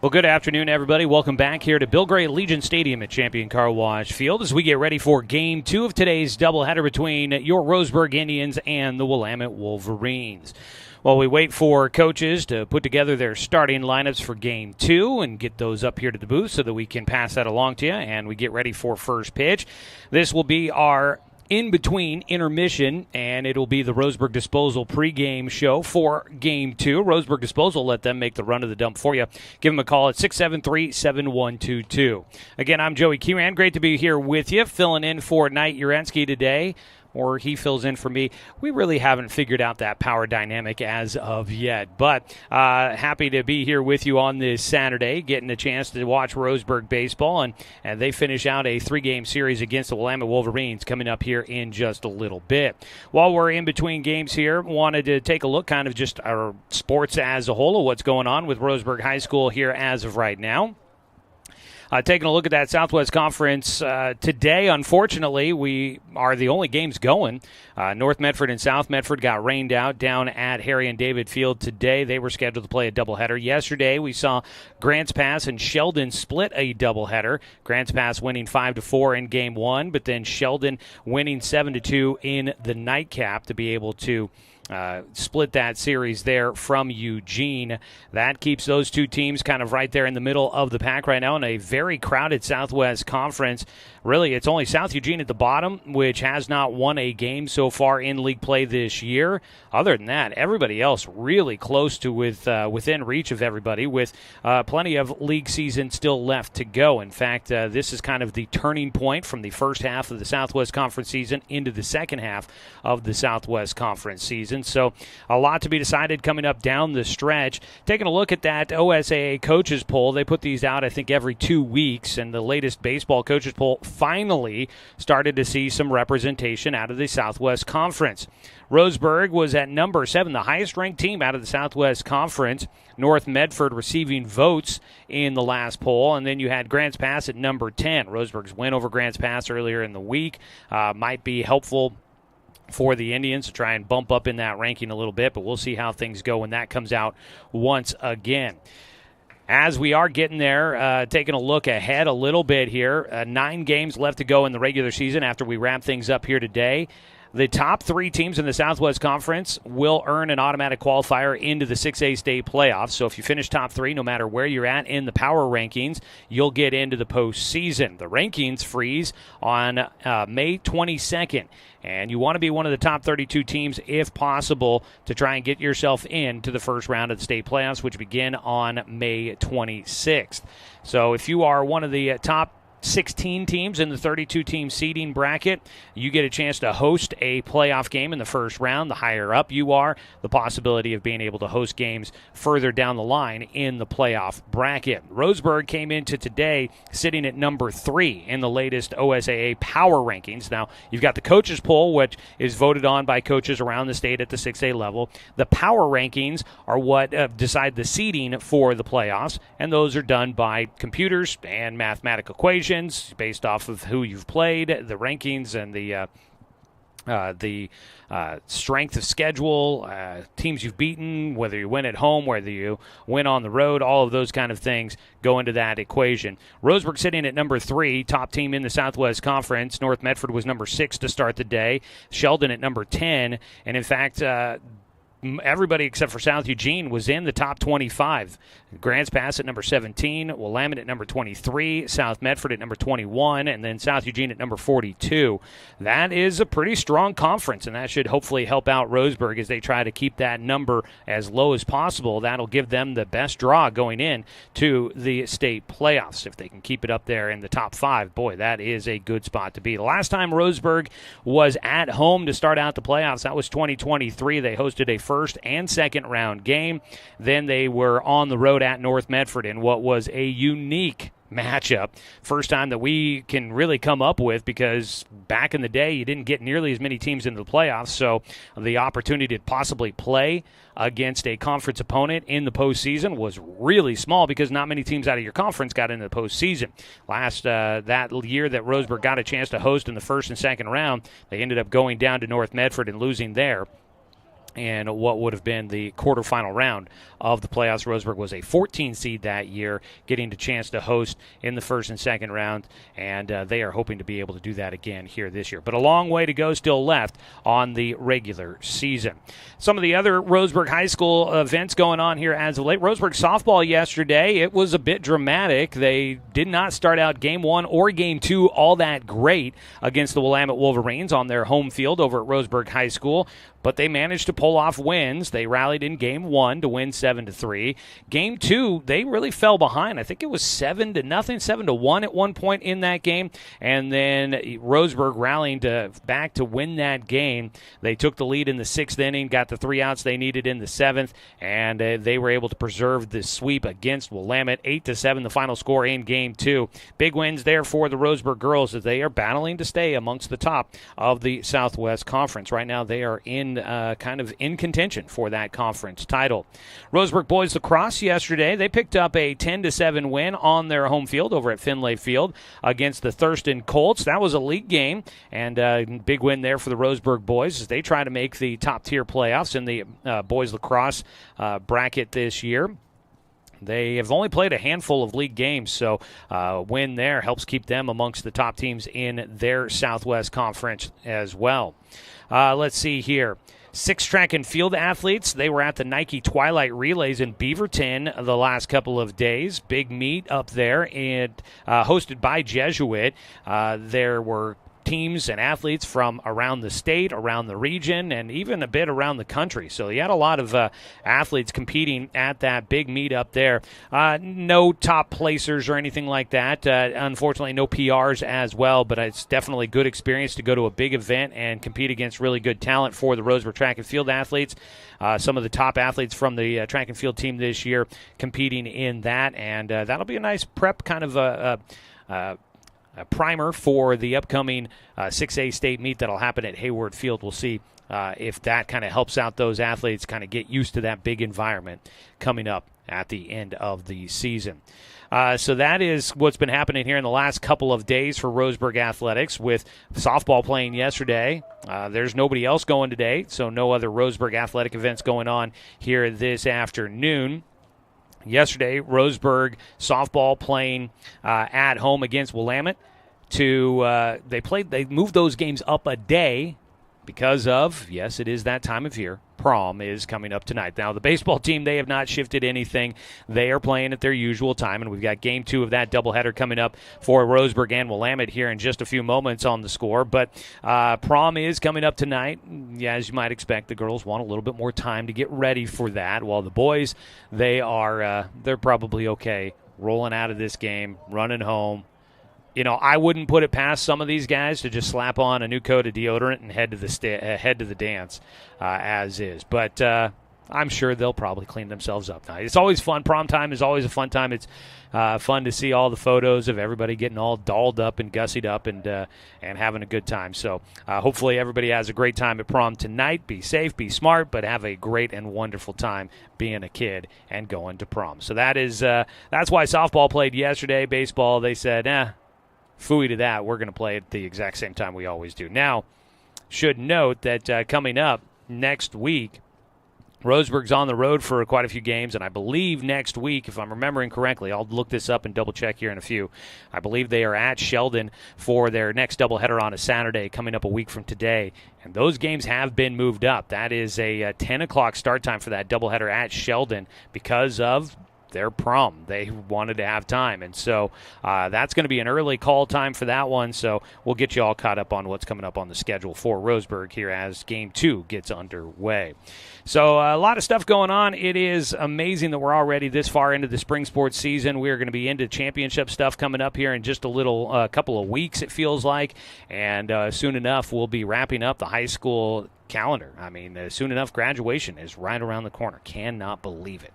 Well, good afternoon, everybody. Welcome back here to Bill Gray Legion Stadium at Champion Car Wash Field as we get ready for Game 2 of today's doubleheader between your Roseburg Indians and the Willamette Wolverines. While we wait for coaches to put together their starting lineups for Game 2 and get those up here to the booth so that we can pass that along to you, and we get ready for first pitch, this will be our in-between intermission, and it'll be the Roseburg Disposal pregame show for Game 2. Roseburg Disposal, let them make the run to the dump for you. Give them a call at 673-7122. Again, I'm Joey Kieran. Great to be here with you, filling in for Knight Urensky today, or he fills in for me. We really haven't figured out that power dynamic as of yet, but happy to be here with you on this Saturday, getting a chance to watch Roseburg baseball, and they finish out a 3-game series against the Willamette Wolverines coming up here in just a little bit. While we're in between games here, wanted to take a look kind of just our sports as a whole of what's going on with Roseburg High School here as of right now. Taking a look at that Southwest Conference today, unfortunately, we are the only games going. North Medford and South Medford got rained out down at Harry and David Field today. They were scheduled to play a doubleheader. Yesterday, we saw Grants Pass and Sheldon split a doubleheader. Grants Pass winning 5-4 in Game 1, but then Sheldon winning 7-2 in the nightcap to be able to split that series there from Eugene. That keeps those two teams kind of right there in the middle of the pack right now in a very crowded Southwest Conference. Really, it's only South Eugene at the bottom, which has not won a game so far in league play this year. Other than that, everybody else really close to within reach of everybody, with plenty of league season still left to go. In fact, this is kind of the turning point from the first half of the Southwest Conference season into the second half of the Southwest Conference season. So a lot to be decided coming up down the stretch. Taking a look at that OSAA coaches poll, they put these out, I think, every 2 weeks, and the latest baseball coaches poll finally started to see some representation out of the Southwest Conference. Roseburg was at number 7, the highest-ranked team out of the Southwest Conference. North Medford receiving votes in the last poll, and then you had Grants Pass at number 10. Roseburg's win over Grants Pass earlier in the week might be helpful for the Indians to try and bump up in that ranking a little bit, but we'll see how things go when that comes out once again. As we are getting there, taking a look ahead a little bit here, 9 games left to go in the regular season after we wrap things up here today. The top 3 teams in the Southwest Conference will earn an automatic qualifier into the 6A state playoffs. So if you finish top 3, no matter where you're at in the power rankings, you'll get into the postseason. The rankings freeze on May 22nd. And you want to be one of the top 32 teams, if possible, to try and get yourself into the first round of the state playoffs, which begin on May 26th. So if you are one of the top 16 teams in the 32-team seeding bracket, you get a chance to host a playoff game in the first round. The higher up you are, the possibility of being able to host games further down the line in the playoff bracket. Roseburg came into today sitting at number 3 in the latest OSAA power rankings. Now, you've got the coaches poll, which is voted on by coaches around the state at the 6A level. The power rankings are what decide the seeding for the playoffs, and those are done by computers and mathematical equations based off of who you've played, the rankings, and the strength of schedule, teams you've beaten, whether you win at home, whether you win on the road, all of those kind of things go into that equation. Roseburg sitting at number 3, top team in the Southwest Conference. North Medford was number 6 to start the day. Sheldon at number 10, and in fact, everybody except for South Eugene was in the top 25. Grants Pass at number 17, Willamette at number 23, South Medford at number 21, and then South Eugene at number 42. That is a pretty strong conference, and that should hopefully help out Roseburg as they try to keep that number as low as possible. That'll give them the best draw going in to the state playoffs. If they can keep it up there in the top 5, boy, that is a good spot to be. The last time Roseburg was at home to start out the playoffs, that was 2023. They hosted a first and second round game. Then they were on the road at North Medford in what was a unique matchup. First time that we can really come up with, because back in the day you didn't get nearly as many teams into the playoffs, so the opportunity to possibly play against a conference opponent in the postseason was really small because not many teams out of your conference got into the postseason. That year that Roseburg got a chance to host in the first and second round, they ended up going down to North Medford and losing there. and what would have been the quarterfinal round of the playoffs. Roseburg was a 14 seed that year, getting the chance to host in the first and second round, and they are hoping to be able to do that again here this year. But a long way to go still left on the regular season. Some of the other Roseburg High School events going on here as of late. Roseburg softball yesterday, it was a bit dramatic. They did not start out game 1 or game 2 all that great against the Willamette Wolverines on their home field over at Roseburg High School, but they managed to pull off wins. They rallied in game 1 to win 7-3. Game 2, they really fell behind. I think it was 7-0, 7-1 at one point in that game, and then Roseburg rallying back to win that game. They took the lead in the 6th inning, got the 3 outs they needed in the 7th, and they were able to preserve the sweep against Willamette. 8-7 the final score in game 2. Big wins there for the Roseburg girls as they are battling to stay amongst the top of the Southwest Conference. Right now they are kind of in contention for that conference title. Roseburg boys lacrosse yesterday, they picked up a 10-7 win on their home field over at Finlay Field against the Thurston Colts. That was a league game, and big win there for the Roseburg boys as they try to make the top-tier playoffs in the boys lacrosse bracket this year. They have only played a handful of league games, so a win there helps keep them amongst the top teams in their Southwest Conference as well. Let's see here. 6 track and field athletes, they were at the Nike Twilight Relays in Beaverton the last couple of days. Big meet up there, and hosted by Jesuit. There were teams and athletes from around the state, around the region, and even a bit around the country. So you had a lot of athletes competing at that big meet up there. No top placers or anything like that. Unfortunately, no PRs as well, but it's definitely a good experience to go to a big event and compete against really good talent for the Roseburg track and field athletes. Some of the top athletes from the track and field team this year competing in that, and that'll be a nice prep kind of a primer for the upcoming 6A state meet that'll happen at Hayward Field. We'll see if that kind of helps out those athletes kind of get used to that big environment coming up at the end of the season. So that is what's been happening here in the last couple of days for Roseburg Athletics, with softball playing yesterday. There's nobody else going today, so no other Roseburg athletic events going on here this afternoon. Yesterday, Roseburg softball playing at home against Willamette. They moved those games up a day because of, yes, it is that time of year. Prom is coming up tonight. Now, the baseball team, they have not shifted anything. They are playing at their usual time, and we've got game 2 of that doubleheader coming up for Roseburg and Willamette here in just a few moments on the score. But Prom is coming up tonight. Yeah, as you might expect, the girls want a little bit more time to get ready for that, while the boys, they're probably okay rolling out of this game, running home. You know, I wouldn't put it past some of these guys to just slap on a new coat of deodorant and head to the dance as is. But I'm sure they'll probably clean themselves up now. It's always fun. Prom time is always a fun time. It's fun to see all the photos of everybody getting all dolled up and gussied up and having a good time. So hopefully everybody has a great time at prom tonight. Be safe, be smart, but have a great and wonderful time being a kid and going to prom. So that's why softball played yesterday. Baseball, they said, phooey to that. We're going to play at the exact same time we always do. Now, should note that coming up next week, Roseburg's on the road for quite a few games, and I believe next week, if I'm remembering correctly, I'll look this up and double-check here in a few. I believe they are at Sheldon for their next doubleheader on a Saturday coming up a week from today, and those games have been moved up. That is a 10 o'clock start time for that doubleheader at Sheldon because of their prom. They wanted to have time, and so that's going to be an early call time for that one, so we'll get you all caught up on what's coming up on the schedule for Roseburg here as Game 2 gets underway. So a lot of stuff going on. It is amazing that we're already this far into the spring sports season. We're going to be into championship stuff coming up here in just a couple of weeks, it feels like, and soon enough we'll be wrapping up the high school calendar. I mean, soon enough graduation is right around the corner. Cannot believe it.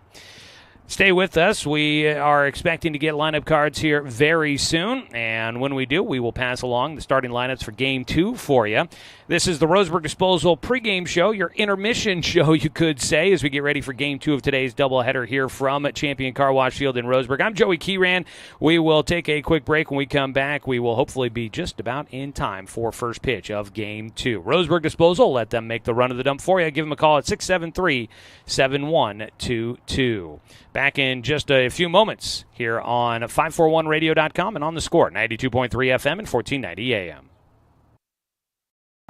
Stay with us. We are expecting to get lineup cards here very soon, and when we do, we will pass along the starting lineups for Game 2 for you. This is the Roseburg Disposal pregame show, your intermission show, you could say, as we get ready for Game 2 of today's doubleheader here from Champion Car Wash Field in Roseburg. I'm Joey Kieran. We will take a quick break. When we come back, we will hopefully be just about in time for first pitch of Game 2. Roseburg Disposal, let them make the run of the dump for you. Give them a call at 673-7122. Back in just a few moments here on 541radio.com and on the Score, 92.3 FM and 1490 AM.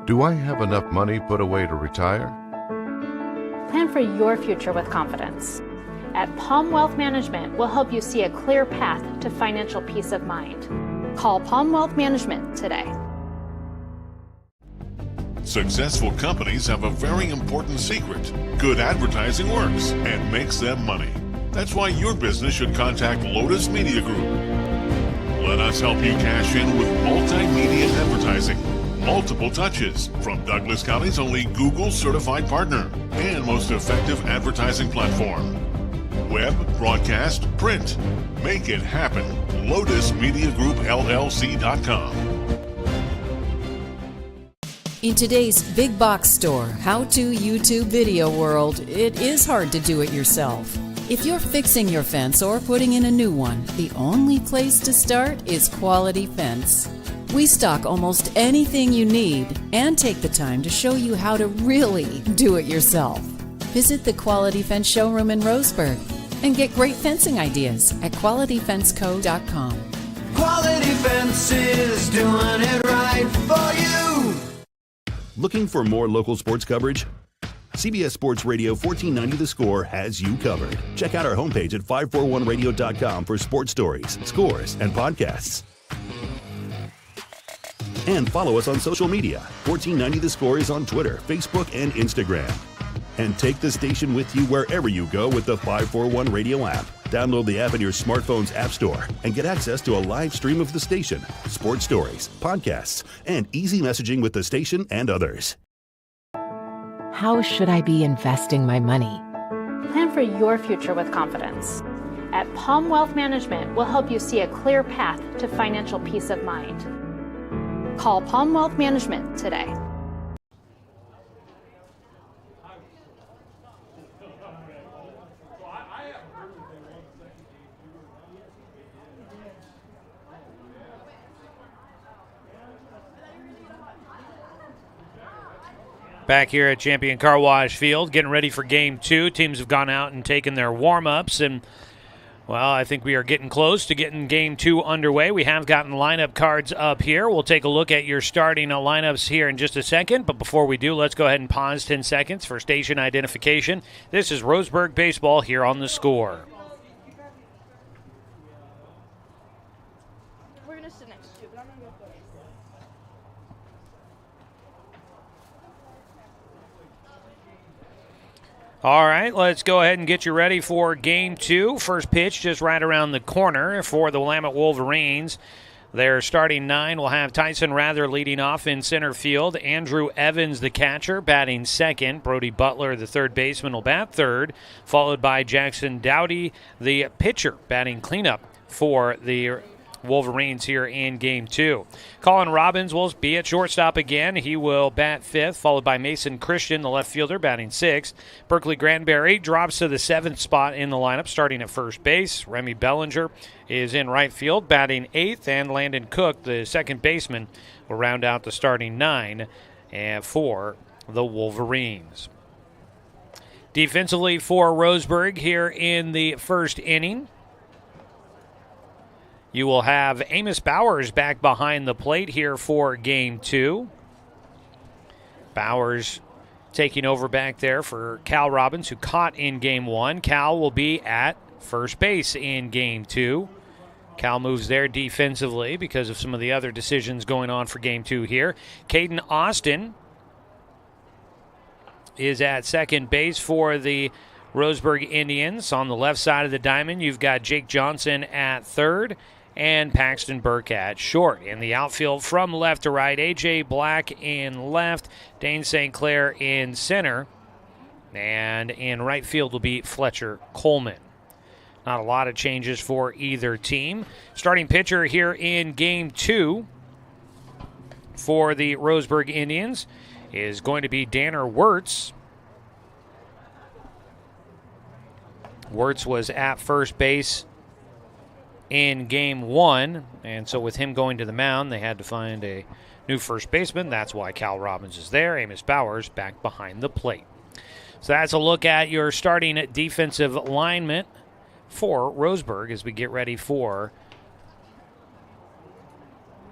Do I have enough money put away to retire? Plan for your future with confidence. At Prom Wealth Management, we'll help you see a clear path to financial peace of mind. Call Prom Wealth Management today. Successful companies have a very important secret. Good advertising works and makes them money. That's why your business should contact Lotus Media Group. Let us help you cash in with multimedia advertising. Multiple touches from Douglas County's only Google certified partner and most effective advertising platform. Web, broadcast, print. Make it happen. LotusMediaGroupLLC.com. In today's big box store, how-to YouTube video world, it is hard to do it yourself. If you're fixing your fence or putting in a new one, the only place to start is Quality Fence. We stock almost anything you need and take the time to show you how to really do it yourself. Visit the Quality Fence showroom in Roseburg and get great fencing ideas at QualityFenceCo.com. Quality Fences, doing it right for you. Looking for more local sports coverage? CBS Sports Radio 1490 The Score has you covered. Check out our homepage at 541radio.com for sports stories, scores, and podcasts. And follow us on social media. 1490 The Score is on Twitter, Facebook, and Instagram. And take the station with you wherever you go with the 541 Radio app. Download the app in your smartphone's app store and get access to a live stream of the station, sports stories, podcasts, and easy messaging with the station and others. How should I be investing my money? Plan for your future with confidence. At Prom Wealth Management, we'll help you see a clear path to financial peace of mind. Call Prom Wealth Management today. Back here at Champion Car Wash Field, getting ready for Game 2. Teams have gone out and taken their warm-ups, and, well, I think we are getting close to getting Game 2 underway. We have gotten lineup cards up here. We'll take a look at your starting lineups here in just a second, but before we do, let's go ahead and pause 10 seconds for station identification. This is Roseburg Baseball here on The Score. We're going to sit next to you, but I'm going to go first. All right, let's go ahead and get you ready for Game 2. First pitch just right around the corner for the Willamette Wolverines. Their starting nine will have Tyson Rather leading off in center field. Andrew Evans, the catcher, batting second. Brody Butler, the third baseman, will bat third, followed by Jackson Dowdy, the pitcher, batting cleanup for the Wolverines here in Game 2. Colin Robbins will be at shortstop again. He will bat fifth, followed by Mason Christian, the left fielder, batting sixth. Berkeley Granberry drops to the seventh spot in the lineup, starting at first base. Remy Bellinger is in right field, batting eighth, and Landon Cook, the second baseman, will round out the starting nine for the Wolverines. Defensively for Roseburg here in the first inning, you will have Amos Bowers back behind the plate here for Game 2. Bowers taking over back there for Cal Robbins, who caught in Game 1. Cal will be at first base in Game 2. Cal moves there defensively because of some of the other decisions going on for Game 2 here. Caden Austin is at second base for the Roseburg Indians. On the left side of the diamond, you've got Jake Johnson at third and Paxton Burke at short. In the outfield from left to right, A.J. Black in left, Dane St. Clair in center, and in right field will be Fletcher Coleman. Not a lot of changes for either team. Starting pitcher here in Game 2 for the Roseburg Indians is going to be Danner Wirtz. Wirtz was at first base in Game 1, and so with him going to the mound, they had to find a new first baseman. That's why Cal Robbins is there. Amos Bowers back behind the plate. So that's a look at your starting defensive lineman for Roseburg as we get ready for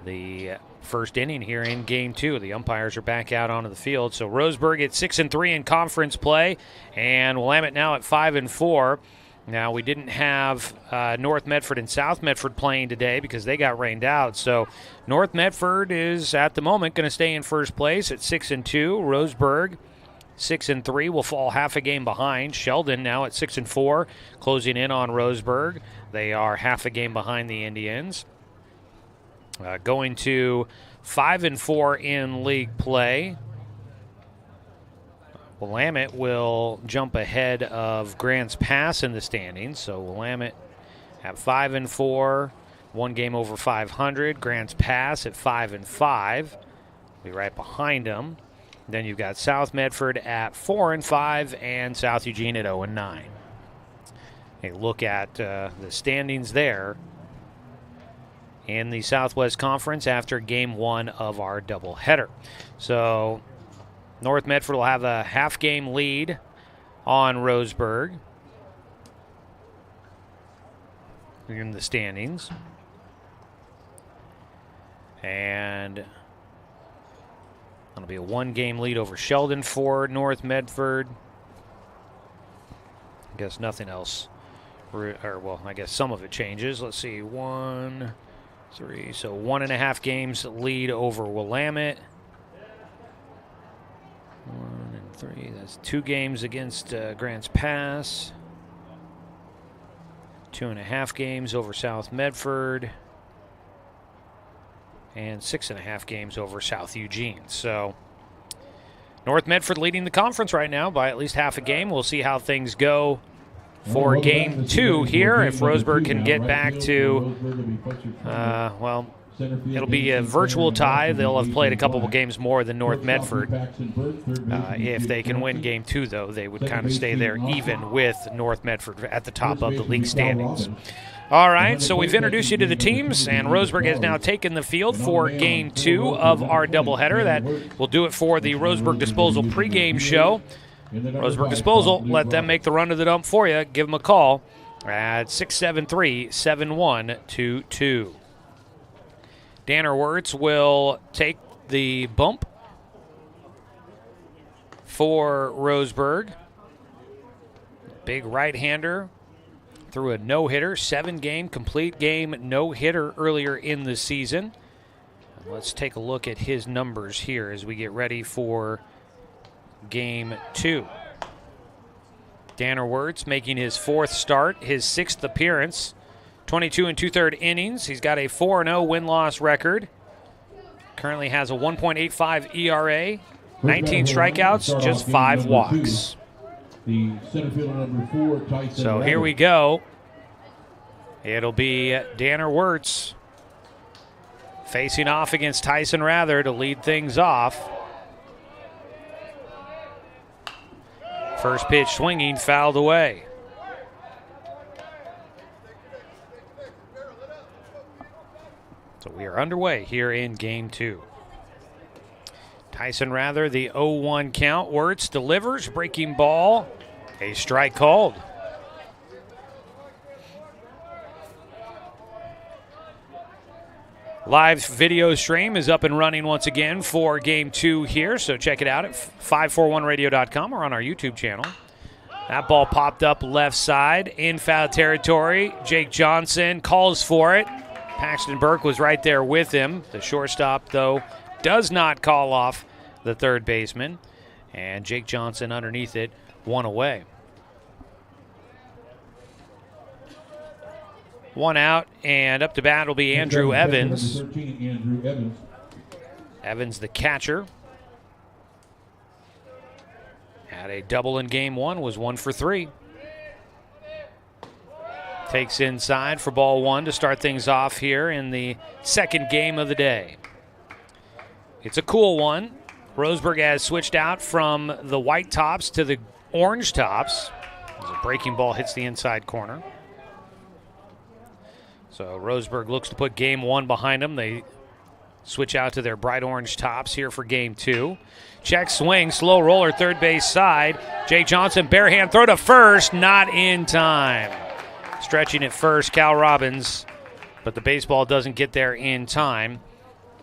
the first inning here in Game 2. The umpires are back out onto the field. So Roseburg at 6-3 in conference play, and Willamette now at 5-4. Now, we didn't have North Medford and South Medford playing today because they got rained out. So North Medford is, at the moment, going to stay in first place at 6-2. Roseburg, 6-3, will fall half a game behind. Sheldon now at 6-4, closing in on Roseburg. They are half a game behind the Indians. Going to 5-4 in league play. Willamette will jump ahead of Grants Pass in the standings. So Willamette at 5-4, one game over 500. Grants Pass at 5-5, be right behind them. Then you've got South Medford at 4-5 and South Eugene at 0-9. A look at the standings there in the Southwest Conference after Game 1 of our doubleheader. So North Medford will have a half-game lead on Roseburg in the standings. And it'll be a one-game lead over Sheldon for North Medford. I guess nothing else. I guess some of it changes. Let's see, 1, 3. So 1.5 games lead over Willamette. 1 and 3. That's 2 games against Grants Pass. 2.5 games over South Medford. And 6.5 games over South Eugene. So North Medford leading the conference right now by at least half a game. We'll see how things go for Game 2 here. If Roseburg can get back to, it'll be a virtual tie. They'll have played a couple of games more than North Medford. If they can win Game 2, though, they would kind of stay there even with North Medford at the top of the league standings. All right, so we've introduced you to the teams, and Roseburg has now taken the field for Game 2 of our doubleheader. That will do it for the Roseburg Disposal pregame show. Roseburg Disposal, let them make the run to the dump for you. Give them a call at 673-7122. Danner Wirtz will take the bump for Roseburg. Big right-hander threw a no-hitter, 7-game, complete game no-hitter earlier in the season. And let's take a look at his numbers here as we get ready for Game 2. Danner Wirtz making his 4th start, his 6th appearance. 22 2/3 innings. He's got a 4-0 win-loss record. Currently has a 1.85 ERA, 19 strikeouts, just 5 walks. So here we go. It'll be Danner Wirtz facing off against Tyson Rather to lead things off. First pitch swinging, fouled away. So we are underway here in Game 2. Tyson Rather, the 0-1 count. Wirtz delivers, breaking ball. A strike called. Live video stream is up and running once again for Game 2 here, so check it out at 541radio.com or on our YouTube channel. That ball popped up left side in foul territory. Jake Johnson calls for it. Paxton Burke was right there with him. The shortstop, though, does not call off the third baseman. And Jake Johnson underneath it, 1 away. 1 out, and up to bat will be Andrew Evans. Evans, the catcher. Had a double in Game 1, was 1 for 3. Takes inside for ball one to start things off here in the second game of the day. It's a cool one. Roseburg has switched out from the white tops to the orange tops as a breaking ball hits the inside corner. So Roseburg looks to put game one behind them. They switch out to their bright orange tops here for game two. Check swing, slow roller, third base side. Jake Johnson, bare hand throw to first, not in time. Stretching at first, Cal Robbins, but the baseball doesn't get there in time.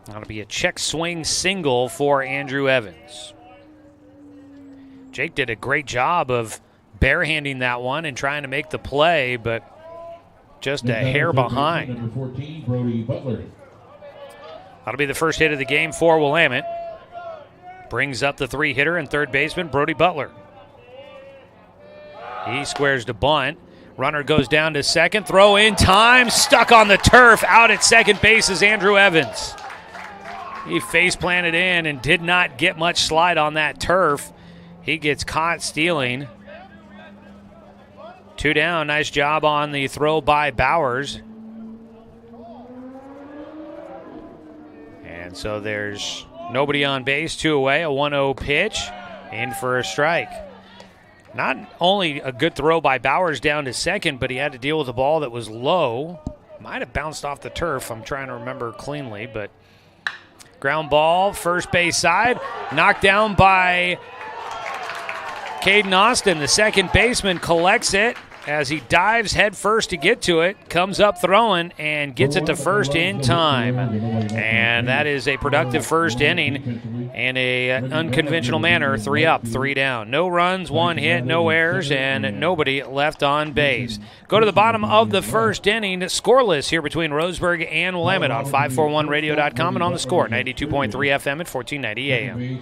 That'll be a check swing single for Andrew Evans. Jake did a great job of barehanding that one and trying to make the play, but just a hair behind. Number 14, Brody Butler. That'll be the first hit of the game for Willamette. Brings up the three-hitter and third baseman, Brody Butler. He squares to bunt. Runner goes down to second. Throw in time. Stuck on the turf. Out at second base is Andrew Evans. He face planted in and did not get much slide on that turf. He gets caught stealing. Two down. Nice job on the throw by Bowers. And so there's nobody on base. Two away. A 1-0 pitch. In for a strike. Not only a good throw by Bowers down to second, but he had to deal with a ball that was low. Might have bounced off the turf. I'm trying to remember cleanly, but ground ball, first base side, knocked down by Caden Austin. The second baseman collects it as he dives head first to get to it, comes up throwing and gets it to first in time. And that is a productive first inning in an unconventional manner. 3 up, 3 down. No runs, 1 hit, no errors, and nobody left on base. Go to the bottom of the first inning, scoreless here between Roseburg and Willamette on 541radio.com and on the score, 92.3 FM at 1490 AM.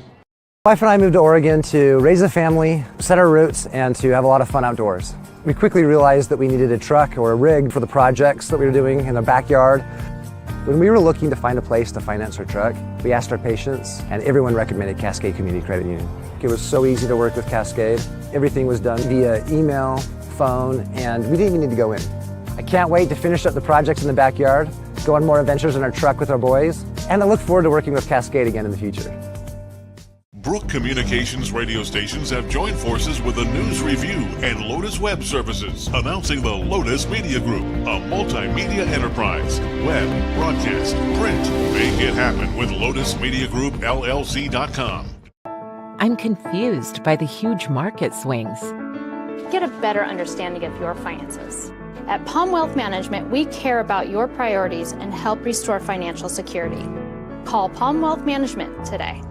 My wife and I moved to Oregon to raise a family, set our roots, and to have a lot of fun outdoors. We quickly realized that we needed a truck or a rig for the projects that we were doing in the backyard. When we were looking to find a place to finance our truck, we asked our patients, and everyone recommended Cascade Community Credit Union. It was so easy to work with Cascade. Everything was done via email, phone, and we didn't even need to go in. I can't wait to finish up the projects in the backyard, go on more adventures in our truck with our boys, and I look forward to working with Cascade again in the future. Brook Communications radio stations have joined forces with the News Review and Lotus Web Services, announcing the Lotus Media Group, a multimedia enterprise. Web, broadcast, print. Make it happen with LotusMediaGroupLLC.com. I'm confused by the huge market swings. Get a better understanding of your finances. At Prom Wealth Management, we care about your priorities and help restore financial security. Call Prom Wealth Management today.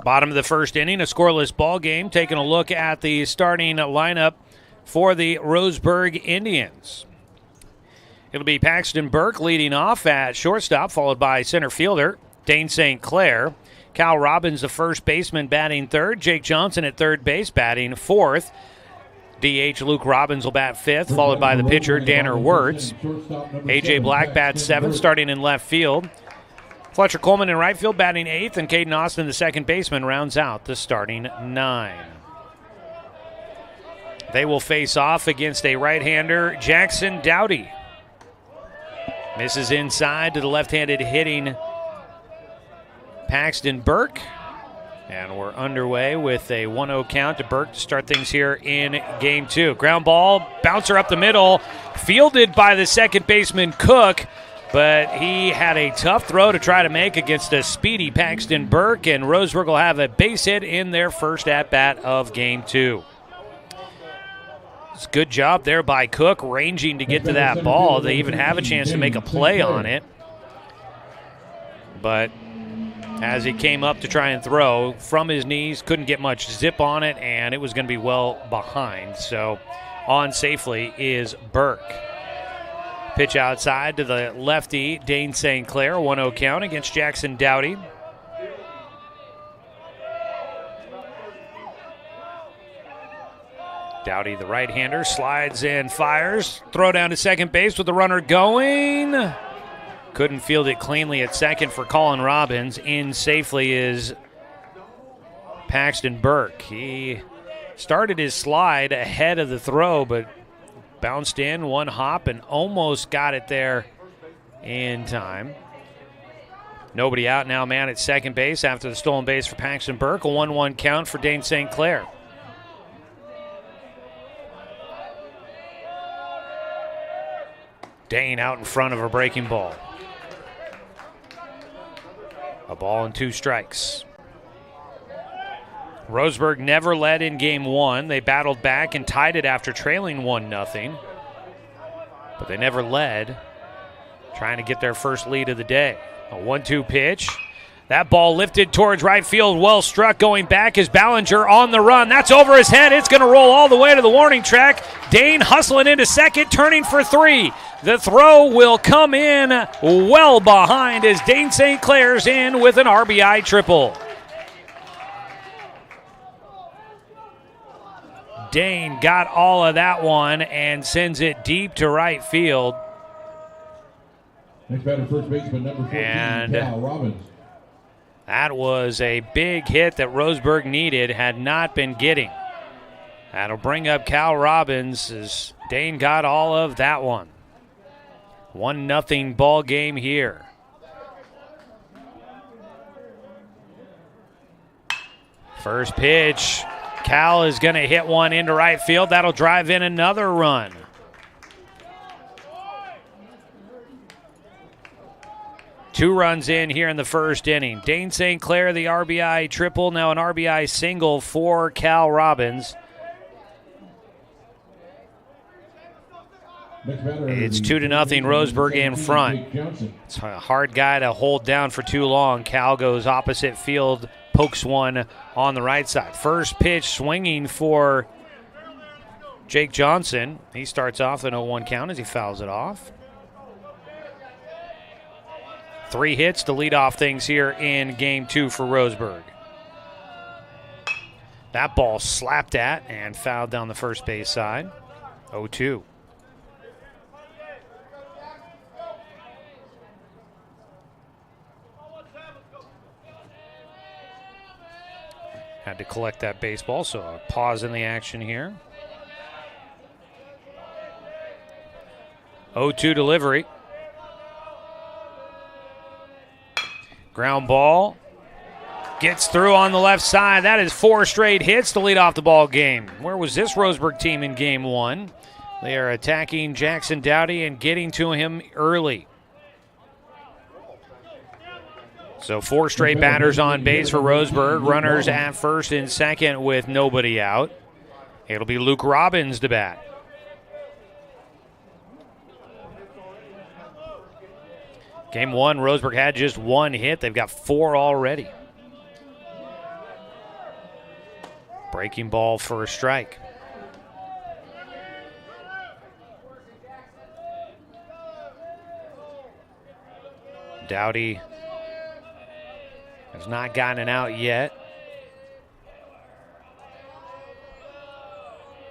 Bottom of the first inning, a scoreless ball game. Taking a look at the starting lineup for the Roseburg Indians. It'll be Paxton Burke leading off at shortstop, followed by center fielder Dane St. Clair. Cal Robbins, the first baseman, batting third. Jake Johnson at third base, batting fourth. DH Luke Robbins will bat fifth, followed by the pitcher Danner Wirtz. A.J. Black bats seventh, starting in left field. Fletcher Coleman in right field, batting eighth, and Caden Austin, the second baseman, rounds out the starting 9. They will face off against a right-hander, Jackson Dowdy. Misses inside to the left-handed hitting Paxton Burke. And we're underway with a 1-0 count to Burke to start things here in game 2. Ground ball, bouncer up the middle, fielded by the second baseman Cook. But he had a tough throw to try to make against a speedy Paxton Burke, and Roseburg will have a base hit in their first at-bat of Game 2. It's a good job there by Cook, ranging to get to that ball. They even have a chance to make a play on it. But as he came up to try and throw from his knees, couldn't get much zip on it, and it was going to be well behind. So on safely is Burke. Pitch outside to the lefty, Dane St. Clair, 1-0 count against Jackson Dowdy. Dowdy, the right-hander, slides and fires. Throw down to second base with the runner going. Couldn't field it cleanly at second for Colin Robbins. In safely is Paxton Burke. He started his slide ahead of the throw, but bounced in one hop and almost got it there in time. Nobody out now, man at second base after the stolen base for Paxton Burke. A 1-1 count for Dane St. Clair. Dane out in front of a breaking ball. A ball and 2 strikes. Roseburg never led in game 1. They battled back and tied it after trailing 1-0. But they never led, trying to get their first lead of the day. A 1-2 pitch. That ball lifted towards right field. Well struck. Going back is Ballinger on the run. That's over his head. It's going to roll all the way to the warning track. Dane hustling into second, turning for 3. The throw will come in well behind as Dane St. Clair's in with an RBI triple. Dane got all of that one and sends it deep to right field. Next batter, first baseman, number 14, Cal Robbins. That was a big hit that Roseburg needed, had not been getting. That'll bring up Cal Robbins as Dane got all of that one. 1-0 ball game here. First pitch. Cal is going to hit one into right field. That'll drive in another run. Two runs in here in the first inning. Dane St. Clair, the RBI triple, now an RBI single for Cal Robbins. It's 2-0, Roseburg in front. It's a hard guy to hold down for too long. Cal goes opposite field, pokes one on the right side. First pitch swinging for Jake Johnson. He starts off an 0-1 count as he fouls it off. 3 hits to lead off things here in game 2 for Roseburg. That ball slapped at and fouled down the first base side. 0-2. Had to collect that baseball, so a pause in the action here. 0-2 delivery. Ground ball. Gets through on the left side. That is 4 straight hits to lead off the ball game. Where was this Roseburg team in game 1? They are attacking Jackson Dowdy and getting to him early. So 4 straight batters on base for Roseburg. Runners at first and second with nobody out. It'll be Luke Robbins to bat. Game 1, Roseburg had just 1 hit. They've got 4 already. Breaking ball for a strike. Dowdy has not gotten an out yet.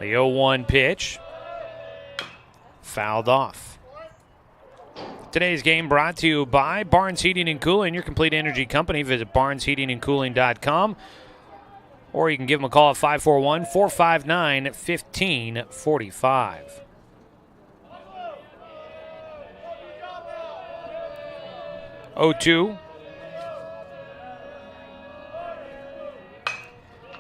The 0-1 pitch. Fouled off. Today's game brought to you by Barnes Heating and Cooling, your complete energy company. Visit barnesheatingandcooling.com, or you can give them a call at 541-459-1545. (0-2).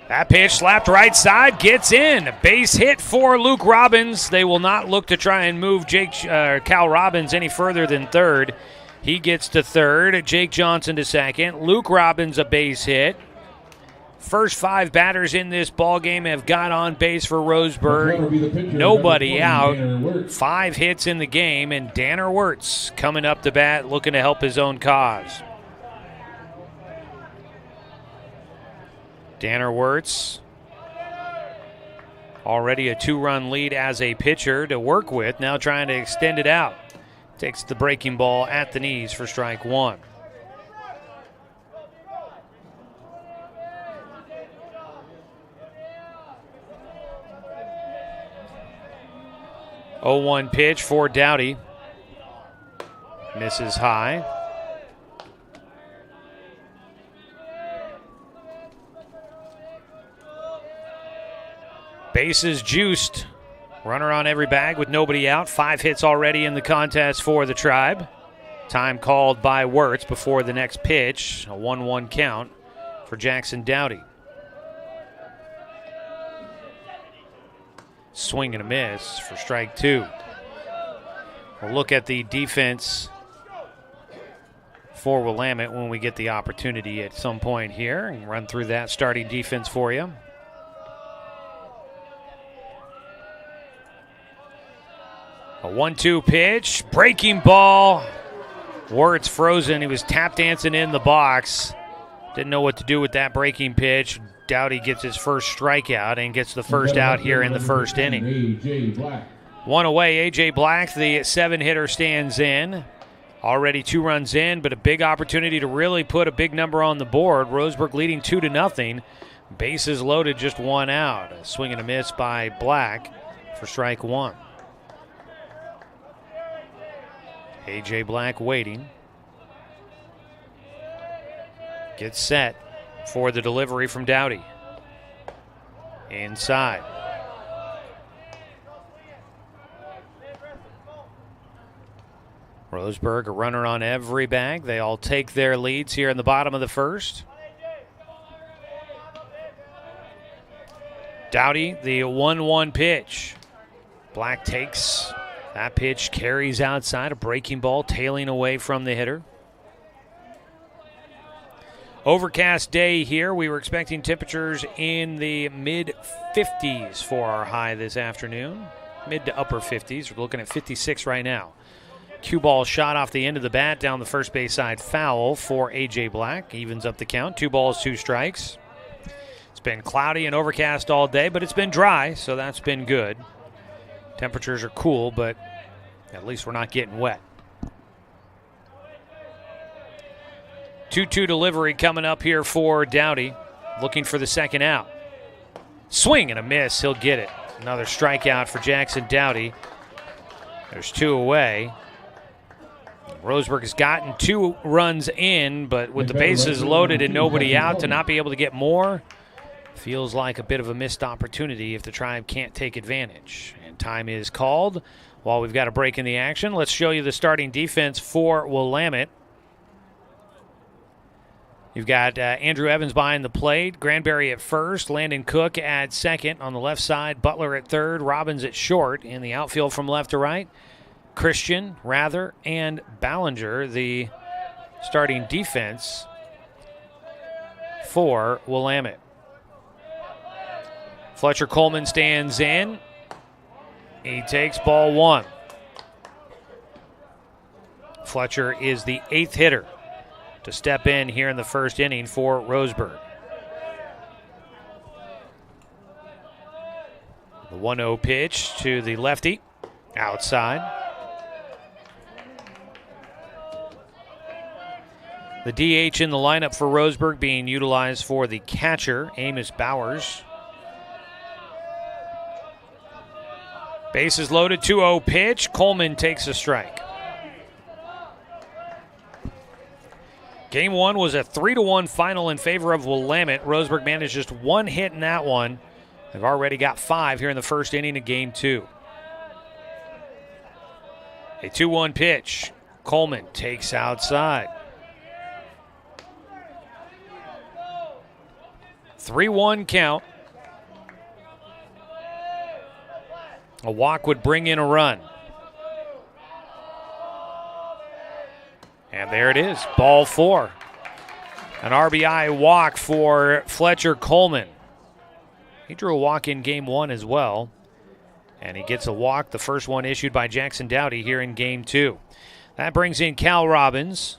That pitch slapped right side, gets in. Base hit for Luke Robbins. They will not look to try and move Cal Robbins any further than third. He gets to third. Jake Johnson to second. Luke Robbins a base hit. First 5 batters in this ballgame have got on base for Roseburg. Nobody out. 5 hits in the game, and Danner Wirtz coming up to bat looking to help his own cause. Danner Wirtz, already a 2-run lead as a pitcher to work with, now trying to extend it out. Takes the breaking ball at the knees for strike 1. Oh, 0-1 pitch for Dowdy. Misses high. Bases juiced. Runner on every bag with nobody out. 5 hits already in the contest for the Tribe. Time called by Wirtz before the next pitch. A 1-1 count for Jackson Dowdy. Swing and a miss for strike 2. We'll look at the defense for Willamette when we get the opportunity at some point here and run through that starting defense for you. A 1-2 pitch, breaking ball. Wirtz frozen. He was tap dancing in the box. Didn't know what to do with that breaking pitch. Dowdy gets his first strikeout and gets the first out here in the first inning. One away, A.J. Black, the 7-hitter, stands in. Already 2 runs in, but a big opportunity to really put a big number on the board. Roseburg leading 2-0. Bases loaded, just 1 out. A swing and a miss by Black for strike 1. A.J. Black waiting. Gets set for the delivery from Dowdy. Inside. Roseburg, a runner on every bag. They all take their leads here in the bottom of the first. Dowdy, the 1-1 pitch. Black takes that pitch, carries outside, a breaking ball tailing away from the hitter. Overcast day here. We were expecting temperatures in the mid-50s for our high this afternoon. Mid to upper 50s. We're looking at 56 right now. Cue ball shot off the end of the bat down the first base side, foul for A.J. Black. Evens up the count. 2 balls, 2 strikes. It's been cloudy and overcast all day, but it's been dry, so that's been good. Temperatures are cool, but at least we're not getting wet. 2-2 delivery coming up here for Dowdy, looking for the second out. Swing and a miss, he'll get it. Another strikeout for Jackson Dowdy. There's 2 away. Roseburg has gotten 2 runs in, but with the bases loaded and nobody out, to not be able to get more feels like a bit of a missed opportunity if the Tribe can't take advantage. And time is called. While we've got a break in the action, let's show you the starting defense for Willamette. You've got Andrew Evans behind the plate, Granberry at first, Landon Cook at second. On the left side, Butler at third, Robbins at short. In the outfield from left to right, Christian, Rather, and Ballinger, the starting defense for Willamette. Fletcher Coleman stands in. He takes ball 1. Fletcher is the 8th hitter to step in here in the first inning for Roseburg. The 1-0 pitch to the lefty, outside. The DH in the lineup for Roseburg being utilized for the catcher, Amos Bowers. Bases loaded, 2-0 pitch. Coleman takes a strike. Game 1 was a 3-1 final in favor of Willamette. Roseburg managed just 1 hit in that one. They've already got 5 here in the first inning of Game 2. A 2-1 pitch. Coleman takes outside. 3-1 count. A walk would bring in a run. And there it is, ball 4. An RBI walk for Fletcher Coleman. He drew a walk in Game 1 as well. And he gets a walk, the first one issued by Jackson Dowdy here in Game 2. That brings in Cal Robbins.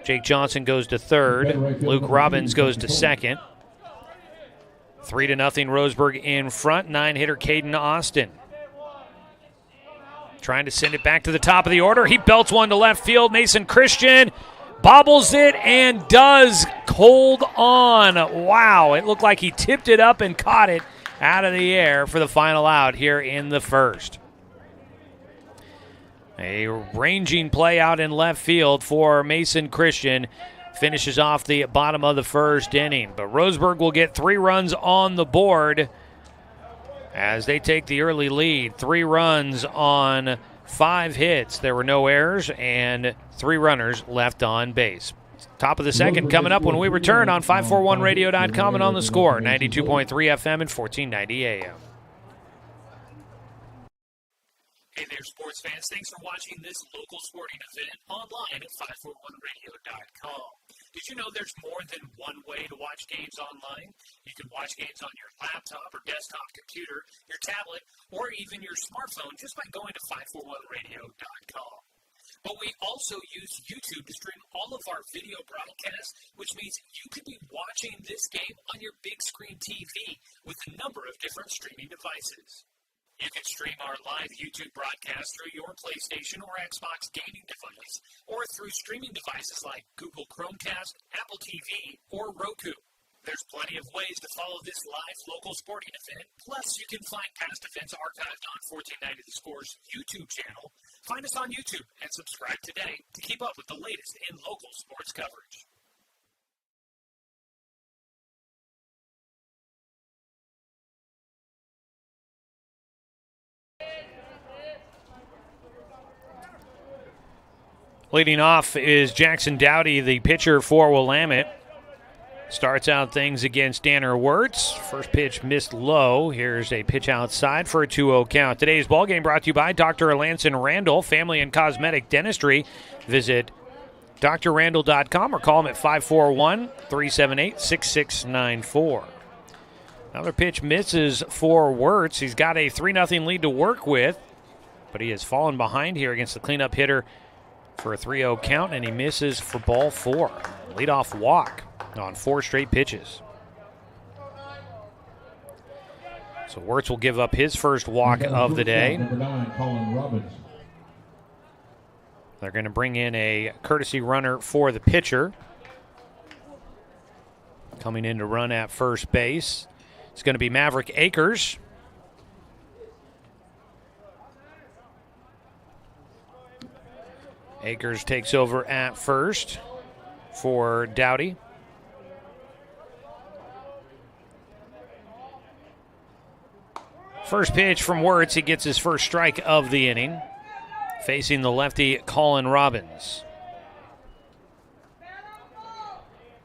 Jake Johnson goes to third. Luke Robbins goes to second. 3-0 Roseburg in front. 9-hitter Caden Austin. Trying to send it back to the top of the order. He belts one to left field. Mason Christian bobbles it and does hold on. Wow, it looked like he tipped it up and caught it out of the air for the final out here in the first. A ranging play out in left field for Mason Christian. Finishes off the bottom of the first inning. But Roseburg will get 3 runs on the board as they take the early lead. 3 runs on 5 hits. There were no errors and 3 runners left on base. Top of the second coming up when we return on 541radio.com and on the score, 92.3 FM and 1490 AM. Hey there, sports fans. Thanks for watching this local sporting event online at 541radio.com. Did you know there's more than one way to watch games online? You can watch games on your laptop or desktop computer, your tablet, or even your smartphone just by going to 541radio.com. But we also use YouTube to stream all of our video broadcasts, which means you could be watching this game on your big screen TV with a number of different streaming devices. You can stream our live YouTube broadcast through your PlayStation or Xbox gaming device, or through streaming devices like Google Chromecast, Apple TV, or Roku. There's plenty of ways to follow this live local sporting event. Plus, you can find past events archived on 1490 The Score's YouTube channel. Find us on YouTube and subscribe today to keep up with the latest in local sports coverage. Leading off is Jackson Dowdy, the pitcher for Willamette. Starts out things against Danner Wirtz. First pitch missed low. Here's a pitch outside for a 2-0 count. Today's ballgame brought to you by Dr. Alanson Randall, Family and Cosmetic Dentistry. Visit drrandall.com or call him at 541-378-6694. Another pitch misses for Wirtz. He's got a 3-0 lead to work with, but he has fallen behind here against the cleanup hitter for a 3-0 count, and he misses for ball 4. Leadoff walk on 4 straight pitches. So Wirtz will give up his first walk of the day. Number 9, Colin Robbins. They're going to bring in a courtesy runner for the pitcher. Coming in to run at first base, it's going to be Maverick Akers. Akers takes over at first for Dowdy. First pitch from Wirtz. He gets his first strike of the inning, facing the lefty Colin Robbins.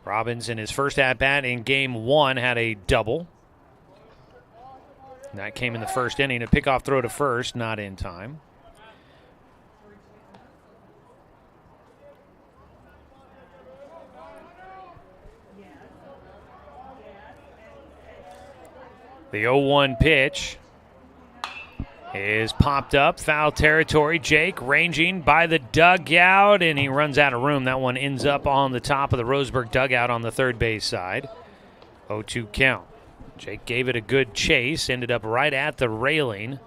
Robbins in his first at-bat in Game 1 had a double. And that came in the first inning. A pickoff throw to first, not in time. The 0-1 pitch is popped up, foul territory. Jake ranging by the dugout, and he runs out of room. That one ends up on the top of the Roseburg dugout on the third base side. 0-2 count. Jake gave it a good chase, ended up right at the railing.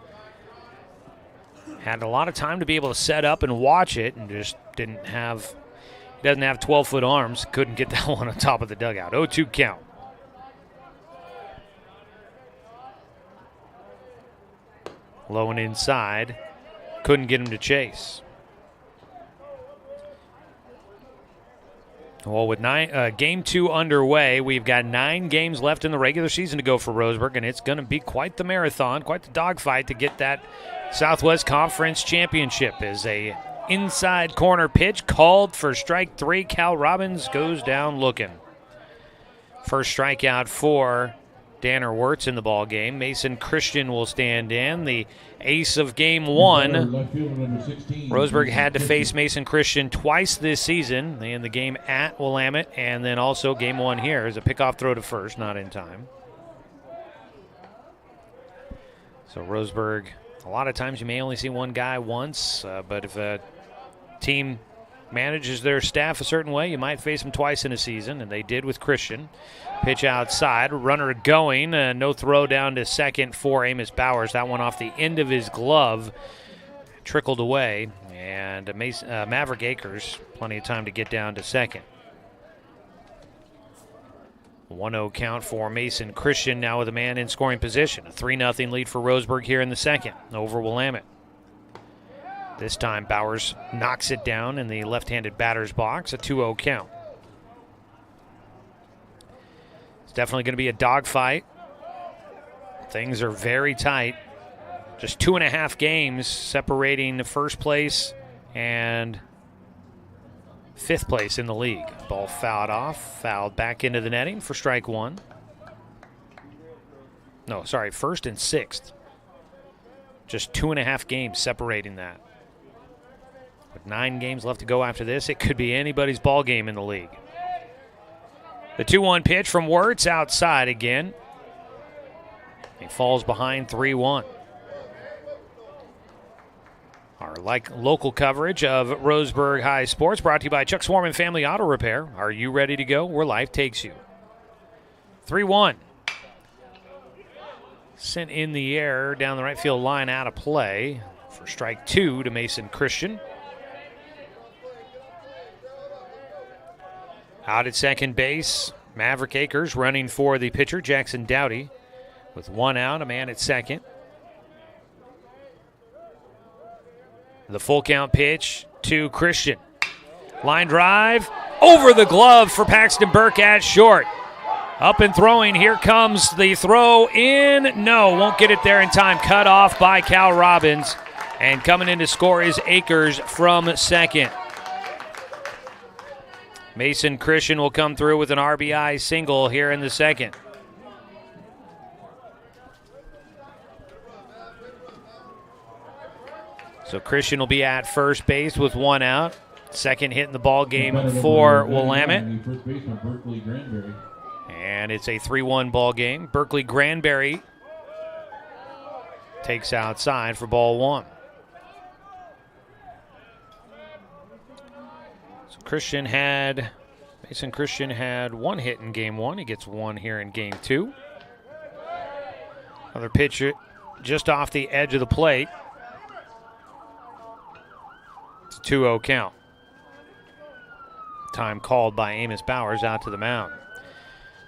Had a lot of time to be able to set up and watch it, and just doesn't have 12-foot arms. Couldn't get that one on top of the dugout. 0-2 count. Low and inside. Couldn't get him to chase. Well, with Game 2 underway, we've got 9 games left in the regular season to go for Roseburg, and it's going to be quite the marathon, quite the dogfight to get that Southwest Conference Championship. As a inside corner pitch called for strike 3. Cal Robbins goes down looking. First strikeout for Danner Wirtz in the ball game. Mason Christian will stand in, the ace of Game 1. Roseburg had to face Mason Christian twice this season, in the game at Willamette and then also Game 1 here. Is a pickoff throw to first, not in time. So Roseburg, a lot of times you may only see one guy once, but if a team manages their staff a certain way, you might face them twice in a season, and they did with Christian. Pitch outside, runner going, no throw down to second for Amos Bowers. That one off the end of his glove, trickled away, and Maverick Akers, plenty of time to get down to second. 1-0 count for Mason Christian, now with a man in scoring position. A 3-0 lead for Roseburg here in the second over Willamette. This time Bowers knocks it down in the left-handed batter's box, a 2-0 count. It's definitely going to be a dogfight things are very tight. Just 2.5 games separating first place and 5th place in the league. Ball fouled off, fouled back into the netting for strike one. No, sorry, 1st and 6th. Just 2.5 games separating that. With 9 games left to go after this, it could be anybody's ball game in the league. The 2-1 pitch from Wirtz outside again. He falls behind 3-1. Our local coverage of Roseburg High Sports brought to you by Chuck Swarman Family Auto Repair. Are you ready to go where life takes you? 3-1. Sent in the air down the right field line, out of play for strike 2 to Mason Christian. Out at second base, Maverick Akers running for the pitcher, Jackson Dowdy, with 1 out, a man at second. The full count pitch to Christian. Line drive over the glove for Paxton Burke at short. Up and throwing. Here comes the throw in. No, won't get it there in time. Cut off by Cal Robbins. And coming in to score is Akers from second. Mason Christian will come through with an RBI single here in the second. So Christian will be at first base with 1 out. Second hit in the ball game for Willamette. And it's a 3-1 ball game. Berkeley Granberry takes outside for ball 1. So Mason Christian had 1 hit in game 1. He gets 1 here in game 2. Another pitch just off the edge of the plate. It's a 2-0 count. Time called by Amos Bowers out to the mound.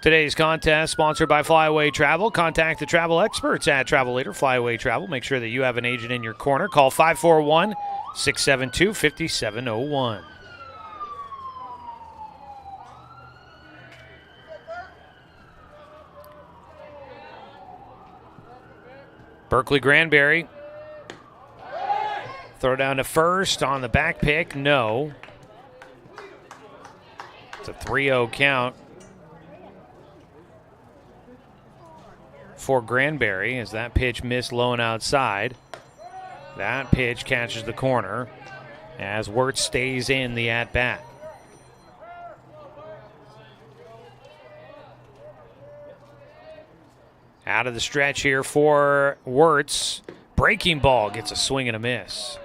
Today's contest sponsored by Flyaway Travel. Contact the travel experts at Travel Leader Flyaway Travel. Make sure that you have an agent in your corner. Call 541-672-5701. Berkeley Granberry. Throw down to first on the back pick. No. It's a 3-0 count for Granberry as that pitch missed low and outside. That pitch catches the corner as Wirtz stays in the at-bat. Out of the stretch here for Wirtz. Breaking ball gets a swing and a miss.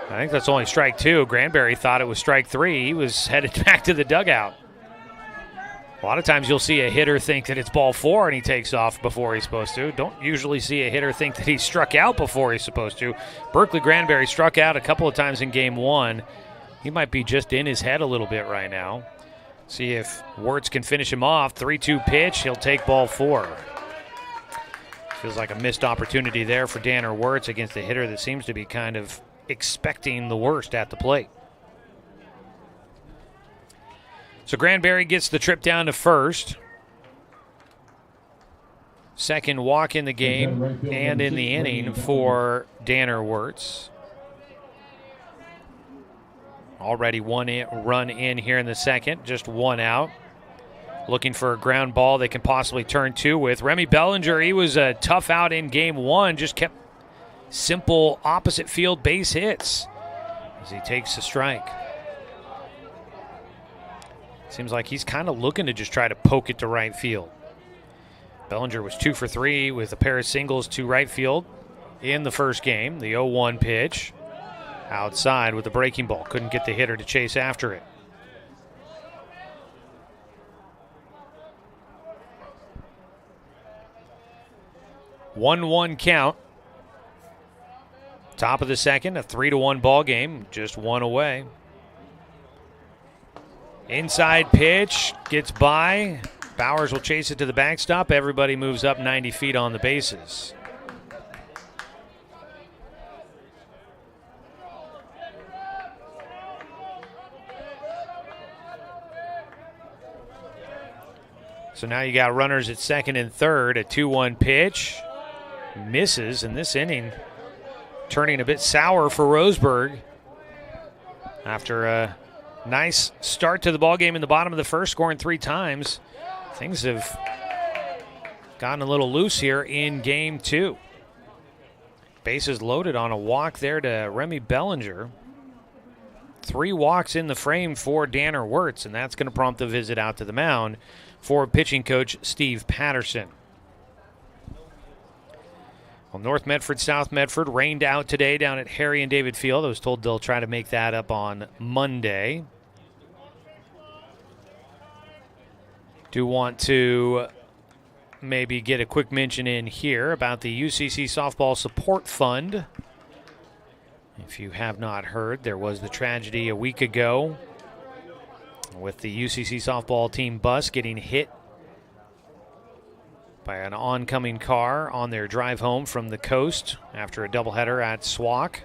I think that's only strike 2. Granberry thought it was strike 3. He was headed back to the dugout. A lot of times you'll see a hitter think that it's ball 4 and he takes off before he's supposed to. Don't usually see a hitter think that he struck out before he's supposed to. Berkeley Granberry struck out a couple of times in game 1. He might be just in his head a little bit right now. See if Wirtz can finish him off. 3-2 pitch. He'll take ball 4. Feels like a missed opportunity there for Danner Wirtz against a hitter that seems to be kind of expecting the worst at the plate. So Granberry gets the trip down to first. Second walk in the game and in the inning for Danner Wirtz. Already 1 run in here in the second, just 1 out. Looking for a ground ball they can possibly turn 2 with. Remy Bellinger, he was a tough out in game 1, just kept simple opposite field base hits as he takes a strike. Seems like he's kind of looking to just try to poke it to right field. Bellinger was 2 for 3 with a pair of singles to right field in the first game. The 0-1 pitch outside with the breaking ball. Couldn't get the hitter to chase after it. One count. Top of the second, a 3-1 ball game, just 1 away. Inside pitch gets by. Bowers will chase it to the backstop. Everybody moves up 90 feet on the bases. So now you got runners at second and third. A 2-1 pitch. Misses in this inning. Turning a bit sour for Roseburg. After a nice start to the ballgame in the bottom of the first, scoring 3 times, things have gotten a little loose here in game 2. Bases loaded on a walk there to Remy Bellinger. 3 walks in the frame for Danner Wirtz, and that's going to prompt a visit out to the mound for pitching coach Steve Patterson. Well, North Medford, South Medford rained out today down at Harry and David Field. I was told they'll try to make that up on Monday. Do want to maybe get a quick mention in here about the UCC Softball Support Fund. If you have not heard, there was the tragedy a week ago with the UCC softball team bus getting hit by an oncoming car on their drive home from the coast after a doubleheader at SWAC.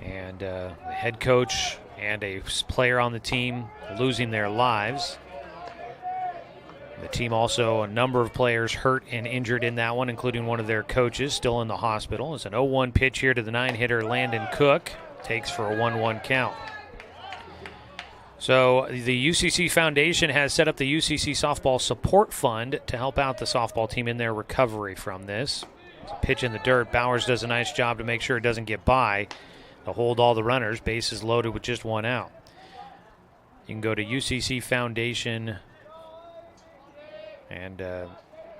And the head coach and a player on the team losing their lives. The team also, a number of players hurt and injured in that one, including one of their coaches still in the hospital. It's an 0-1 pitch here to the 9-hitter Landon Cook. Takes for a 1-1 count. So the UCC Foundation has set up the UCC Softball Support Fund to help out the softball team in their recovery from this. It's a pitch in the dirt. Bowers does a nice job to make sure it doesn't get by. To hold all the runners. Bases loaded with just 1 out. You can go to UCC Foundation and you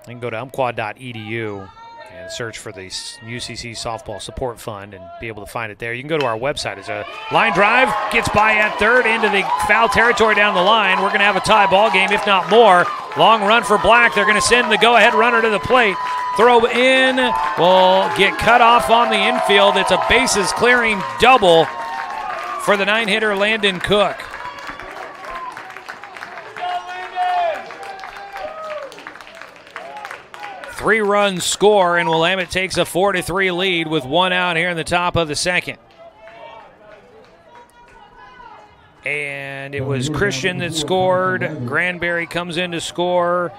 can go to umpqua.edu and search for the UCC Softball Support Fund and be able to find it there. You can go to our website. It's a line drive, gets by at third into the foul territory down the line. We're going to have a tie ball game, if not more. Long run for Black. They're going to send the go-ahead runner to the plate. Throw in will get cut off on the infield. It's a bases clearing double for the 9-hitter Landon Cook. Three-run score, and Willamette takes a 4-3 lead with 1 out here in the top of the second. And it was Christian that scored. Granberry comes in to score.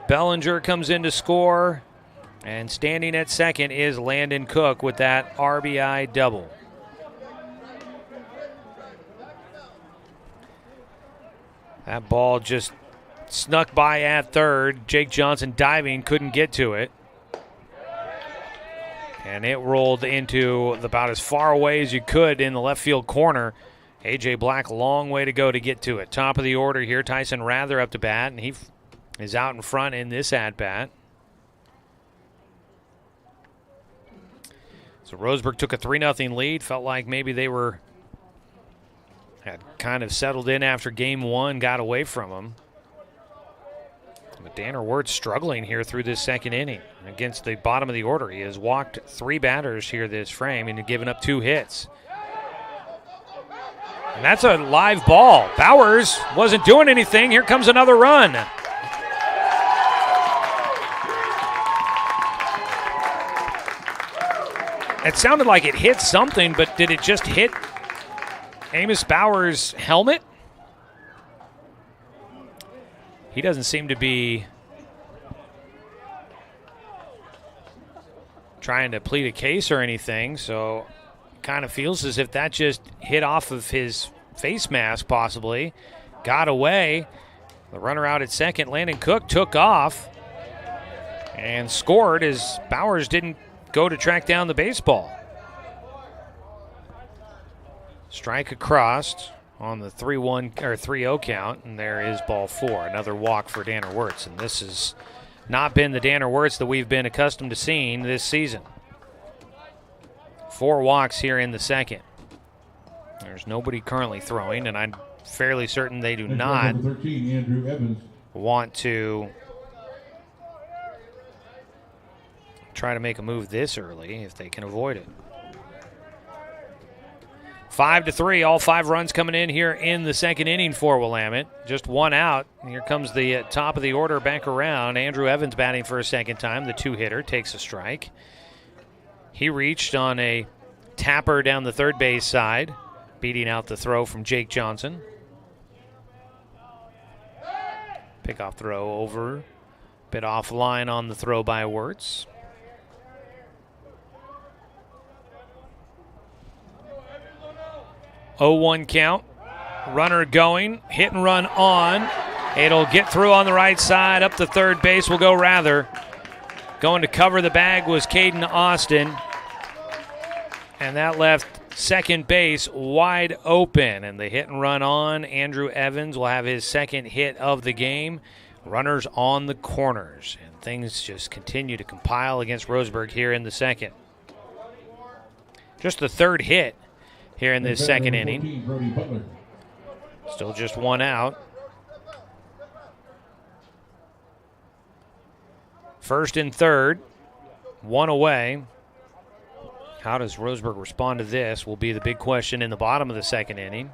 Bellinger comes in to score. And standing at second is Landon Cook with that RBI double. That ball just snuck by at third. Jake Johnson diving, couldn't get to it. And it rolled into about as far away as you could in the left field corner. A.J. Black, long way to go to get to it. Top of the order here, Tyson Rather up to bat, and he is out in front in this at-bat. So Roseburg took a 3-0 lead. Felt like maybe they had kind of settled in after game 1, got away from them. But Danner Wirtz struggling here through this second inning against the bottom of the order. He has walked 3 batters here this frame and given up 2 hits. And that's a live ball. Bowers wasn't doing anything. Here comes another run. It sounded like it hit something, but did it just hit Amos Bowers' helmet? He doesn't seem to be trying to plead a case or anything, so it kind of feels as if that just hit off of his face mask possibly. Got away. The runner out at second, Landon Cook, took off and scored as Bowers didn't go to track down the baseball. Strike across on the 3-1 or 3-0 count, and there is ball 4. Another walk for Danner Wirtz, and this has not been the Danner Wirtz that we've been accustomed to seeing this season. 4 walks here in the second. There's nobody currently throwing, and I'm fairly certain they do not want to try to make a move this early if they can avoid it. 5-3, all 5 runs coming in here in the second inning for Willamette. Just 1 out. Here comes the top of the order back around. Andrew Evans batting for a second time. The 2-hitter takes a strike. He reached on a tapper down the third base side, beating out the throw from Jake Johnson. Pickoff throw over. Bit offline on the throw by Wirtz. Oh, 1 count. Runner going. Hit and run on. It'll get through on the right side. Up the third base will go Rather. Going to cover the bag was Caden Austin. And that left second base wide open. And the hit and run on. Andrew Evans will have his second hit of the game. Runners on the corners. And things just continue to compile against Roseburg here in the second. Just the third hit here in this second inning. Still just 1 out. First and third, 1 away. How does Roseburg respond to this will be the big question in the bottom of the second inning.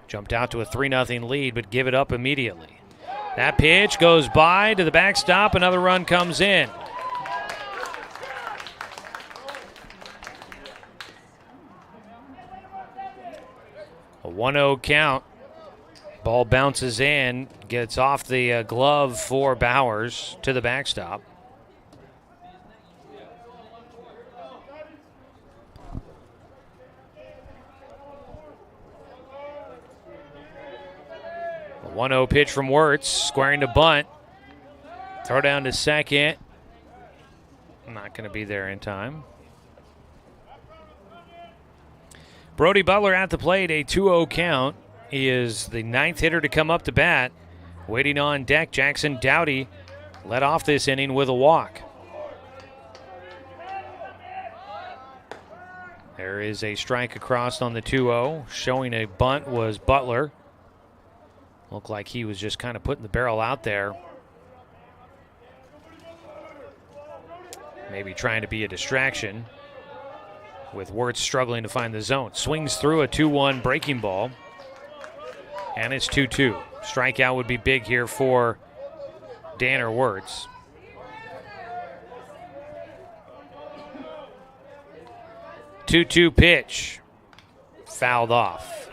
Jumped out to a 3-0 lead, but give it up immediately. That pitch goes by to the backstop. Another run comes in. A 1-0 count. Ball bounces in, gets off the glove for Bowers to the backstop. A 1-0 pitch from Wirtz, squaring to bunt. Throw down to second. Not going to be there in time. Brody Butler at the plate, a 2-0 count. He is the 9th hitter to come up to bat. Waiting on deck, Jackson Dowdy led off this inning with a walk. There is a strike across on the 2-0. Showing a bunt was Butler. Looked like he was just kind of putting the barrel out there. Maybe trying to be a distraction, with Wirtz struggling to find the zone. Swings through a 2-1 breaking ball. And it's 2-2. Strikeout would be big here for Danner Wirtz. Two-two pitch. Fouled off.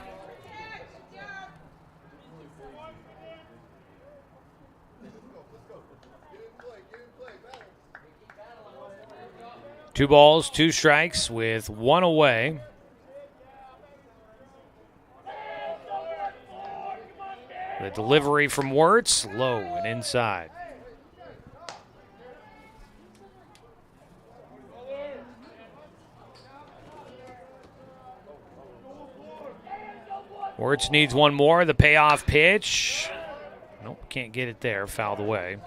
Two balls, 2 strikes with 1 away. The delivery from Wirtz, low and inside. Wirtz needs one more. The payoff pitch. Nope, can't get it there. Fouled away.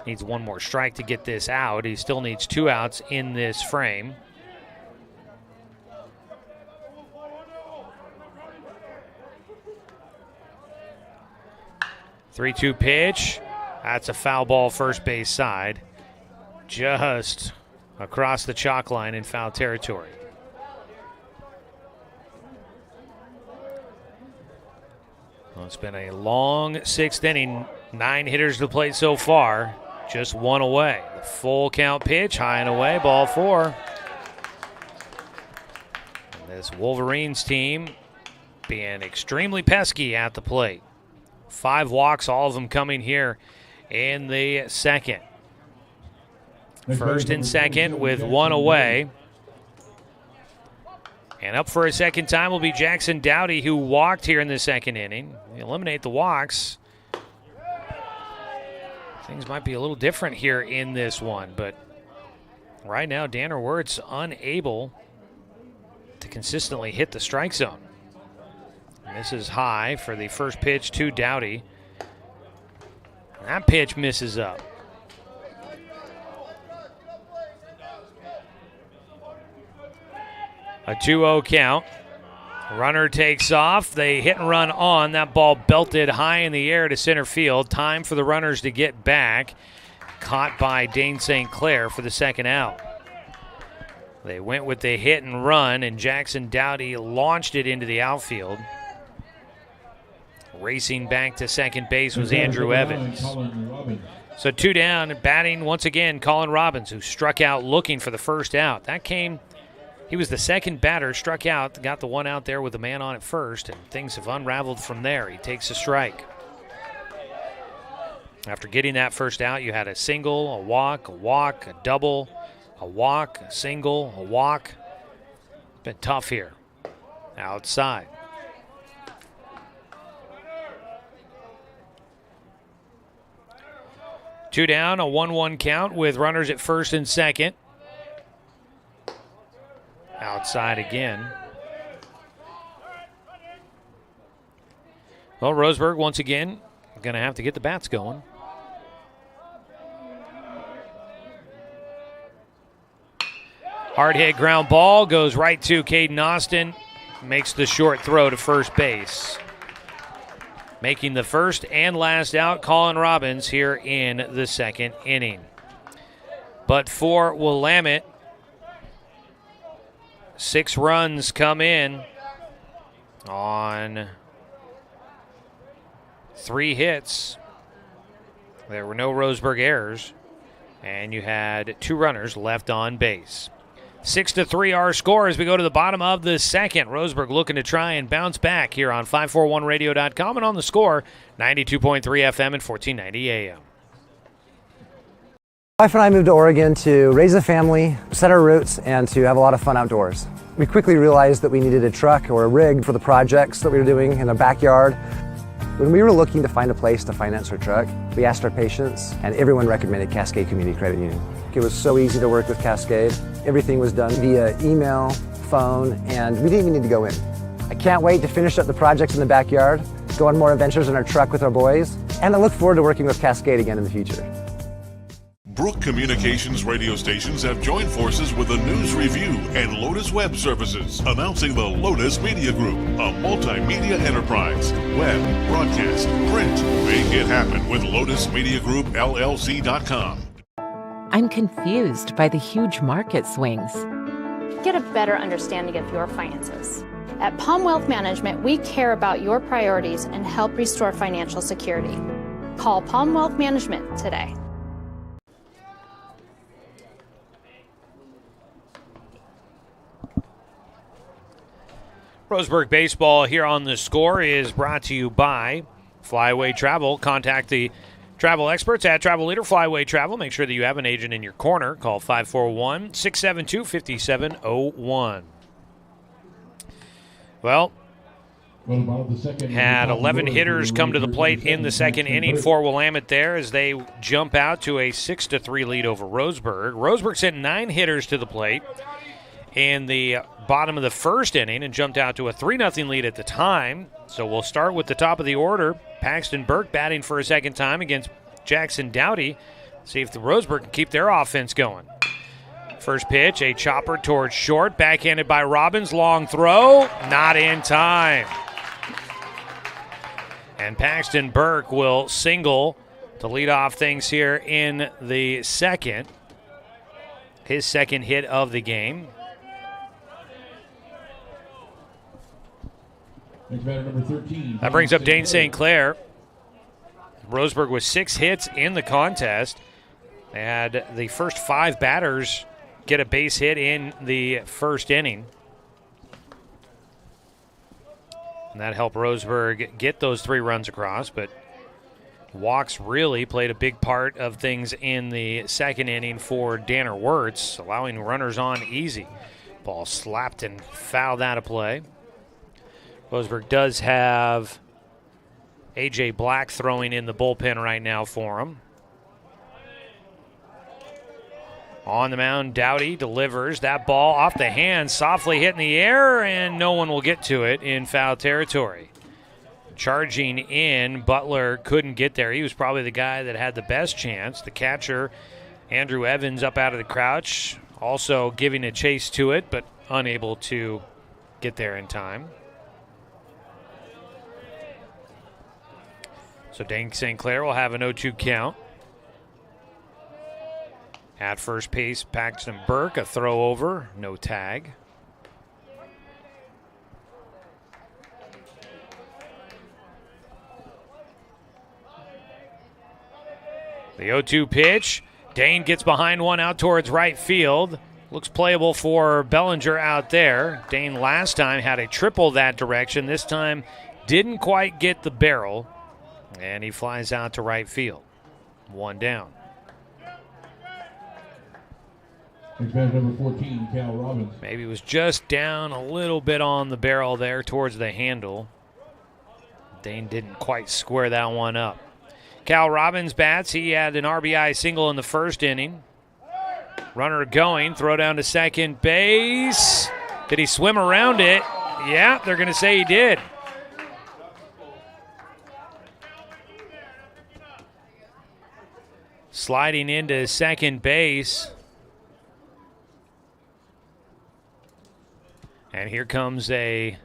Needs one more strike to get this out. He still needs 2 outs in this frame. Three-two pitch. That's a foul ball first base side. Just across the chalk line in foul territory. Well, it's been a long 6th inning. 9 hitters to the plate so far. Just 1 away. The full count pitch, high and away, ball 4. And this Wolverines team being extremely pesky at the plate. 5 walks, all of them coming here in the second. First and second with 1 away. And up for a second time will be Jackson Dowdy, who walked here in the second inning. Eliminate the walks. Things might be a little different here in this one, but right now Danner Wirtz unable to consistently hit the strike zone. Misses high for the first pitch to Dowdy. That pitch misses up. A 2-0 count. Runner takes off. They hit and run on. That ball belted high in the air to center field. Time for the runners to get back. Caught by Dane St. Clair for the second out. They went with the hit and run, and Jackson Dowdy launched it into the outfield. Racing back to second base was Andrew Evans. So 2 down, and batting once again, Colin Robbins, who struck out looking for the first out. That came, he was the second batter, struck out, got the 1 out there with a man on at first, and things have unraveled from there. He takes a strike. After getting that first out, you had a single, a walk, a double, a walk, a single, a walk. Been tough here. Outside. Two down, a 1-1 count with runners at first and second. Outside again. Well, Roseburg once again going to have to get the bats going. Hard hit ground ball goes right to Caden Austin. Makes the short throw to first base. Making the first and last out, Colin Robbins here in the second inning. But for Willamette, 6 runs come in on 3 hits. There were no Roseburg errors, and you had 2 runners left on base. 6-3 our score as we go to the bottom of the second. Roseburg looking to try and bounce back here on 541radio.com and on the score, 92.3 FM and 1490 AM. My wife and I moved to Oregon to raise a family, set our roots, and to have a lot of fun outdoors. We quickly realized that we needed a truck or a rig for the projects that we were doing in the backyard. When we were looking to find a place to finance our truck, we asked our patients, and everyone recommended Cascade Community Credit Union. It was so easy to work with Cascade. Everything was done via email, phone, and we didn't even need to go in. I can't wait to finish up the projects in the backyard, go on more adventures in our truck with our boys, and I look forward to working with Cascade again in the future. Brook Communications radio stations have joined forces with the News Review and Lotus Web Services, announcing the Lotus Media Group, a multimedia enterprise. Web, broadcast, print. Make it happen with Lotus Media Group, LLC.com. I'm confused by the huge market swings. Get a better understanding of your finances. At Prom Wealth Management, we care about your priorities and help restore financial security. Call Prom Wealth Management today. Roseburg baseball here on the score is brought to you by Flyaway Travel. Contact the travel experts at Travel Leader Flyaway Travel. Make sure that you have an agent in your corner. Call 541-672-5701. Well, had 11 hitters come to the plate in the second inning for Willamette there as they jump out to a 6-3 lead over Roseburg. Roseburg sent 9 hitters to the plate in the bottom of the first inning and jumped out to a 3-0 lead at the time. So we'll start with the top of the order. Paxton Burke batting for a second time against Jackson Dowdy. See if the Roseburg can keep their offense going. First pitch, a chopper towards short, backhanded by Robbins. Long throw, not in time. And Paxton Burke will single to lead off things here in the second. His second hit of the game. Number 13, that brings up Dane St. Clair. Roseburg with 6 hits in the contest. They had the first 5 batters get a base hit in the first inning. And that helped Roseburg get those 3 runs across, but walks really played a big part of things in the second inning for Danner Wirtz, allowing runners on easy. Ball slapped and fouled out of play. Roseburg does have A.J. Black throwing in the bullpen right now for him. On the mound, Dowdy delivers that ball off the hand, softly hit in the air, and no one will get to it in foul territory. Charging in, Butler couldn't get there. He was probably the guy that had the best chance. The catcher, Andrew Evans, up out of the crouch, also giving a chase to it, but unable to get there in time. So Dane St. Clair will have an 0-2 count. At first base, Paxton Burke, a throw over, no tag. The 0-2 pitch. Dane gets behind one out towards right field. Looks playable for Bellinger out there. Dane last time had a triple that direction. This time didn't quite get the barrel. And he flies out to right field. One down. Next man, number 14, Cal Robbins. Maybe was just down a little bit on the barrel there towards the handle. Dane didn't quite square that one up. Cal Robbins bats. He had an RBI single in the first inning. Runner going, throw down to second base. Did he swim around it? Yeah, they're going to say he did. Sliding into second base. And here comes a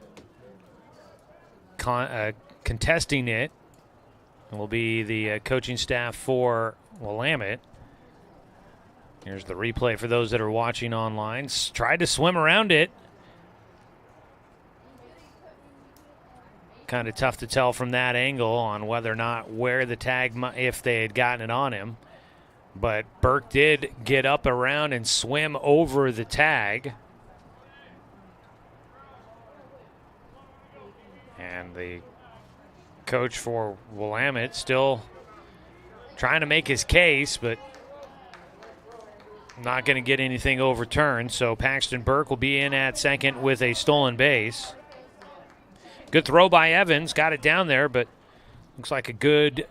contesting it. It will be the coaching staff for Willamette. Here's the replay for those that are watching online. Tried to swim around it. Kind of tough to tell from that angle on whether or not where the tag, if they had gotten it on him. But Burke did get up around and swim over the tag. And the coach for Willamette still trying to make his case, but not going to get anything overturned. So Paxton Burke will be in at second with a stolen base. Good throw by Evans. Got it down there, but looks like a good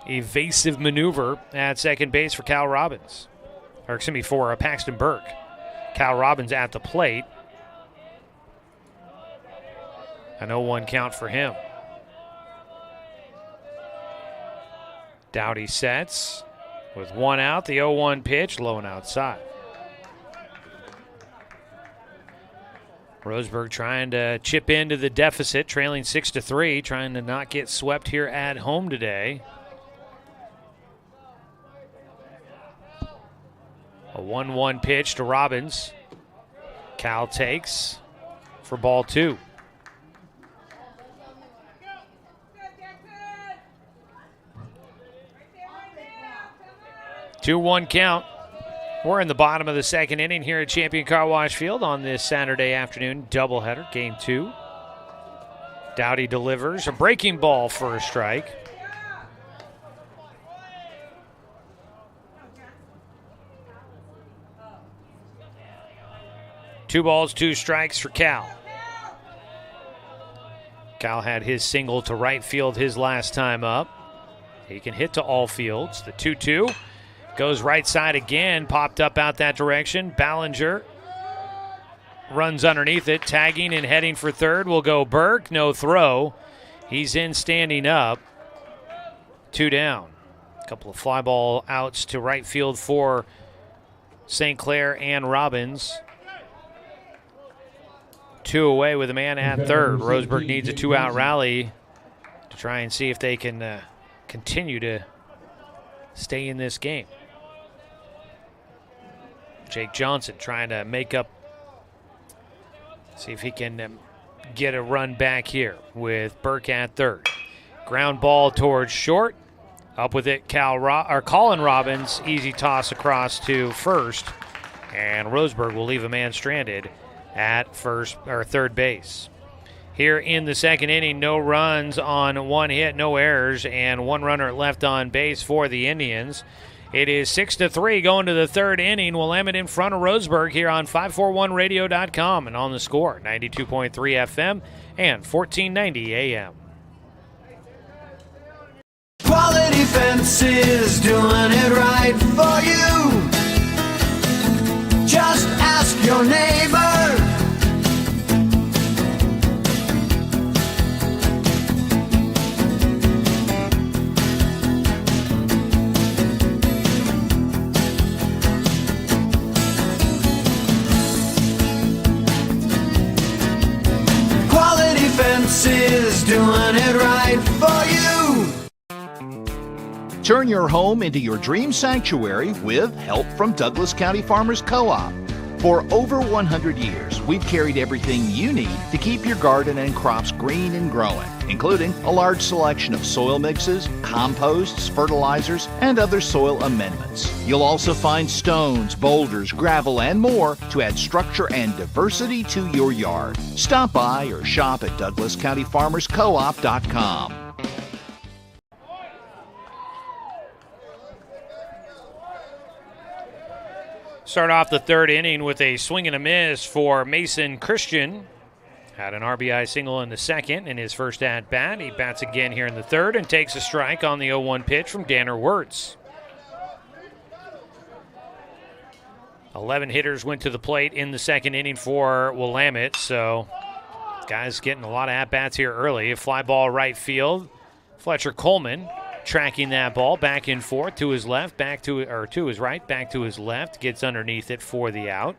evasive maneuver at second base for Cal Robbins. Or excuse me, for Paxton Burke. Cal Robbins at the plate. A 0-1 count for him. Dowdy sets with one out. The 0-1 pitch, low and outside. Roseburg trying to chip into the deficit, trailing 6-3, trying to not get swept here at home today. A 1-1 pitch to Robbins. Cal takes for ball two. 2-1 count. We're in the bottom of the second inning here at Champion Car Wash Field on this Saturday afternoon doubleheader, game two. Dowdy delivers a breaking ball for a strike. Two balls, two strikes for Cal. Cal had his single to right field his last time up. He can hit to all fields. The 2-2. Goes right side again, popped up out that direction. Ballinger runs underneath it, tagging and heading for third. Will go Burke, no throw. He's in standing up. Two down. A couple of fly ball outs to right field for St. Clair and Robbins. Two away with a man at third. Roseburg needs a two-out rally to try and see if they can continue to stay in this game. Jake Johnson trying to make up, see if he can get a run back here with Burke at third. Ground ball towards short. Up with it, Colin Robbins. Easy toss across to first. And Roseburg will leave a man stranded at first or third base. Here in the second inning, no runs on one hit, no errors, and one runner left on base for the Indians. It is 6-3 going to the third inning. Willamette in front of Roseburg here on 541radio.com and on the Score, 92.3 FM and 1490 AM. Quality Fences, doing it right for you. Just ask your neighbor. Fences, doing it right for you. Turn your home into your dream sanctuary with help from Douglas County Farmers Co-op. For over 100 years, we've carried everything you need to keep your garden and crops green and growing, including a large selection of soil mixes, composts, fertilizers, and other soil amendments. You'll also find stones, boulders, gravel, and more to add structure and diversity to your yard. Stop by or shop at DouglasCountyFarmersCoop.com. Start off the third inning with a swing and a miss for Mason Christian. Had an RBI single in the second in his first at-bat. He bats again here in the third and takes a strike on the 0-1 pitch from Danner Wirtz. 11 hitters went to the plate in the second inning for Willamette, so guys getting a lot of at-bats here early. A fly ball right field. Fletcher Coleman tracking that ball back and forth to his left, to his right, back to his left. Gets underneath it for the out.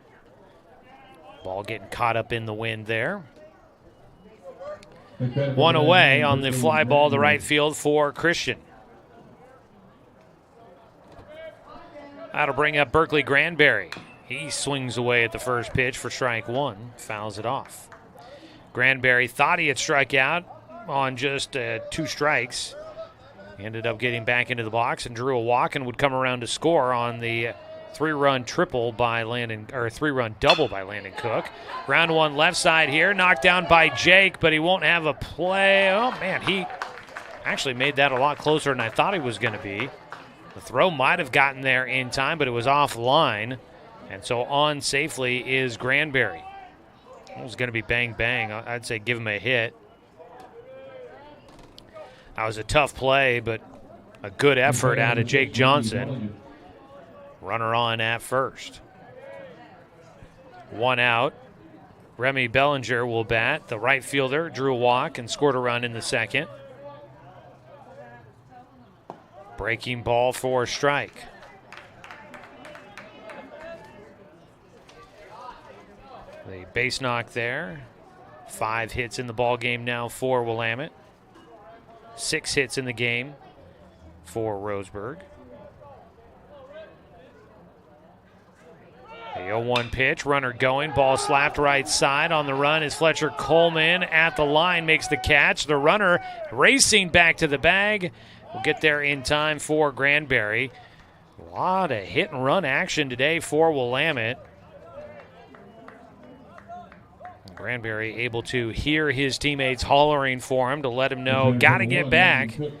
Ball getting caught up in the wind there. One away on the fly ball to right field for Christian. That'll bring up Berkeley Granberry. He swings away at the first pitch for strike one, fouls it off. Granberry thought he had struck out on just 2 strikes. He ended up getting back into the box and drew a walk and would come around to score on the 3-run double by Landon Cook. Ground one left side here, knocked down by Jake, but he won't have a play. Oh man, he actually made that a lot closer than I thought he was going to be. The throw might have gotten there in time, but it was offline, and so on safely is Granberry. It was going to be bang bang. I'd say give him a hit. That was a tough play, but a good effort out of Jake Johnson. Runner on at first. 1 out. Remy Bellinger will bat. The right fielder drew a walk and scored a run in the second. Breaking ball for a strike. The base knock there. 5 hits in the ball game now for Willamette. 6 hits in the game for Roseburg. The 0-1 pitch, runner going, ball slapped right side. On the run is Fletcher Coleman at the line, makes the catch. The runner racing back to the bag. Will get there in time for Granberry. A lot of hit and run action today for Willamette. Granberry able to hear his teammates hollering for him to let him know, got to get back. He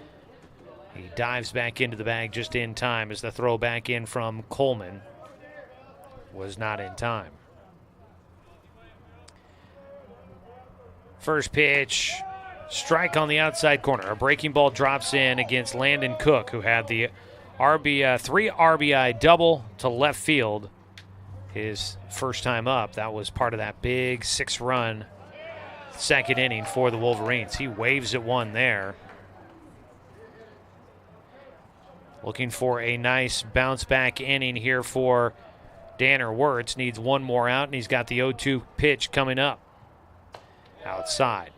dives back into the bag just in time as the throw back in from Coleman was not in time. First pitch, strike on the outside corner. A breaking ball drops in against Landon Cook, who had the 3 RBI double to left field his first time up. That was part of that big 6-run second inning for the Wolverines. He waves at one there. Looking for a nice bounce back inning here for Danner Wirtz. Needs 1 more out, and he's got the 0-2 pitch coming up outside.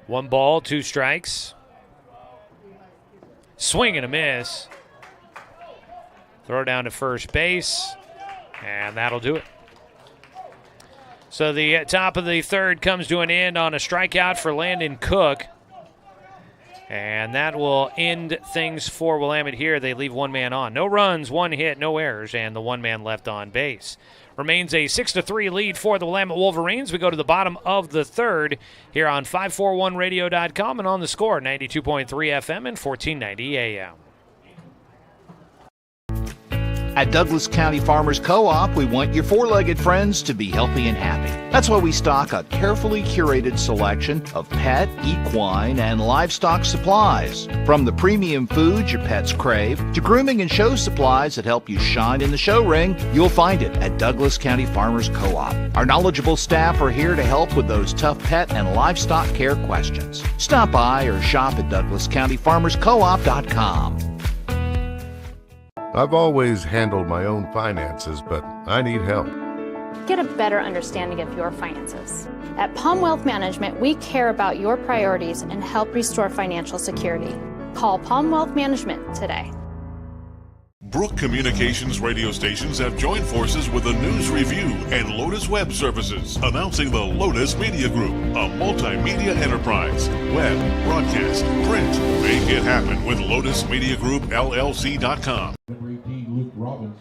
One ball, 2 strikes. Swing and a miss. Throw down to first base, and that'll do it. So the top of the third comes to an end on a strikeout for Landon Cook. And that will end things for Willamette here. They leave 1 man on. No runs, 1 hit, no errors, and the 1 man left on base. Remains a 6-3 lead for the Willamette Wolverines. We go to the bottom of the third here on 541radio.com and on the score, 92.3 FM and 1490 AM. At Douglas County Farmers Co-op, we want your 4-legged friends to be healthy and happy. That's why we stock a carefully curated selection of pet, equine, and livestock supplies. From the premium foods your pets crave to grooming and show supplies that help you shine in the show ring, you'll find it at Douglas County Farmers Co-op. Our knowledgeable staff are here to help with those tough pet and livestock care questions. Stop by or shop at DouglasCountyFarmersCoop.com. I've always handled my own finances, but I need help. Get a better understanding of your finances. At Prom Wealth Management, we care about your priorities and help restore financial security. Call Prom Wealth Management today. Brook Communications radio stations have joined forces with the News Review and Lotus Web Services, announcing the Lotus Media Group, a multimedia enterprise. Web, broadcast, print. Make it happen with LotusMediaGroupLLC.com. Number 18, Luke Robbins.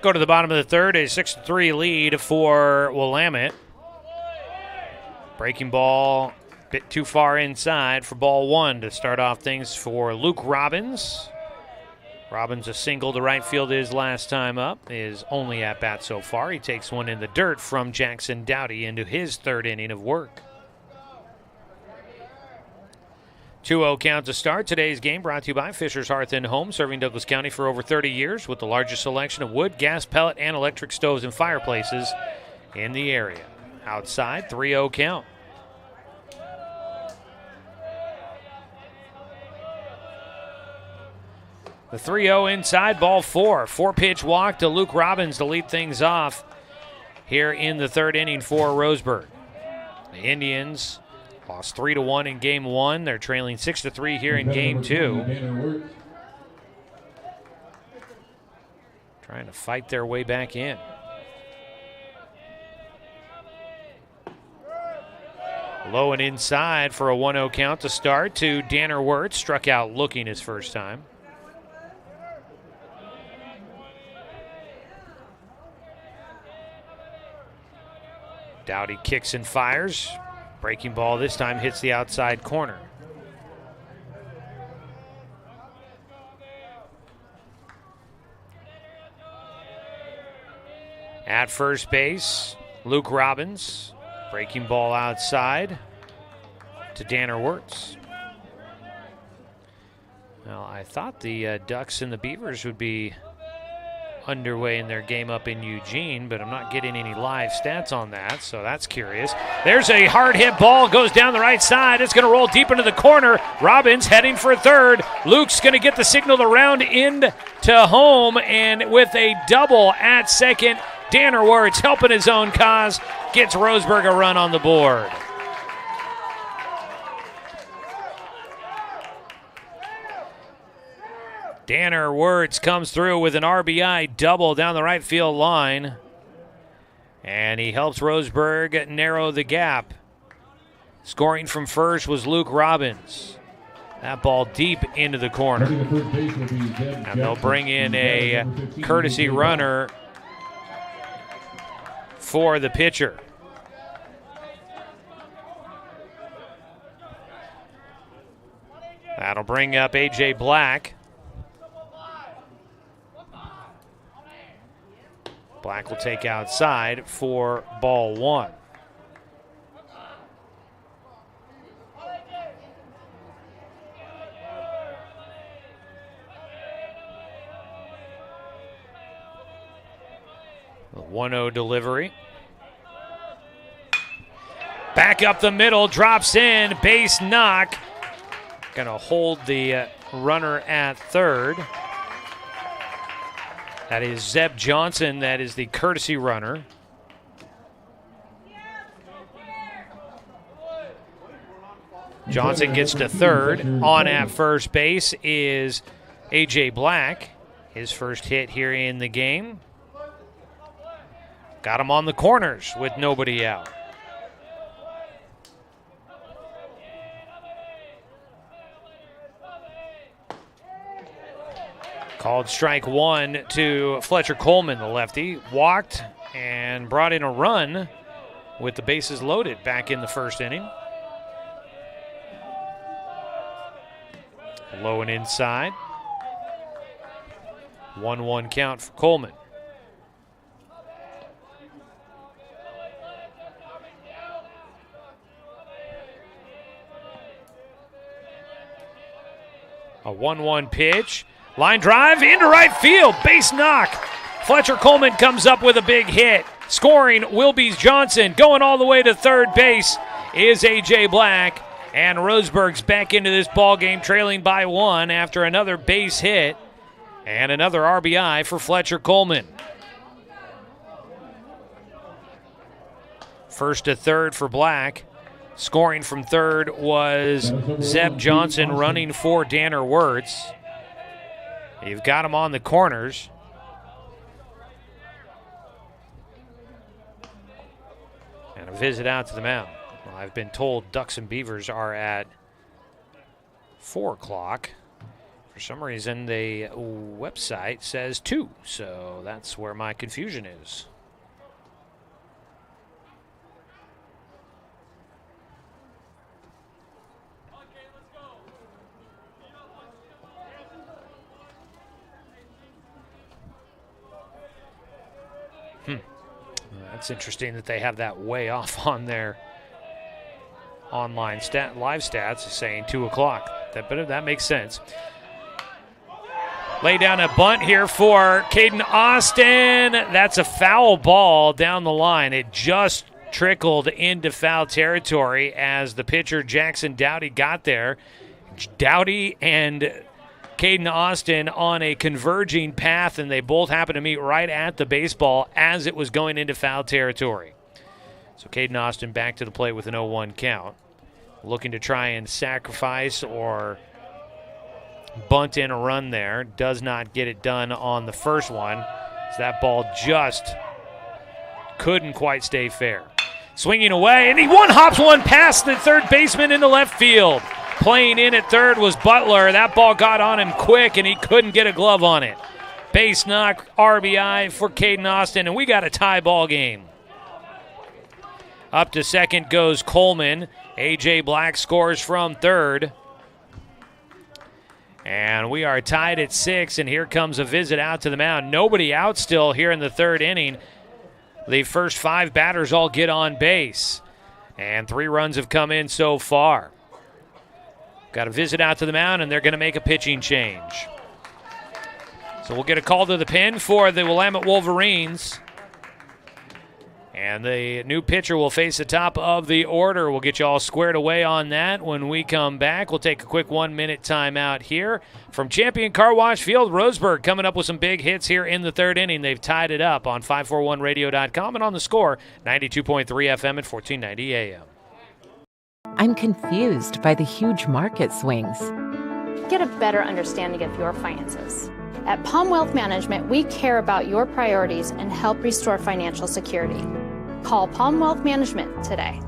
Go to the bottom of the third, a 6-3 lead for Willamette. Breaking ball, a bit too far inside for ball one to start off things for Luke Robbins. Robbins a single to right field his last time up, his only at bat so far. He takes one in the dirt from Jackson Dowdy into his third inning of work. 2-0 count to start. Today's game brought to you by Fisher's Hearth and Home, serving Douglas County for over 30 years with the largest selection of wood, gas, pellet, and electric stoves and fireplaces in the area. Outside, 3-0 count. The 3-0 inside, ball four. 4-pitch walk to Luke Robbins to lead things off here in the third inning for Roseburg. The Indians lost 3-1 in game one. They're trailing 6-3 here in game two. Trying to fight their way back in. Low and inside for a 1-0 count to start to Danner Wirtz. Struck out looking his first time. Dowdy kicks and fires. Breaking ball this time hits the outside corner. At first base, Luke Robbins. Breaking ball outside to Danner Wirtz. Well, I thought the Ducks and the Beavers would be underway in their game up in Eugene, but I'm not getting any live stats on that, so that's curious. There's a hard hit ball, goes down the right side. It's going to roll deep into the corner. Robbins heading for third. Luke's going to get the signal to round into home, and with a double at second, Danner Wirtz helping his own cause, gets Roseburg a run on the board. Danner Wirtz comes through with an RBI double down the right field line. And he helps Roseburg narrow the gap. Scoring from first was Luke Robbins. That ball deep into the corner. And they'll bring in a courtesy runner for the pitcher. That'll bring up A.J. Black. Black will take outside for ball one. The 1-0 delivery. Back up the middle, drops in, base knock. Gonna hold the runner at third. That is Zeb Johnson, that is the courtesy runner. Johnson gets to third. On at first base is A.J. Black. His first hit here in the game. Got him on the corners with nobody out. Called strike one to Fletcher Coleman, the lefty. Walked and brought in a run with the bases loaded back in the first inning. Low and inside. 1-1 count for Coleman. A 1-1 pitch. Line drive into right field, base knock. Fletcher Coleman comes up with a big hit. Scoring Wilby's Johnson. Going all the way to third base is A.J. Black. And Roseburg's back into this ball game, trailing by one after another base hit and another RBI for Fletcher Coleman. First to third for Black. Scoring from third was Zeb Johnson running for Danner Wirtz. You've got him on the corners. And a visit out to the mound. Well, I've been told Ducks and Beavers are at 4 o'clock. For some reason, the website says 2, so that's where my confusion is. That's interesting that they have that way off on their online live stats, saying 2 o'clock. That makes sense. Lay down a bunt here for Caden Austin. That's a foul ball down the line. It just trickled into foul territory as the pitcher Jackson Dowdy got there. Dowdy and Caden Austin on a converging path, and they both happened to meet right at the baseball as it was going into foul territory. So Caden Austin back to the plate with an 0-1 count. Looking to try and sacrifice or bunt in a run there. Does not get it done on the first one. So that ball just couldn't quite stay fair. Swinging away, and he hops one past the third baseman into left field. Playing in at third was Butler. That ball got on him quick, and he couldn't get a glove on it. Base knock, RBI for Caden Austin, and we got a tie ball game. Up to second goes Coleman. A.J. Black scores from third. And we are tied at 6, and here comes a visit out to the mound. Nobody out still here in the third inning. The first 5 batters all get on base, and 3 runs have come in so far. Got a visit out to the mound, and they're going to make a pitching change. So we'll get a call to the pen for the Willamette Wolverines. And the new pitcher will face the top of the order. We'll get you all squared away on that when we come back. We'll take a quick 1-minute timeout here. From Champion Car Wash Field, Roseburg coming up with some big hits here in the third inning. They've tied it up on 541radio.com and on the Score, 92.3 FM at 1490 AM. I'm confused by the huge market swings. Get a better understanding of your finances. At Prom Wealth Management, we care about your priorities and help restore financial security. Call Prom Wealth Management today.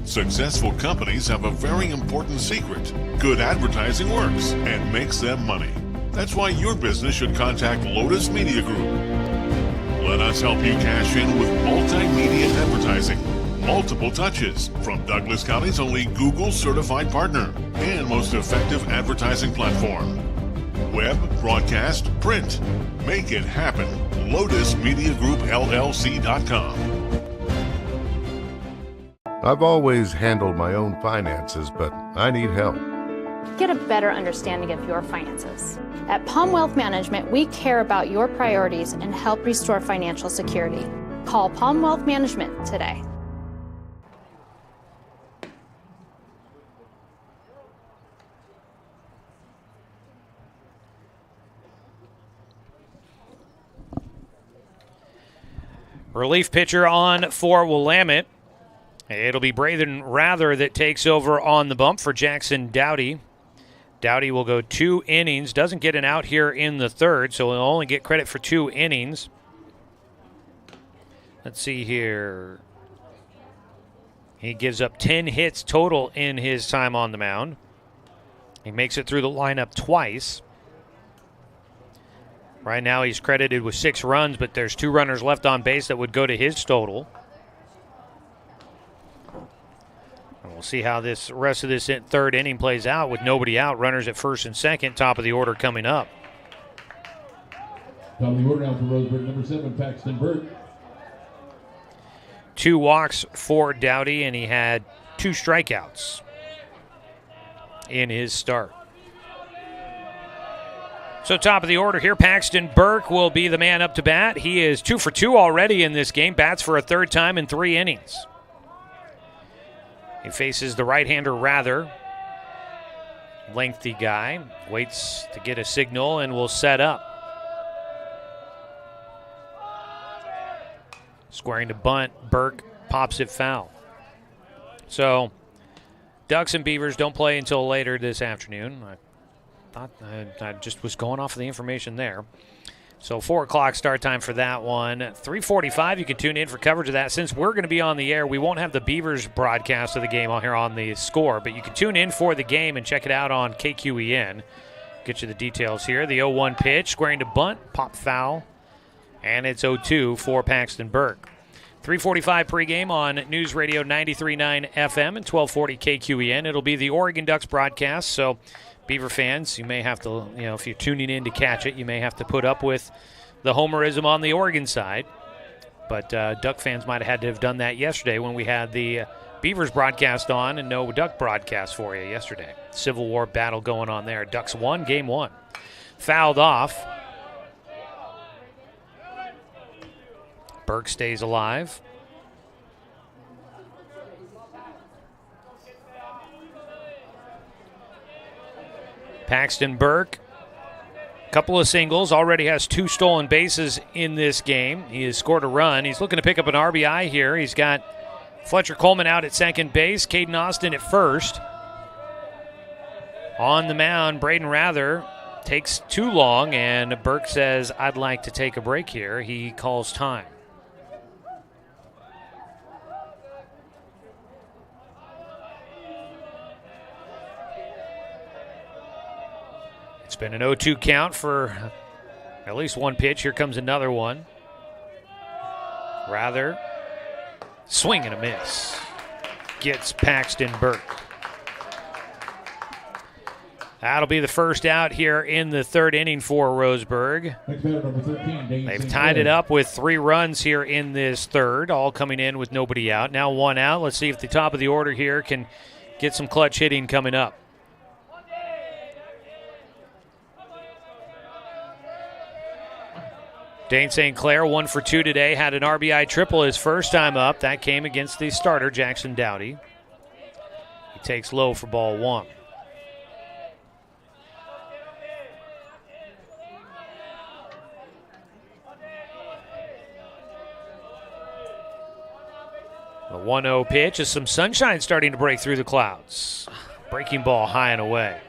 Successful companies have a very important secret. Good advertising works and makes them money. That's why your business should contact Lotus Media Group. Let us help you cash in with multimedia advertising. Multiple touches from Douglas County's only Google certified partner and most effective advertising platform. Web, broadcast, print. Make it happen. LotusMediaGroupLLC.com. I've always handled my own finances, but I need help. Get a better understanding of your finances. At Prom Wealth Management, we care about your priorities and help restore financial security. Call Prom Wealth Management today. Relief pitcher on for Willamette. It'll be Braden Rather that takes over on the bump for Jackson Dowdy. Dowdy will go 2 innings. Doesn't get an out here in the third, so he'll only get credit for 2 innings. Let's see here. He gives up 10 hits total in his time on the mound. He makes it through the lineup twice. Right now he's credited with 6 runs, but there's 2 runners left on base that would go to his total. And we'll see how this rest of this third inning plays out with nobody out. Runners at first and second, top of the order coming up. Top of the order now for Roseburg, number 7, Paxton Burke. 2 walks for Dowdy, and he had 2 strikeouts in his start. So top of the order here, Paxton Burke will be the man up to bat. He is 2 for 2 already in this game. Bats for a third time in 3 innings. He faces the right-hander Rather. Lengthy guy. Waits to get a signal and will set up. Squaring to bunt. Burke pops it foul. So Ducks and Beavers don't play until later this afternoon. I just was going off of the information there. So 4 o'clock start time for that one. 3:45, you can tune in for coverage of that. Since we're going to be on the air, we won't have the Beavers broadcast of the game on here on the Score, but you can tune in for the game and check it out on KQEN. Get you the details here. The 0-1 pitch, squaring to bunt, pop foul, and it's 0-2 for Paxton Burke. 3:45 pregame on News Radio 93.9 FM and 1240 KQEN. It'll be the Oregon Ducks broadcast, so Beaver fans, you may have to, if you're tuning in to catch it, you may have to put up with the homerism on the Oregon side. But Duck fans might have had to have done that yesterday when we had the Beavers broadcast on and no Duck broadcast for you yesterday. Civil War battle going on there. Ducks won game 1. Fouled off. Burke stays alive. Paxton Burke, couple of singles, already has 2 stolen bases in this game. He has scored a run. He's looking to pick up an RBI here. He's got Fletcher Coleman out at second base, Caden Austin at first. On the mound, Braden Rather takes too long, and Burke says, I'd like to take a break here. He calls time. It's been an 0-2 count for at least one pitch. Here comes another one. Rather, swing and a miss. Gets Paxton Burke. That'll be the first out here in the 3rd inning for Roseburg. They've tied it up with 3 runs here in this 3rd, all coming in with nobody out. Now 1 out. Let's see if the top of the order here can get some clutch hitting coming up. Dane St. Clair, 1 for 2 today, had an RBI triple his first time up. That came against the starter, Jackson Dowdy. He takes low for ball 1. The 1-0 pitch is some sunshine starting to break through the clouds. Breaking ball high and away.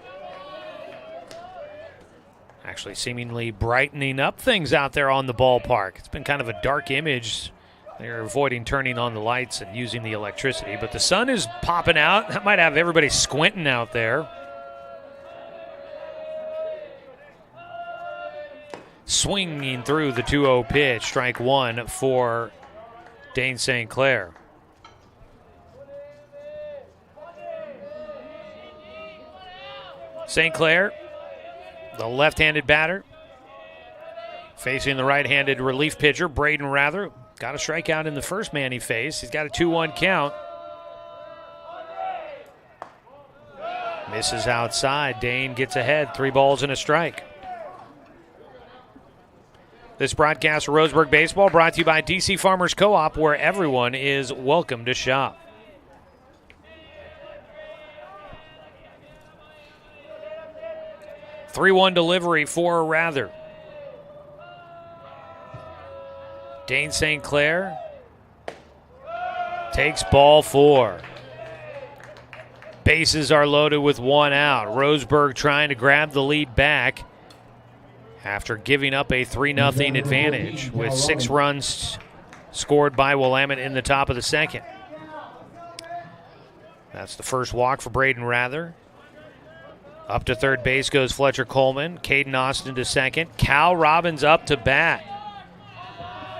Actually seemingly brightening up things out there on the ballpark. It's been kind of a dark image. They're avoiding turning on the lights and using the electricity, but the sun is popping out. That might have everybody squinting out there. Swinging through the 2-0 pitch, strike 1 for Dane St. Clair. St. Clair, the left-handed batter, facing the right-handed relief pitcher, Braden Rather. Got a strikeout in the first man he faced. He's got a 2-1 count. Misses outside. Dane gets ahead. 3 balls and a strike. This broadcast of Roseburg Baseball brought to you by DC Farmers Co-op, where everyone is welcome to shop. Three-1 delivery for Rather. Dane St. Clair takes ball 4. Bases are loaded with 1 out. Roseburg trying to grab the lead back after giving up a 3-0 advantage with 6 runs scored by Willamette in the top of the 2nd. That's the first walk for Braden Rather. Up to third base goes Fletcher Coleman. Caden Austin to second. Cal Robbins up to bat.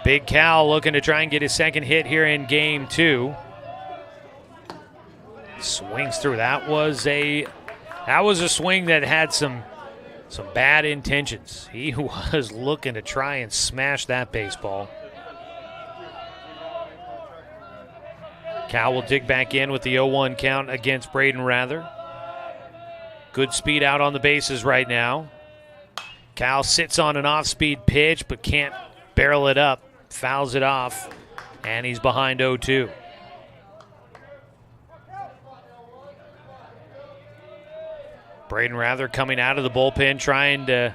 Big Cal looking to try and get his second hit here in game 2. Swings through. That was a swing that had some bad intentions. He was looking to try and smash that baseball. Cal will dig back in with the 0-1 count against Braden Rather. Good speed out on the bases right now. Cal sits on an off-speed pitch but can't barrel it up. Fouls it off, and he's behind 0-2. Braden Rather coming out of the bullpen trying to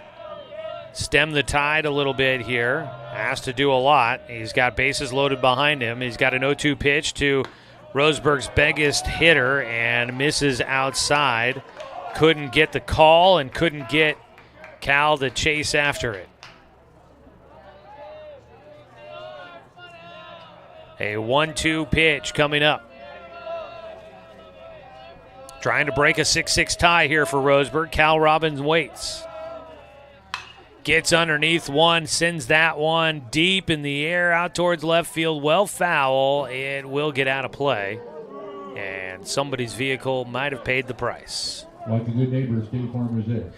stem the tide a little bit here. Has to do a lot. He's got bases loaded behind him. He's got an 0-2 pitch to Roseburg's biggest hitter and misses outside. Couldn't get the call and couldn't get Cal to chase after it. A 1-2 pitch coming up. Trying to break a 6-6 tie here for Roseburg. Cal Robbins waits. Gets underneath one, sends that one deep in the air out towards left field. Well foul. It will get out of play. And somebody's vehicle might have paid the price. Like a good neighbor, State Farm is there.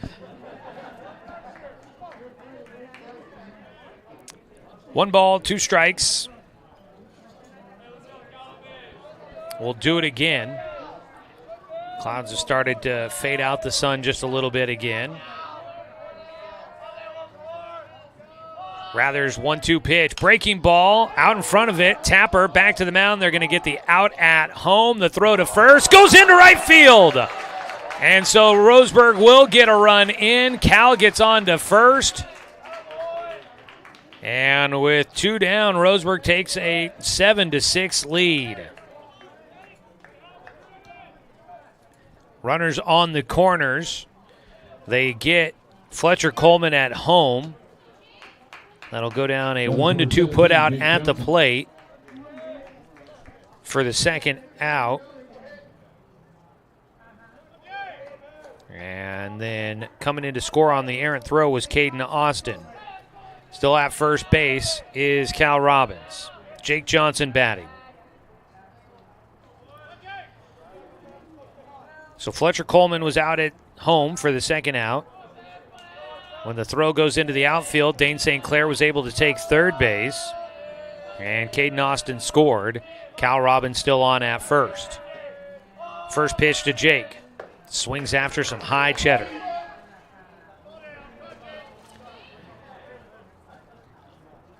1 ball, 2 strikes. We'll do it again. Clouds have started to fade out the sun just a little bit again. Rather's 1-2 pitch. Breaking ball out in front of it. Tapper back to the mound. They're going to get the out at home. The throw to first goes into right field. And so Roseburg will get a run in. Cal gets on to first. And with 2 down, Roseburg takes a 7-6 lead. Runners on the corners. They get Fletcher Coleman at home. That'll go down a 1-2 put out at the plate for the second out. And then coming in to score on the errant throw was Caden Austin. Still at first base is Cal Robbins. Jake Johnson batting. So Fletcher Coleman was out at home for the second out. When the throw goes into the outfield, Dane St. Clair was able to take third base. And Caden Austin scored. Cal Robbins still on at first. First pitch to Jake. Swings after some high cheddar.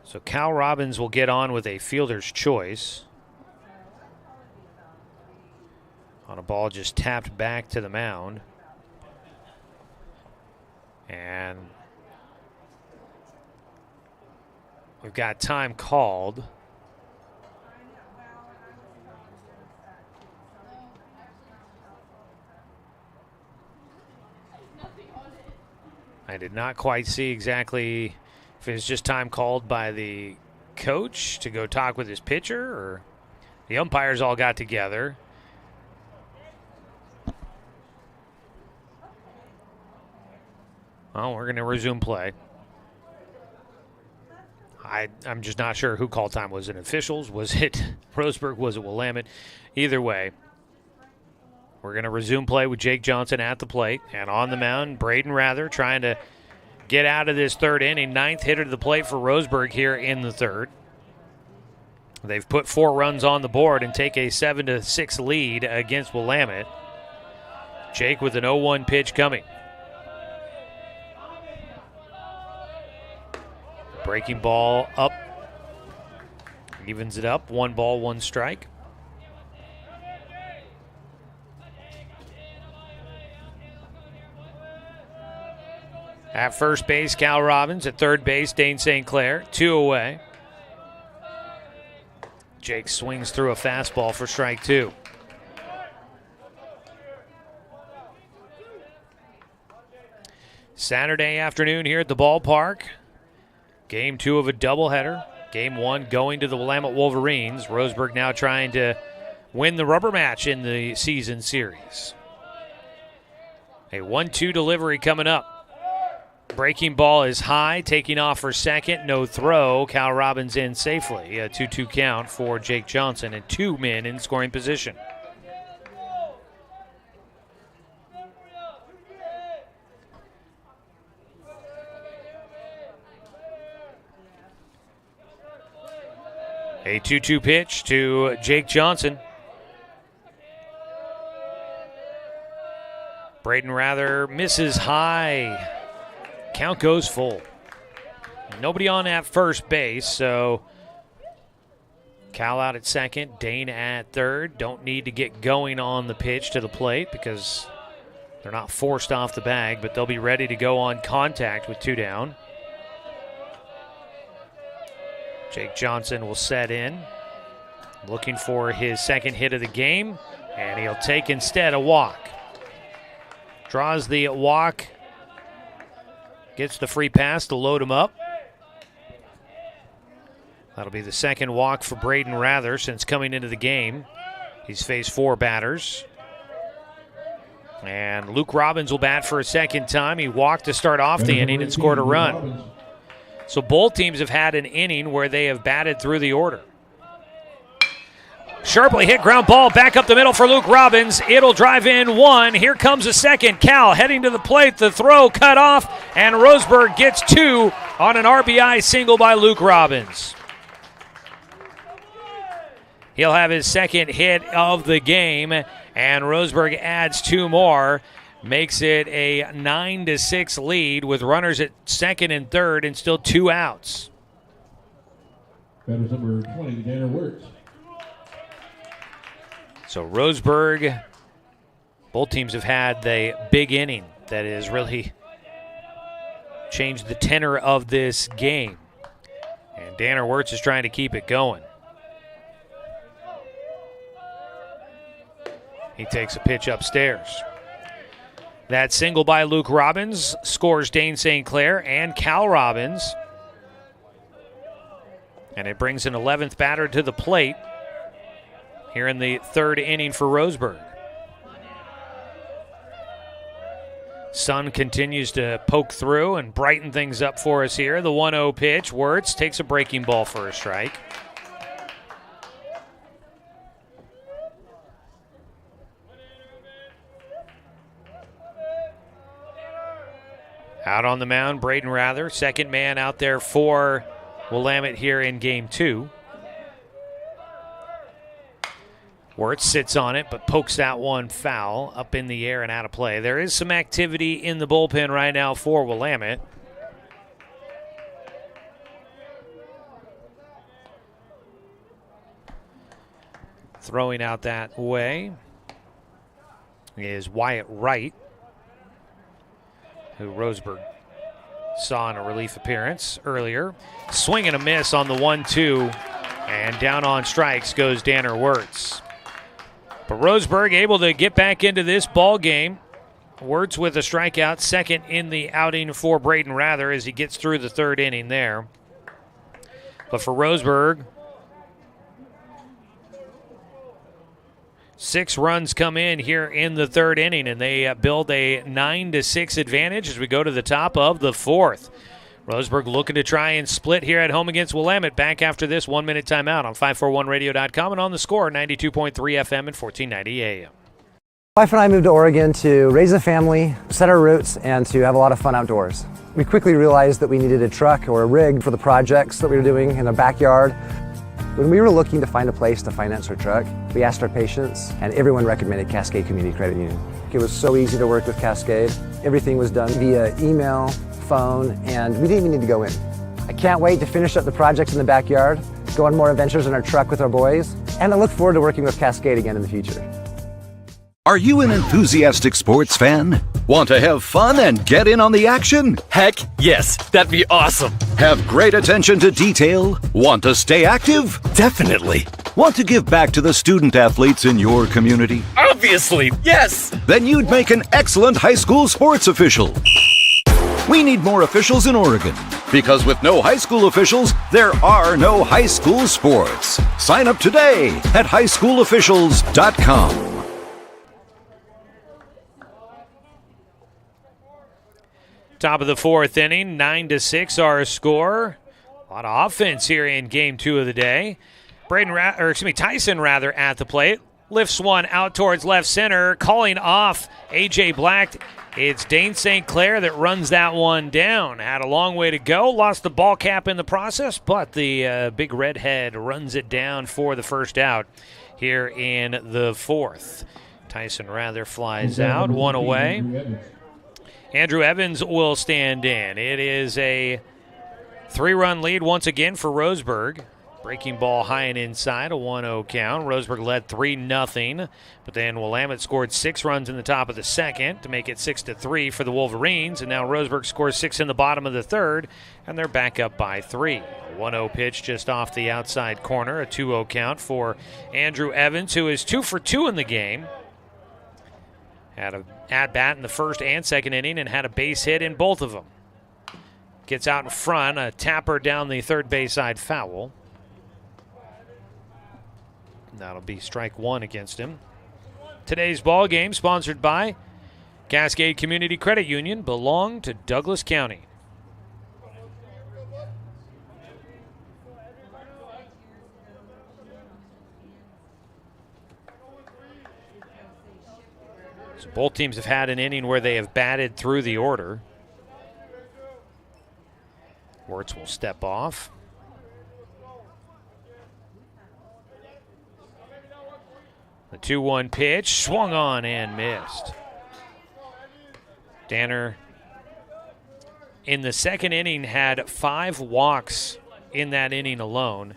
So Cal Robbins will get on with a fielder's choice. On a ball just tapped back to the mound. And we've got time called. I did not quite see exactly if it was just time called by the coach to go talk with his pitcher, or the umpires all got together. Well, we're going to resume play. I'm just not sure who called time. Was it officials? Was it Roseburg? Was it Willamette? Either way, we're going to resume play with Jake Johnson at the plate. And on the mound, Braden Rather trying to get out of this third inning. 9th hitter to the plate for Roseburg here in the third. They've put 4 runs on the board and take a 7-6 lead against Willamette. Jake with an 0-1 pitch coming. Breaking ball up. Evens it up. 1 ball, 1 strike. At first base, Cal Robbins. At third base, Dane St. Clair. 2 away. Jake swings through a fastball for strike 2. Saturday afternoon here at the ballpark. Game 2 of a doubleheader. Game 1 going to the Willamette Wolverines. Roseburg now trying to win the rubber match in the season series. A 1-2 delivery coming up. Breaking ball is high, taking off for second. No throw. Cal Robbins in safely. A 2-2 count for Jake Johnson and 2 men in scoring position. A 2-2 pitch to Jake Johnson. Braden Rather misses high. Count goes full. Nobody on at first base, so Cal out at second, Dane at third. Don't need to get going on the pitch to the plate because they're not forced off the bag, but they'll be ready to go on contact with 2 down. Jake Johnson will set in, looking for his second hit of the game, and he'll take instead a walk. Draws the walk, gets the free pass to load him up. That'll be the second walk for Braden Rather since coming into the game. He's faced 4 batters. And Luke Robbins will bat for a second time. He walked to start off the inning and scored a run. So both teams have had an inning where they have batted through the order. Sharply hit ground ball back up the middle for Luke Robbins. It'll drive in 1. Here comes a second. Cal heading to the plate. The throw cut off, and Roseburg gets 2 on an RBI single by Luke Robbins. He'll have his second hit of the game, and Roseburg adds 2 more. Makes it a 9-6 lead with runners at second and third and still 2 outs. Batters number 20, Tanner Wirtz. So Roseburg, both teams have had the big inning that has really changed the tenor of this game. And Tanner Wirtz is trying to keep it going. He takes a pitch upstairs. That single by Luke Robbins scores Dane St. Clair and Cal Robbins. And it brings an 11th batter to the plate here in the third inning for Roseburg. Sun continues to poke through and brighten things up for us here. The 1-0 pitch. Wirtz takes a breaking ball for a strike. Out on the mound, Braden Rather, second man out there for Willamette here in game 2. Wirtz sits on it, but pokes that one foul up in the air and out of play. There is some activity in the bullpen right now for Willamette. Throwing out that way is Wyatt Wright, who Roseburg saw in a relief appearance earlier. Swing and a miss on the 1-2, and down on strikes goes Tanner Wirtz. But Roseburg able to get back into this ball game. Wirtz with a strikeout, second in the outing for Braden Rather as he gets through the third inning there. But for Roseburg, 6 runs come in here in the third inning, and they build a 9-6 advantage as we go to the top of the 4th. Roseburg looking to try and split here at home against Willamette. Back after this 1-minute timeout on 541radio.com and on the Score, 92.3 FM and 1490 AM. My wife and I moved to Oregon to raise a family, set our roots, and to have a lot of fun outdoors. We quickly realized that we needed a truck or a rig for the projects that we were doing in the backyard. When we were looking to find a place to finance our truck, we asked our patients, and everyone recommended Cascade Community Credit Union. It was so easy to work with Cascade. Everything was done via email, phone, and we didn't even need to go in. I can't wait to finish up the projects in the backyard, go on more adventures in our truck with our boys, and I look forward to working with Cascade again in the future. Are you an enthusiastic sports fan? Want to have fun and get in on the action? Heck, yes, that'd be awesome. Have great attention to detail? Want to stay active? Definitely. Want to give back to the student athletes in your community? Obviously, yes. Then you'd make an excellent high school sports official. We need more officials in Oregon, because with no high school officials, there are no high school sports. Sign up today at highschoolofficials.com. Top of the 4th inning, 9-6 our score. A lot of offense here in game 2 of the day. Tyson Rather at the plate. Lifts one out towards left center, calling off A.J. Black. It's Dane St. Clair that runs that one down. Had a long way to go, lost the ball cap in the process, but the big redhead runs it down for the first out here in the 4th. Tyson Rather flies out, one away. Andrew Evans will stand in. It is a 3-run lead once again for Roseburg. Breaking ball high and inside, a 1-0 count. Roseburg led 3-0, but then Willamette scored 6 runs in the top of the second to make it 6-3 for the Wolverines, and now Roseburg scores 6 in the bottom of the third, and they're back up by 3. A 1-0 pitch just off the outside corner, a 2-0 count for Andrew Evans, who is 2 for 2 in the game. Had a at-bat in the first and second inning and had a base hit in both of them. Gets out in front, a tapper down the third base side foul. That'll be strike one against him. Today's ball game sponsored by Cascade Community Credit Union, belong to Douglas County. So both teams have had an inning where they have batted through the order. Wirtz will step off. The 2-1 pitch, swung on and missed. Danner in the second inning had 5 walks in that inning alone.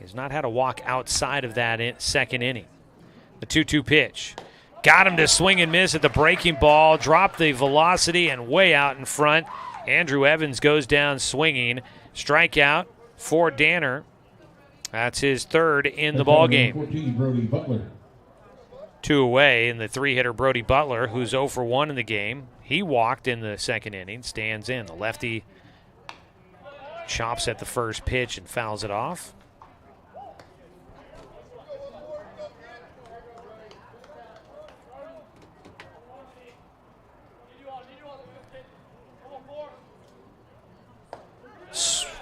He's not had a walk outside of that second inning. The 2-2 pitch. Got him to swing and miss at the breaking ball, dropped the velocity and way out in front. Andrew Evans goes down swinging. Strikeout for Danner. That's his third in the ball game. 14, Brody Butler. 2 away, and the 3-hitter Brody Butler, who's 0 for 1 in the game. He walked in the second inning, stands in. The lefty chops at the first pitch and fouls it off.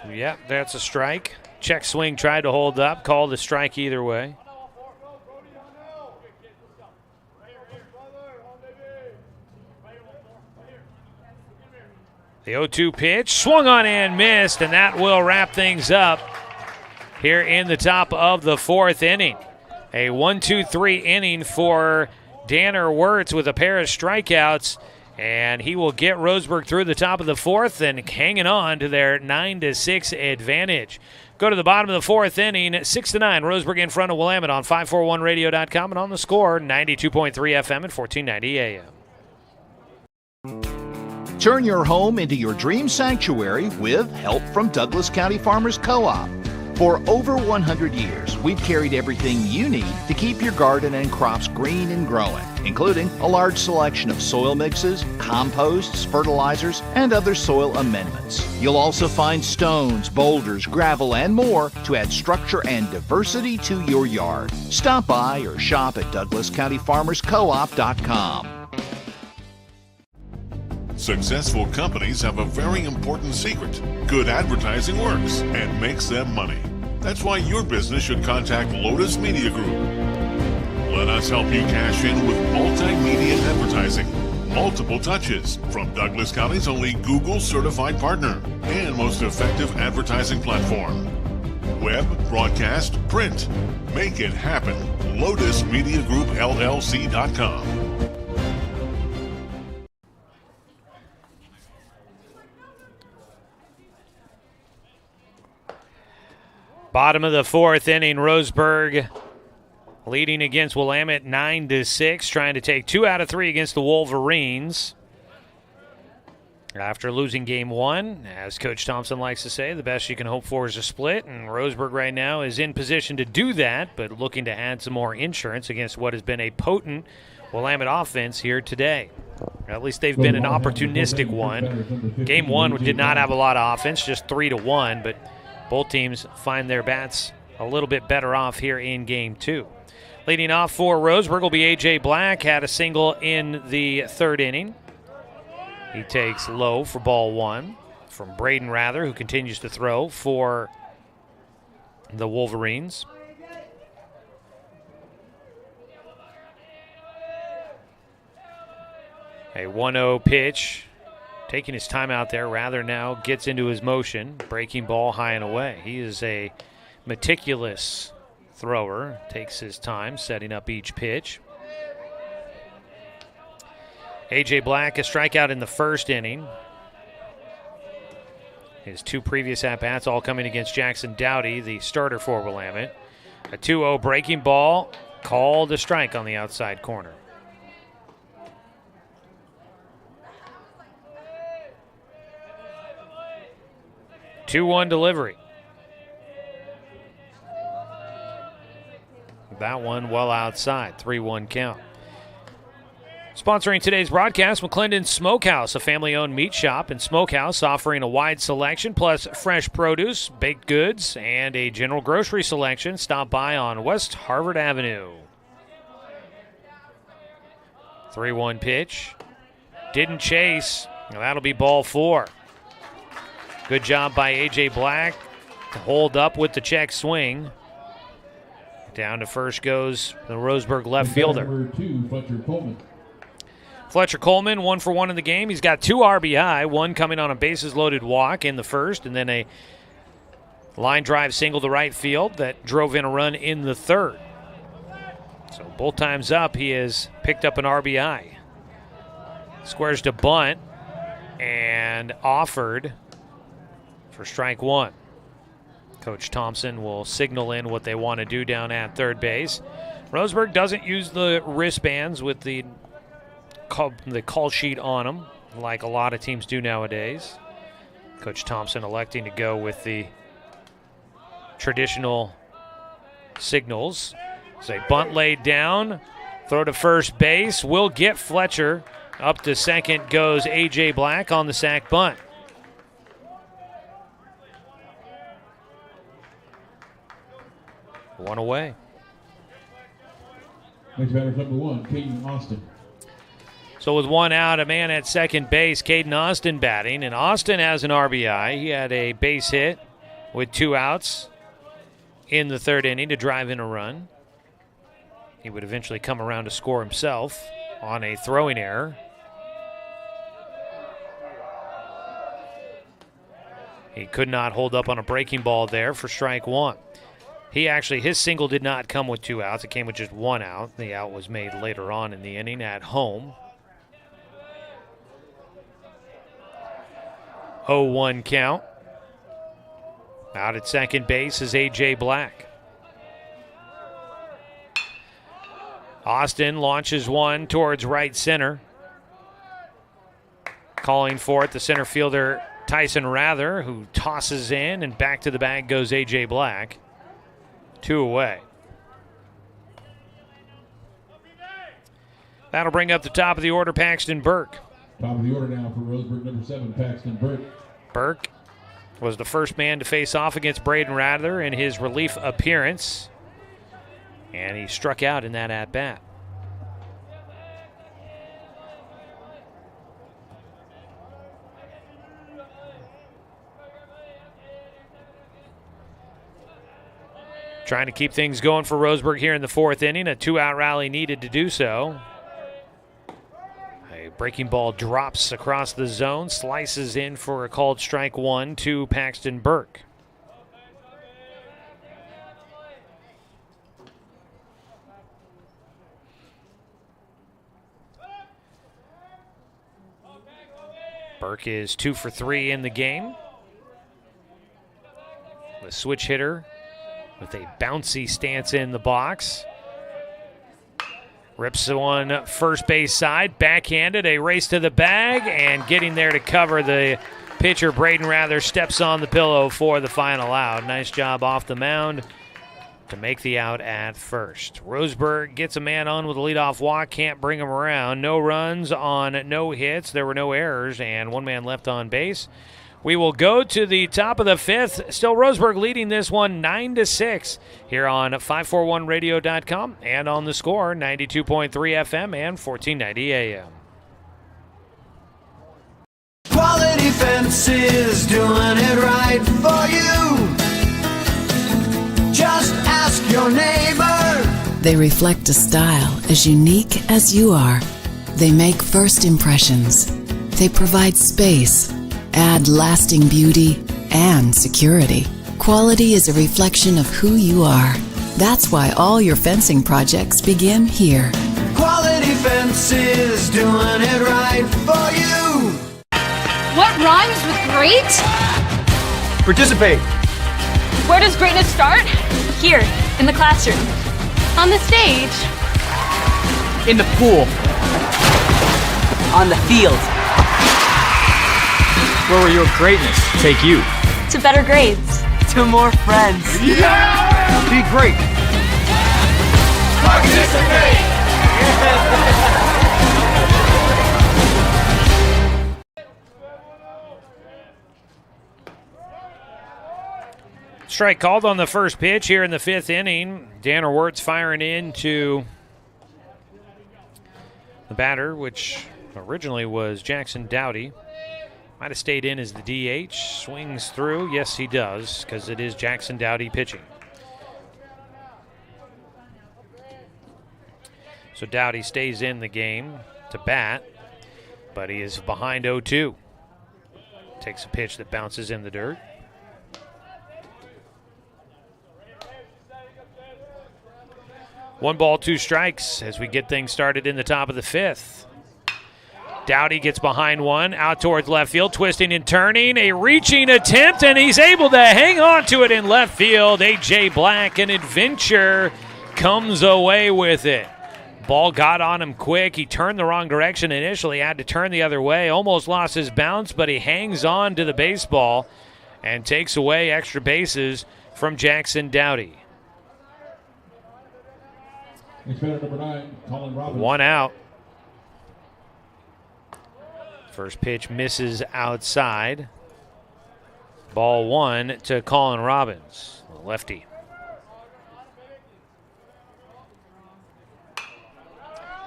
Yep, that's a strike. Check swing, tried to hold up, called a strike either way. The 0-2 pitch, swung on and missed, and that will wrap things up here in the top of the 4th inning. A 1-2-3 inning for Danner Wirtz with a pair of strikeouts, and he will get Roseburg through the top of the 4th and hanging on to their 9-6 advantage. Go to the bottom of the 4th inning, 6-9, Roseburg in front of Willamette on 541radio.com and on the score, 92.3 FM and 1490 AM. Turn your home into your dream sanctuary with help from Douglas County Farmers Co-op. For over 100 years, we've carried everything you need to keep your garden and crops green and growing, including a large selection of soil mixes, composts, fertilizers, and other soil amendments. You'll also find stones, boulders, gravel, and more to add structure and diversity to your yard. Stop by or shop at DouglasCountyFarmersCoop.com. Successful companies have a very important secret. Good advertising works and makes them money. That's why your business should contact Lotus Media Group. Let us help you cash in with multimedia advertising. Multiple touches from Douglas County's only Google certified partner and most effective advertising platform. Web, broadcast, print. Make it happen. LotusMediaGroupLLC.com. Bottom of the 4th inning, Roseburg leading against Willamette 9-6, trying to take 2 out of 3 against the Wolverines. After losing game 1, as Coach Thompson likes to say, the best you can hope for is a split, and Roseburg right now is in position to do that, but looking to add some more insurance against what has been a potent Willamette offense here today. At least they've been an opportunistic one. Game 1 did not have a lot of offense, just 3-1, but both teams find their bats a little bit better off here in Game 2. Leading off for Roseburg will be A.J. Black, had a single in the 3rd inning. He takes low for ball 1 from Braden Rather, who continues to throw for the Wolverines. A 1-0 pitch. Taking his time out there, Rather now gets into his motion. Breaking ball high and away. He is a meticulous thrower. Takes his time setting up each pitch. A.J. Black, a strikeout in the 1st inning. His 2 previous at-bats all coming against Jackson Dowdy, the starter for Willamette. A 2-0 breaking ball, called a strike on the outside corner. Two-one delivery. That one well outside, 3-1 count. Sponsoring today's broadcast, McClendon Smokehouse, a family-owned meat shop and smokehouse offering a wide selection plus fresh produce, baked goods, and a general grocery selection. Stop by on West Harvard Avenue. 3-1 pitch. Didn't chase. Now that'll be ball 4. Good job by A.J. Black to hold up with the check swing. Down to first goes the Roseburg left fielder. Number 2, Fletcher Coleman. Fletcher Coleman, 1 for 1 in the game. He's got 2 RBI, one coming on a bases-loaded walk in the first, and then a line drive single to right field that drove in a run in the third. So both times up, he has picked up an RBI. Squares to bunt and offered for strike 1. Coach Thompson will signal in what they want to do down at third base. Roseburg doesn't use the wristbands with the call sheet on them, like a lot of teams do nowadays. Coach Thompson electing to go with the traditional signals. So a bunt laid down, throw to first base, will get Fletcher. Up to second goes A.J. Black on the sac bunt. One away. Next batter, number 1, Caden Austin. So with 1 out, a man at second base, Caden Austin batting. And Austin has an RBI. He had a base hit with 2 outs in the third inning to drive in a run. He would eventually come around to score himself on a throwing error. He could not hold up on a breaking ball there for strike 1. His single did not come with 2 outs. It came with just 1 out. The out was made later on in the inning at home. 0-1 count. Out at second base is A.J. Black. Austin launches one towards right center. Calling for it, the center fielder Tyson Rather, who tosses in, and back to the bag goes A.J. Black. 2 away. That'll bring up the top of the order, Paxton Burke. Top of the order now for Roseburg, number 7, Paxton Burke. Burke was the first man to face off against Braden Rather in his relief appearance, and he struck out in that at-bat. Trying to keep things going for Roseburg here in the 4th inning. A 2-out rally needed to do so. A breaking ball drops across the zone, slices in for a called strike 1 to Paxton Burke. Burke is 2 for 3 in the game. The switch hitter with a bouncy stance in the box. Rips one first base side, backhanded, a race to the bag, and getting there to cover the pitcher, Braden Rather, steps on the pillow for the final out. Nice job off the mound to make the out at first. Roseburg gets a man on with a leadoff walk, can't bring him around. No runs on no hits, there were no errors, and 1 man left on base. We will go to the top of the 5th. Still Roseburg leading this one 9-6 here on 541radio.com and on the Score 92.3 FM and 1490 AM. Quality Fences, doing it right for you. Just ask your neighbor. They reflect a style as unique as you are. They make first impressions. They provide space, add lasting beauty and security. Quality is a reflection of who you are. That's why all your fencing projects begin here. Quality Fences, doing it right for you. What rhymes with great? Participate. Where does greatness start? Here, in the classroom. On the stage. In the pool. On the field. Where will your greatness take you? To better grades. To more friends. Yeah! Be great. Participate! Strike called on the first pitch here in the 5th inning. Danner Wirtz firing into the batter, which originally was Jackson Dowdy. Might have stayed in as the DH. Swings through. Yes, he does, because it is Jackson Dowdy pitching. So Dowdy stays in the game to bat, but he is behind 0-2. Takes a pitch that bounces in the dirt. One ball, 2 strikes as we get things started in the top of the 5th. Dowdy gets behind one, out towards left field, twisting and turning, a reaching attempt, and he's able to hang on to it in left field. A.J. Black, an adventure, comes away with it. Ball got on him quick. He turned the wrong direction initially, had to turn the other way, almost lost his bounce, but he hangs on to the baseball and takes away extra bases from Jackson Dowdy. Number 9, Colin Robbins. 1 out. First pitch misses outside. Ball 1 to Colin Robbins, the lefty.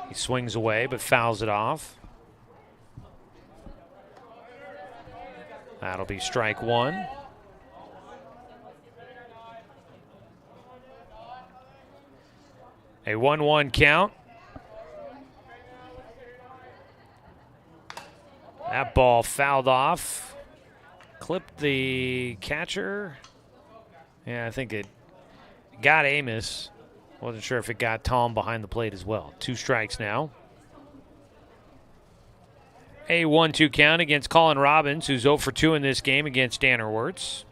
He swings away but fouls it off. That'll be strike 1. A 1-1 count. That ball fouled off. Clipped the catcher. Yeah, I think it got Amos. Wasn't sure if it got Tom behind the plate as well. 2 strikes now. A 1-2 count against Colin Robbins, who's 0 for 2 in this game against Danner Wirtz.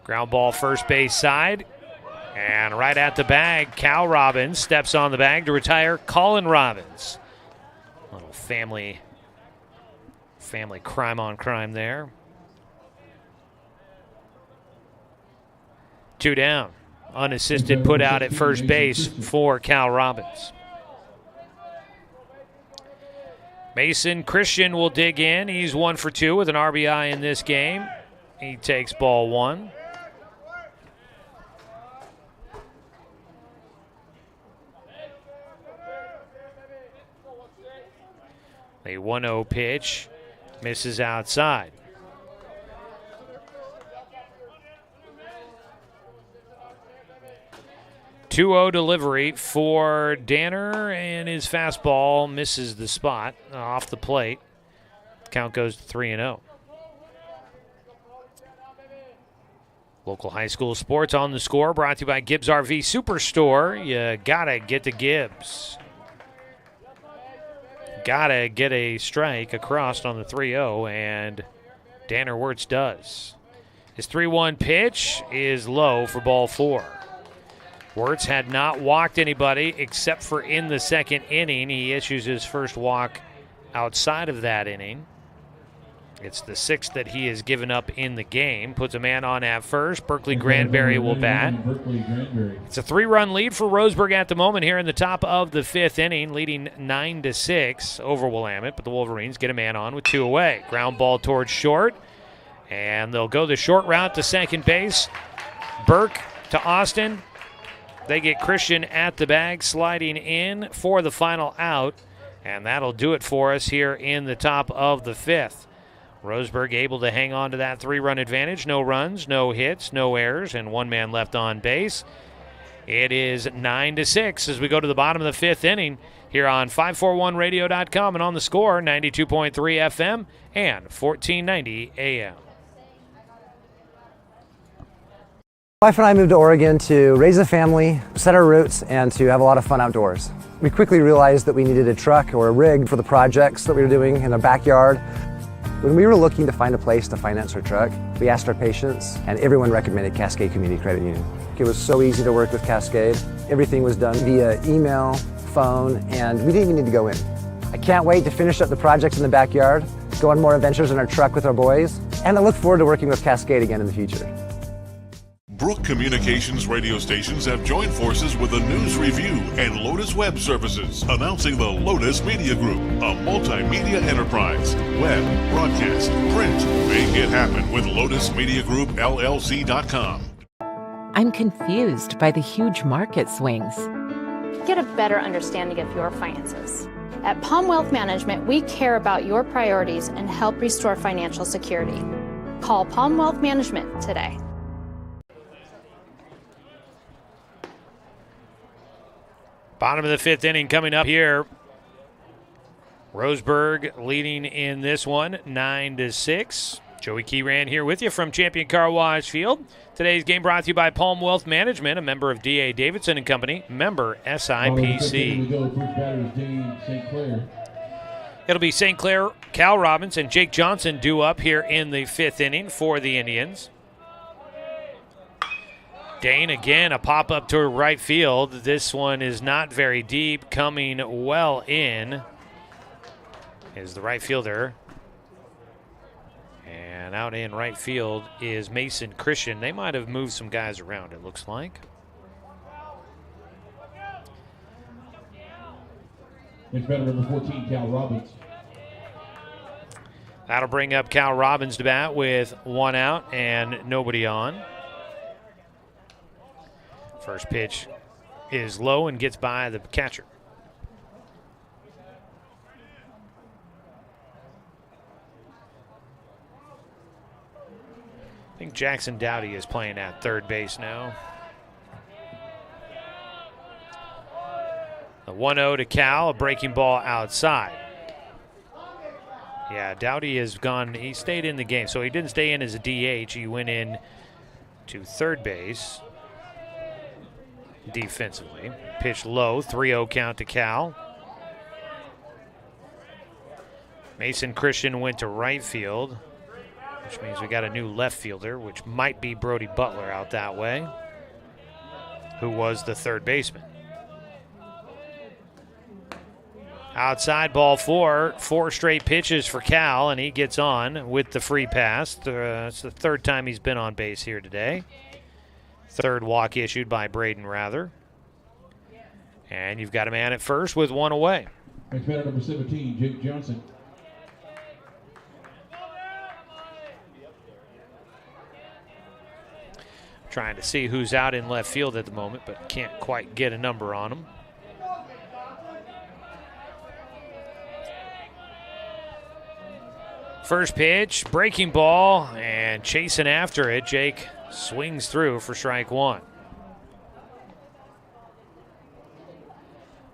Ground ball first base side. And right at the bag, Cal Robbins steps on the bag to retire Colin Robbins. Little family crime on crime there. 2 down. Unassisted put out at first base for Cal Robbins. Mason Christian will dig in. He's 1 for 2 with an RBI in this game. He takes ball 1. A 1-0 pitch misses outside. 2-0 delivery for Danner, and his fastball misses the spot off the plate. Count goes to 3-0. Local high school sports on the score, brought to you by Gibbs RV Superstore. You gotta get to Gibbs. Gotta get a strike across on the 3-0, and Danner Wirtz does. His 3-1 pitch is low for ball 4. Wirtz had not walked anybody except for in the 2nd inning. He issues his first walk outside of that inning. It's the 6th that he has given up in the game. Puts a man on at first. Berkeley Granberry will bat. It's a 3-run lead for Roseburg at the moment here in the top of the 5th inning, leading 9-6 over Willamette. But the Wolverines get a man on with 2 away. Ground ball towards short. And they'll go the short route to second base. Burke to Austin. They get Christian at the bag, sliding in for the final out. And that'll do it for us here in the top of the 5th. Roseburg able to hang on to that 3-run advantage. No runs, no hits, no errors, and 1 man left on base. It is 9-6 as we go to the bottom of the 5th inning here on 541radio.com and on the score, 92.3 FM and 1490 AM. My wife and I moved to Oregon to raise a family, set our roots, and to have a lot of fun outdoors. We quickly realized that we needed a truck or a rig for the projects that we were doing in our backyard. When we were looking to find a place to finance our truck, we asked our patients, and everyone recommended Cascade Community Credit Union. It was so easy to work with Cascade. Everything was done via email, phone, and we didn't even need to go in. I can't wait to finish up the projects in the backyard, go on more adventures in our truck with our boys, and I look forward to working with Cascade again in the future. Brook Communications radio stations have joined forces with the News Review and Lotus Web Services, announcing the Lotus Media Group, a multimedia enterprise. Web, broadcast, print. Make it happen with LotusMediaGroupLLC.com. I'm confused by the huge market swings. Get a better understanding of your finances. At Prom Wealth Management, we care about your priorities and help restore financial security. Call Prom Wealth Management today. Bottom of the fifth inning coming up here. Roseburg leading in this one, 9-6. Joey Keyran here with you from Champion Car Wash Field. Today's game brought to you by Palm Wealth Management, a member of D.A. Davidson & Company, member SIPC. It'll be St. Clair, Cal Robbins, and Jake Johnson due up here in the fifth inning for the Indians. Dane again, a pop-up to right field. This one is not very deep, coming well in is the right fielder. And out in right field is Mason Christian. They might have moved some guys around, it looks like. It's better number 14, Cal Robbins. That'll bring up Cal Robbins to bat with one out and nobody on. First pitch is low and gets by the catcher. I think Jackson Dowdy is playing at third base now. A 1-0 to Cal, a breaking ball outside. Yeah, Dowdy has gone, he stayed in the game. So he didn't stay in as a DH. He went in to third base defensively. Pitch low, 3-0 count to Cal. Mason Christian went to right field, which means we got a new left fielder, which might be Brody Butler out that way, who was the third baseman. Outside ball four straight pitches for Cal, and he gets on with the free pass. It's the third time he's been on base here today. Third walk issued by Braden Rather. And you've got a man at first with one away. Next batter, number 17, Jake Johnson. Trying to see who's out in left field at the moment, but can't quite get a number on him. First pitch, breaking ball, and chasing after it. Jake swings through for strike one.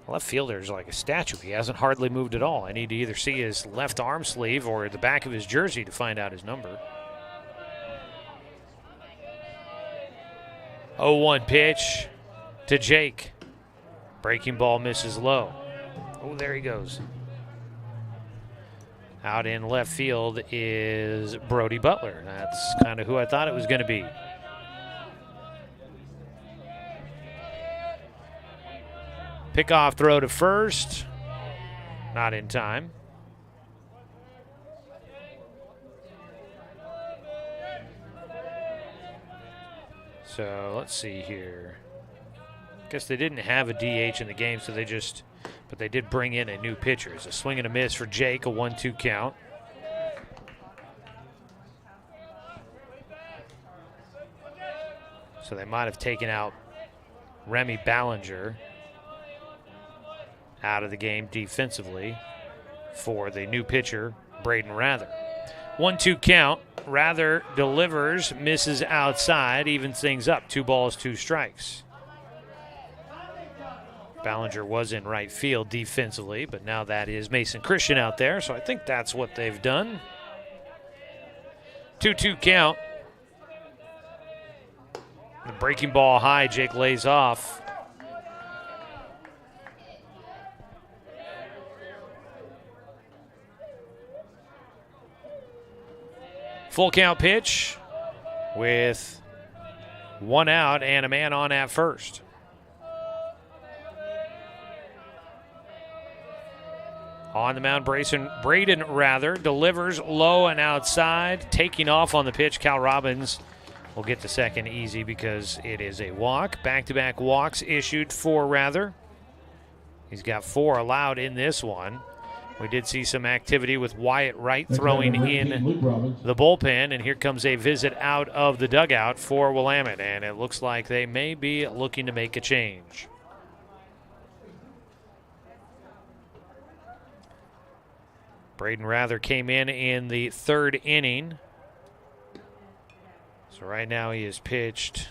Left fielder is like a statue. He hasn't hardly moved at all. I need to either see his left arm sleeve or the back of his jersey to find out his number. 0-1 pitch to Jake. Breaking ball misses low. Oh, there he goes. Out in left field is Brody Butler. That's kind of who I thought it was going to be. Pickoff throw to first. Not in time. So let's see here. Guess they didn't have a DH in the game, so but they did bring in a new pitcher. It's a swing and a miss for Jake, a 1-2 count. So they might have taken out Remy Ballinger out of the game defensively for the new pitcher, Braden Rather. 1-2 count. Rather delivers, misses outside, evens things up. 2 balls, 2 strikes. Ballinger was in right field defensively, but now that is Mason Christian out there, so I think that's what they've done. 2-2 count. The breaking ball high, Jake lays off. Full count pitch with 1 out and a man on at first. On the mound, Braden Rather delivers low and outside. Taking off on the pitch, Cal Robbins will get the second easy because it is a walk. Back-to-back walks issued for Rather. He's got 4 allowed in this one. We did see some activity with Wyatt Wright throwing in the bullpen, and here comes a visit out of the dugout for Willamette, and it looks like they may be looking to make a change. Braden Rather came in the 3rd inning. So right now he has pitched.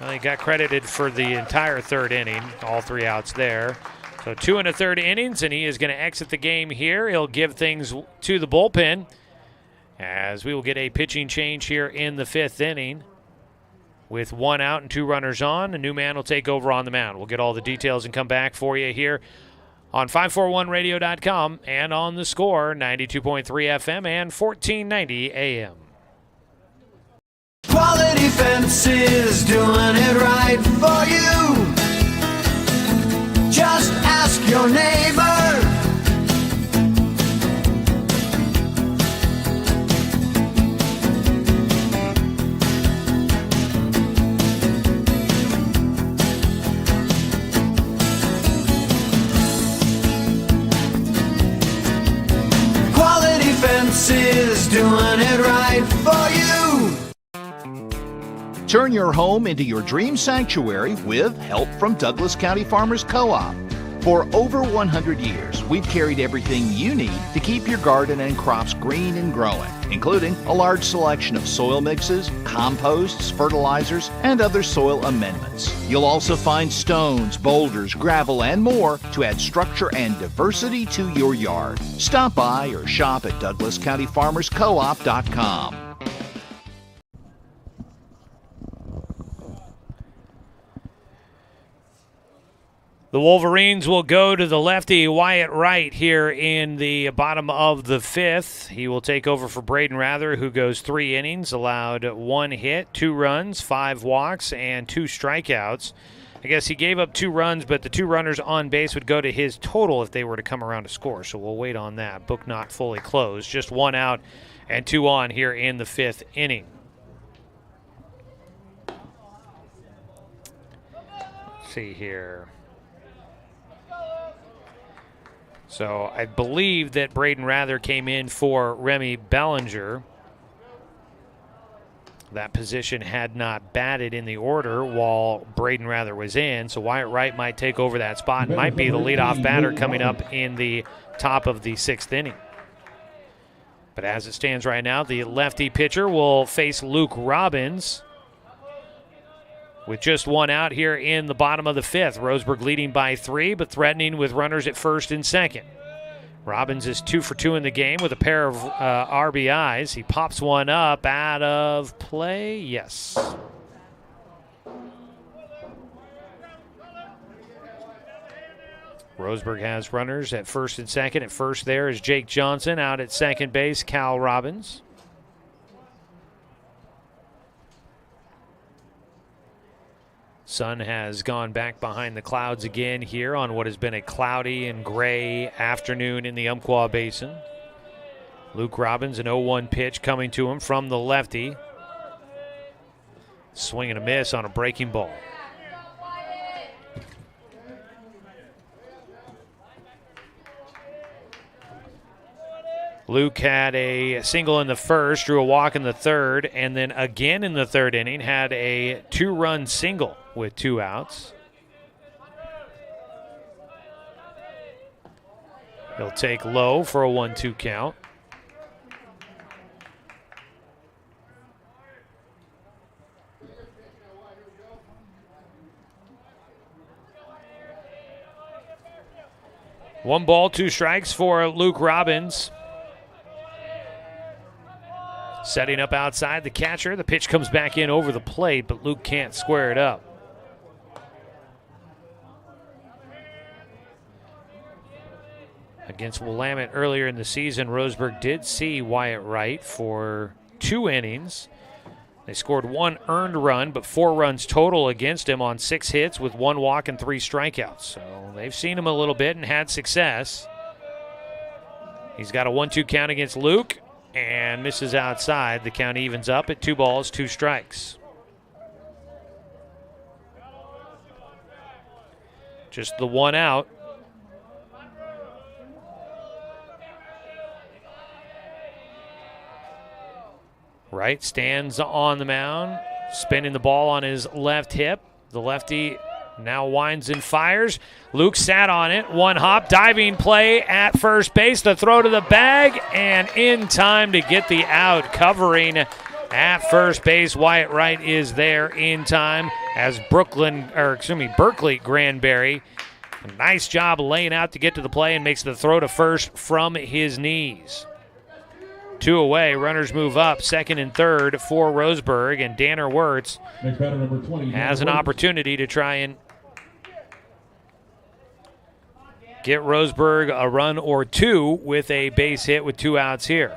Well, he got credited for the entire 3rd inning, all 3 outs there. So 2 1/3 innings, and he is going to exit the game here. He'll give things to the bullpen as we will get a pitching change here in the 5th inning. With 1 out and 2 runners on, a new man will take over on the mound. We'll get all the details and come back for you here on 541radio.com and on the Score, 92.3 FM and 1490 AM. Quality Fences, doing it right for you. Just ask your neighbor. Quality Fences, doing it right for you. Turn your home into your dream sanctuary with help from Douglas County Farmers Co-op. For over 100 years, we've carried everything you need to keep your garden and crops green and growing, including a large selection of soil mixes, composts, fertilizers, and other soil amendments. You'll also find stones, boulders, gravel, and more to add structure and diversity to your yard. Stop by or shop at DouglasCountyFarmersCoop.com. The Wolverines will go to the lefty Wyatt Wright here in the bottom of the 5th. He will take over for Braden Rather, who goes 3 innings, allowed 1 hit, 2 runs, 5 walks, and 2 strikeouts. I guess he gave up 2 runs, but the 2 runners on base would go to his total if they were to come around to score. So we'll wait on that. Book not fully closed. Just 1 out and 2 on here in the 5th inning. Let's see here. So I believe that Braden Rather came in for Remy Bellinger. That position had not batted in the order while Braden Rather was in, so Wyatt Wright might take over that spot. Might be the leadoff batter coming up in the top of the 6th inning. But as it stands right now, the lefty pitcher will face Luke Robbins with just 1 out here in the bottom of the 5th. Roseburg leading by 3, but threatening with runners at 1st and 2nd. Robbins is 2 for 2 in the game with a pair of RBIs. He pops one up out of play. Yes. Roseburg has runners at 1st and 2nd. At 1st there is Jake Johnson. Out at 2nd base, Cal Robbins. Sun has gone back behind the clouds again here on what has been a cloudy and gray afternoon in the Umpqua Basin. Luke Robbins, an 0-1 pitch coming to him from the lefty. Swing and a miss on a breaking ball. Luke had a single in the 1st, drew a walk in the 3rd, and then again in the 3rd inning had a 2-run single with 2 outs. He'll take low for a 1-2 count. One ball, 2 strikes for Luke Robbins. Setting up outside the catcher. The pitch comes back in over the plate, but Luke can't square it up. Against Willamette earlier in the season, Roseburg did see Wyatt Wright for 2 innings. They scored 1 earned run, but 4 runs total against him on 6 hits with 1 walk and 3 strikeouts. So they've seen him a little bit and had success. He's got a 1-2 count against Luke. and misses outside. The count evens up at 2 balls, 2 strikes. Just the 1 out. Wright stands on the mound, spinning the ball on his left hip. The lefty now winds and fires. Luke sat on it. 1 hop, diving play at first base. The throw to the bag, and in time to get the out. Covering at first base, Wyatt Wright is there in time as Berkeley Granberry. A nice job laying out to get to the play and makes the throw to first from his knees. 2 away, runners move up, second and third for Roseburg, and Danner Wirtz has an opportunity to try and get Roseburg a run or 2 with a base hit with 2 outs here.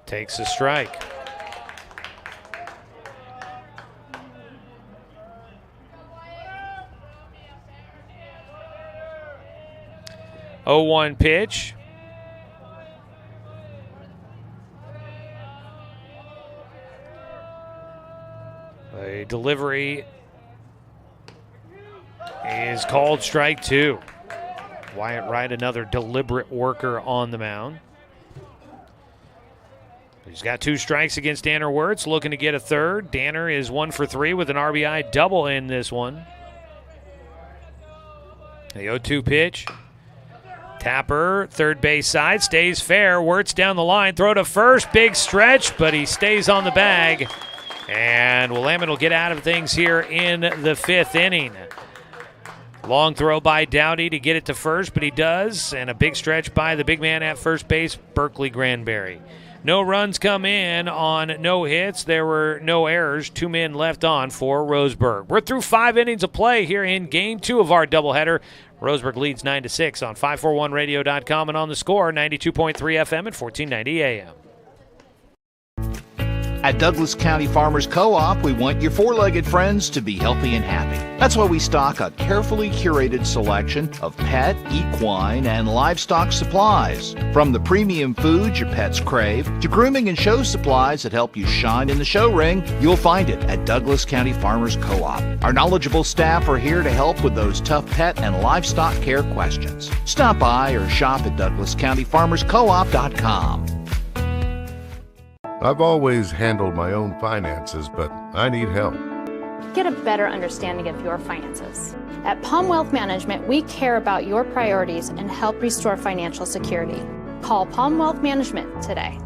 Takes a strike. Oh, 1 pitch. A delivery is called strike 2. Wyatt Wright, another deliberate worker on the mound. He's got 2 strikes against Danner Wirtz, looking to get a third. Danner is 1 for 3 with an RBI double in this one. The 0-2 pitch. Tapper, third base side, stays fair. Wirtz down the line, throw to first, big stretch, but he stays on the bag. And Willamette will get out of things here in the 5th inning. Long throw by Dowdy to get it to first, but he does. And a big stretch by the big man at first base, Berkeley Granberry. No runs come in on no hits. There were no errors. 2 men left on for Roseburg. We're through 5 innings of play here in Game 2 of our doubleheader. Roseburg leads 9-6 on 541radio.com and on the Score, 92.3 FM and 1490 AM. At Douglas County Farmers Co-op, we want your 4-legged friends to be healthy and happy. That's why we stock a carefully curated selection of pet, equine, and livestock supplies. From the premium foods your pets crave to grooming and show supplies that help you shine in the show ring, you'll find it at Douglas County Farmers Co-op. Our knowledgeable staff are here to help with those tough pet and livestock care questions. Stop by or shop at DouglasCountyFarmersCoop.com. I've always handled my own finances, but I need help. Get a better understanding of your finances. At Prom Wealth Management, we care about your priorities and help restore financial security. Call Prom Wealth Management today.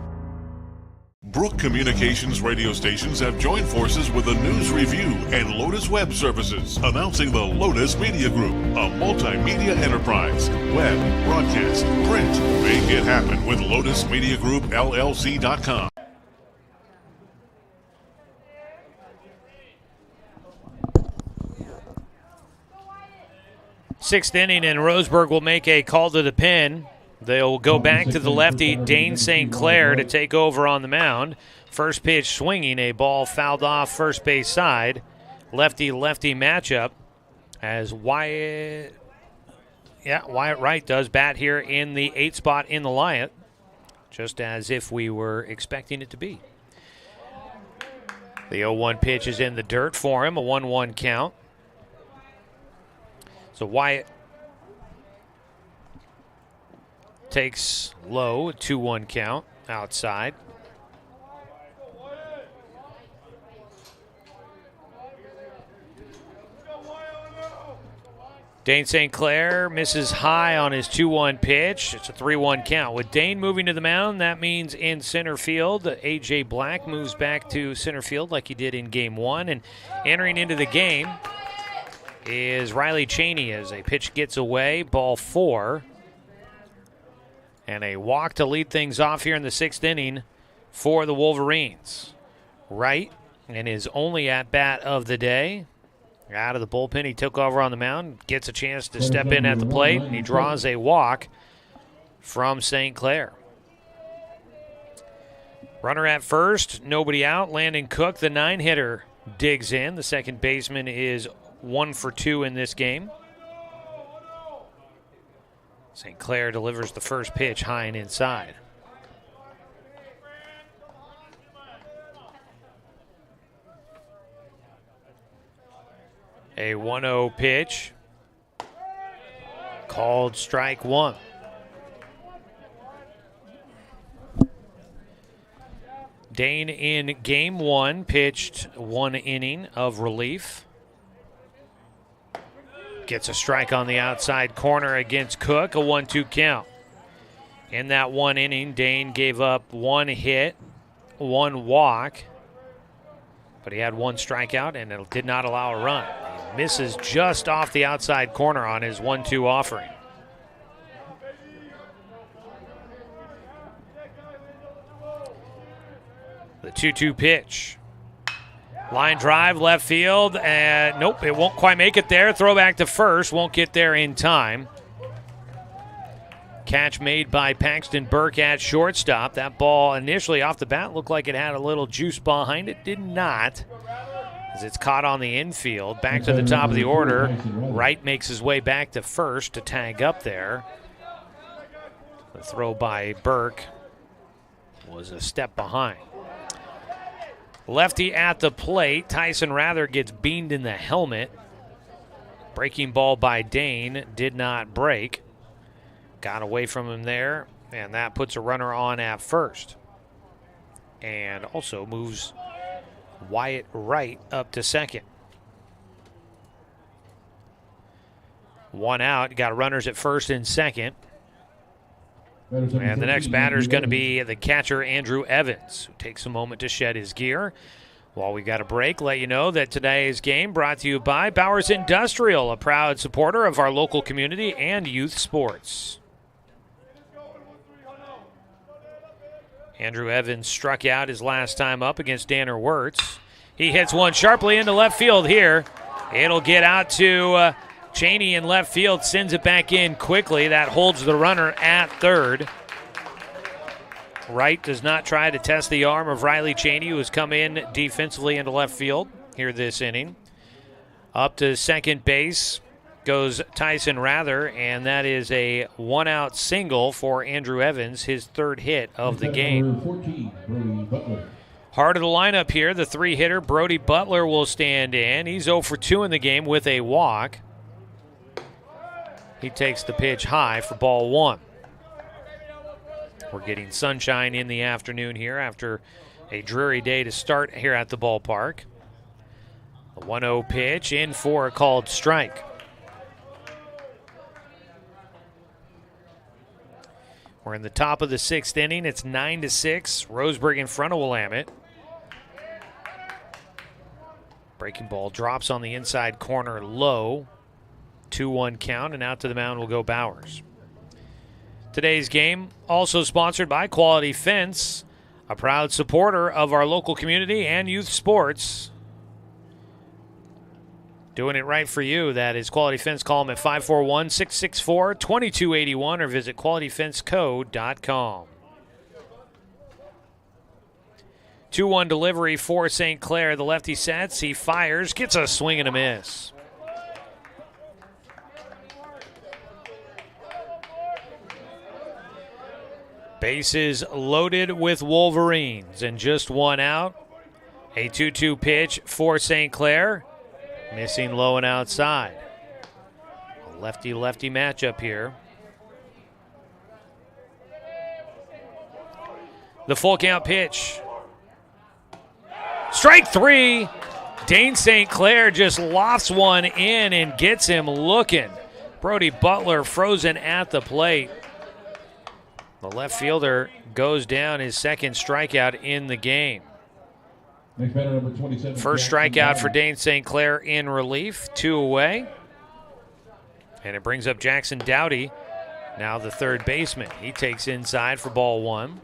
Brook Communications radio stations have joined forces with the News Review and Lotus Web Services, announcing the Lotus Media Group, a multimedia enterprise. Web, broadcast, print. Make it happen with LotusMediaGroupLLC.com. 6th inning, and Roseburg will make a call to the pen. They'll go back to the lefty, Dane St. Clair, to take over on the mound. First pitch swinging, a ball fouled off first base side. Lefty-lefty matchup as Wyatt Wright does bat here in the 8th spot in the lineup, just as if we were expecting it to be. The 0-1 pitch is in the dirt for him, a 1-1 count. So Wyatt takes low, a 2-1 count outside. Dane St. Clair misses high on his 2-1 pitch. It's a 3-1 count. With Dane moving to the mound, that means in center field, A.J. Black moves back to center field like he did in Game 1. And entering into the game is Riley Cheney as a pitch gets away, ball 4. And a walk to lead things off here in the 6th inning for the Wolverines. Wright, and his only at-bat of the day. Out of the bullpen, he took over on the mound, gets a chance to step in at the plate, and he draws a walk from St. Clair. Runner at first, nobody out. Landon Cook, the 9-hitter, digs in. The second baseman is 1 for 2 in this game. St. Clair delivers the first pitch high and inside. A 1-0 pitch. Called strike one. Dane in game one pitched 1 inning of relief. Gets a strike on the outside corner against Cook, a 1-2 count. In that 1 inning, Dane gave up 1 hit, 1 walk, but he had 1 strikeout and it did not allow a run. He misses just off the outside corner on his 1-2 offering. The 2-2 pitch. Line drive, left field, and nope, it won't quite make it there. Throw back to first, won't get there in time. Catch made by Paxton Burke at shortstop. That ball initially off the bat looked like it had a little juice behind it. Did not, as it's caught on the infield. Back to the top of the order. Wright makes his way back to first to tag up there. The throw by Burke was a step behind. Lefty at the plate. Tyson Rather gets beamed in the helmet. Breaking ball by Dane did not break. Got away from him there, and that puts a runner on at first. And also moves Wyatt Wright up to second. 1 out. Got runners at first and second. And the next batter is going to be the catcher, Andrew Evans, who takes a moment to shed his gear. While we got a break, let you know that today's game brought to you by Bowers Industrial, a proud supporter of our local community and youth sports. Andrew Evans struck out his last time up against Danner Wirtz. He hits one sharply into left field here. It'll get out to Cheney in left field, sends it back in quickly. That holds the runner at third. Wright does not try to test the arm of Riley Cheney, who has come in defensively into left field here this inning. Up to second base goes Tyson Rather, and that is a 1-out single for Andrew Evans, his 3rd hit of the game. 14, Brody Butler. Heart of the lineup here, the 3-hitter Brody Butler will stand in. He's 0 for 2 in the game with a walk. He takes the pitch high for ball 1. We're getting sunshine in the afternoon here after a dreary day to start here at the ballpark. The 1-0 pitch in for a called strike. We're in the top of the 6th inning. It's 9-6. Roseburg in front of Willamette. Breaking ball drops on the inside corner low. 2-1 count, and out to the mound will go Bowers. Today's game also sponsored by Quality Fence, a proud supporter of our local community and youth sports. Doing it right for you. That is Quality Fence. Call them at 541-664-2281 or visit qualityfenceco.com. 2-1 delivery for St. Clair. The lefty sets. He fires. Gets a swing and a miss. Bases loaded with Wolverines and just 1 out. A 2-2 pitch for St. Clair. Missing low and outside. A lefty-lefty matchup here. The full count pitch. Strike 3. Dane St. Clair just lofts one in and gets him looking. Brody Butler frozen at the plate. The left fielder goes down, his 2nd strikeout in the game. Next batter, number 27. First strikeout for Dane St. Clair in relief, 2 away. And it brings up Jackson Dowdy, now the 3rd baseman. He takes inside for ball 1.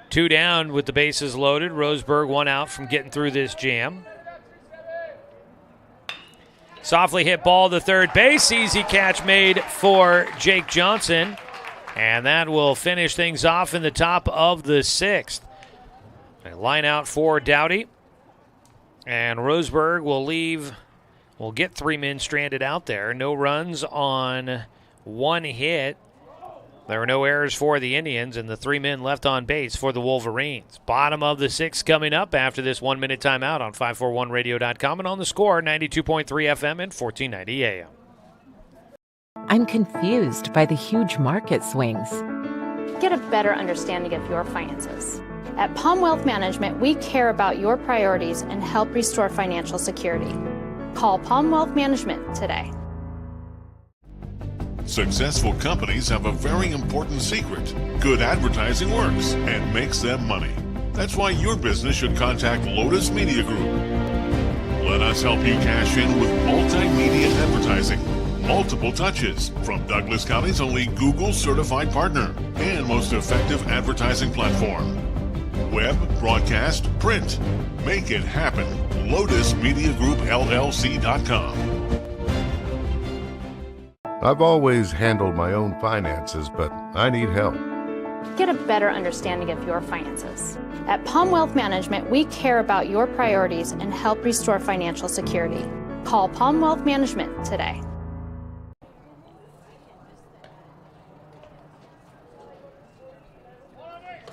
2 down with the bases loaded. Roseburg 1 out from getting through this jam. Softly hit ball to third base. Easy catch made for Jake Johnson. And that will finish things off in the top of the 6th. A line out for Dowdy. And Roseburg will get 3 men stranded out there. No runs on 1 hit There are no errors for the Indians and the 3 men left on base for the Wolverines. Bottom of the 6th coming up after this 1-minute timeout on 541radio.com and on the Score, 92.3 FM and 1490 AM. I'm confused by the huge market swings. Get a better understanding of your finances. At Prom Wealth Management, we care about your priorities and help restore financial security. Call Prom Wealth Management today. Successful companies have a very important secret. Good advertising works and makes them money. That's why your business should contact Lotus Media Group. Let us help you cash in with multimedia advertising. Multiple touches from Douglas County's only Google certified partner and most effective advertising platform. Web, broadcast, print. Make it happen. LotusMediaGroupLLC.com. I've always handled my own finances, but I need help. Get a better understanding of your finances. At Prom Wealth Management, we care about your priorities and help restore financial security. Call Prom Wealth Management today.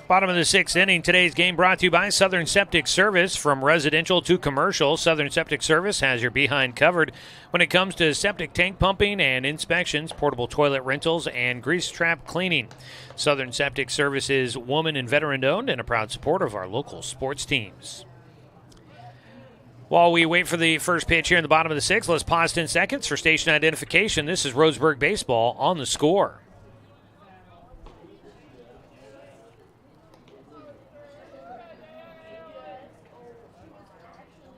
Bottom of the 6th inning. Today's game brought to you by Southern Septic Service. From residential to commercial, Southern Septic Service has your behind covered when it comes to septic tank pumping and inspections, portable toilet rentals, and grease trap cleaning. Southern Septic Service is woman and veteran owned and a proud supporter of our local sports teams. While we wait for the first pitch here in the bottom of the 6th, let's pause 10 seconds for station identification. This is Roseburg Baseball on the Score.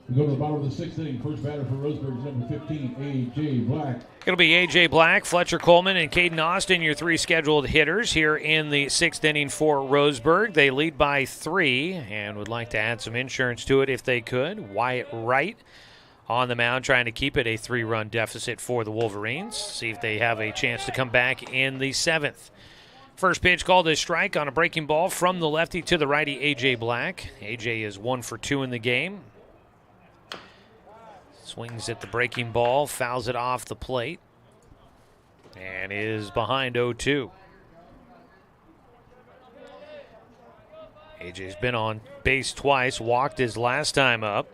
We go to the bottom of the 6th inning. First batter for Roseburg is number 15, A.J. Black. It'll be A.J. Black, Fletcher Coleman, and Caden Austin, your 3 scheduled hitters here in the 6th inning for Roseburg. They lead by 3 and would like to add some insurance to it if they could. Wyatt Wright on the mound trying to keep it a 3-run deficit for the Wolverines. See if they have a chance to come back in the 7th. First pitch called a strike on a breaking ball from the lefty to the righty, A.J. Black. A.J. is 1 for 2 in the game. Swings at the breaking ball, fouls it off the plate, and is behind 0-2. AJ's been on base twice, walked his last time up.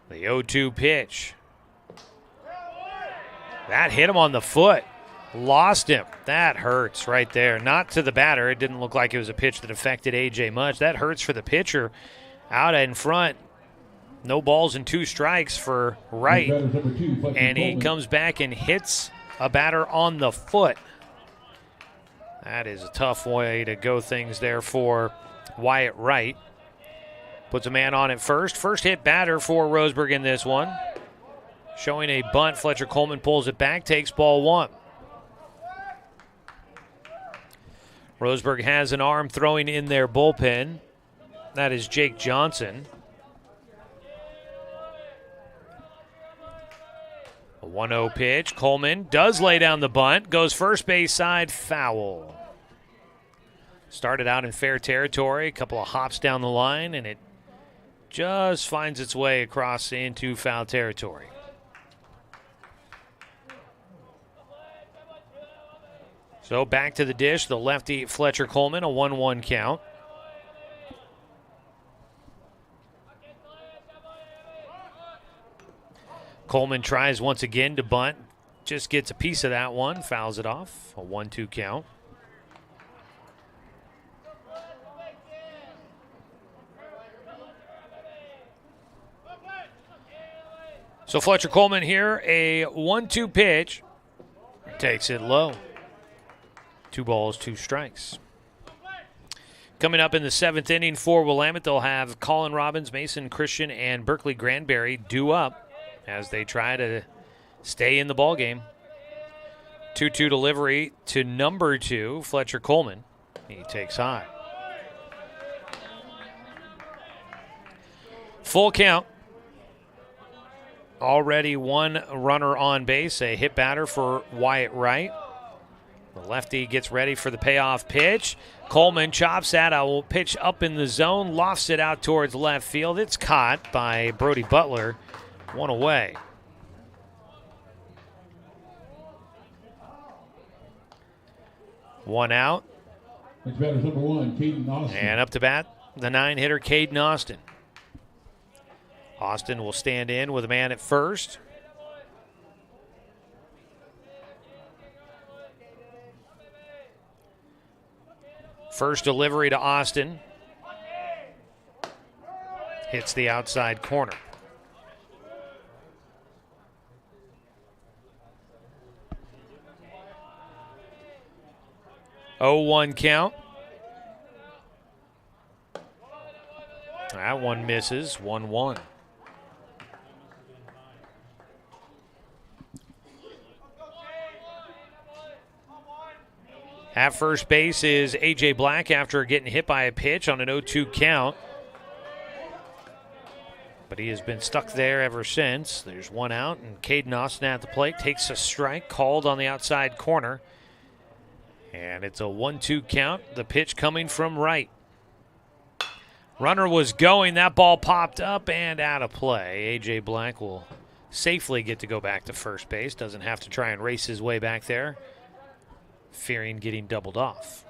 The 0-2 pitch. That hit him on the foot. Lost him. That hurts right there. Not to the batter. It didn't look like it was a pitch that affected AJ much. That hurts for the pitcher. Out in front, no balls and 2 strikes for Wright, and he comes back and hits a batter on the foot. That is a tough way to go things there for Wyatt Wright. Puts a man on at first. First hit batter for Roseburg in this one. Showing a bunt, Fletcher Coleman pulls it back, takes ball 1. Roseburg has an arm throwing in their bullpen. That is Jake Johnson. A 1-0 pitch. Coleman does lay down the bunt. Goes first base side, foul. Started out in fair territory. A couple of hops down the line, and it just finds its way across into foul territory. So back to the dish. The lefty Fletcher Coleman, a 1-1 count. Coleman tries once again to bunt. Just gets a piece of that one. Fouls it off. A 1-2 count. So Fletcher Coleman here, a 1-2 pitch. Takes it low. 2 balls, 2 strikes. Coming up in the 7th inning for Willamette, they'll have Colin Robbins, Mason Christian, and Berkeley Granberry due up as they try to stay in the ballgame. 2-2 delivery to number 2, Fletcher Coleman. He takes high. Full count. Already 1 runner on base, a hit batter for Wyatt Wright. The lefty gets ready for the payoff pitch. Coleman chops that. A pitch up in the zone, lofts it out towards left field. It's caught by Brody Butler. 1 away. One out. Next batter's number 1, Caden Austin. And up to bat, the 9-hitter, Caden Austin. Austin will stand in with a man at first. First delivery to Austin. Hits the outside corner. Oh, 1 count. That one misses. 1-1. At first base is A.J. Black after getting hit by a pitch on an 0-2 count. But he has been stuck there ever since. There's one out, and Caden Austin at the plate takes a strike, called on the outside corner. And it's a 1-2 count. The pitch coming from right. Runner was going. That ball popped up and out of play. A.J. Black will safely get to go back to first base. Doesn't have to try and race his way back there, fearing getting doubled off.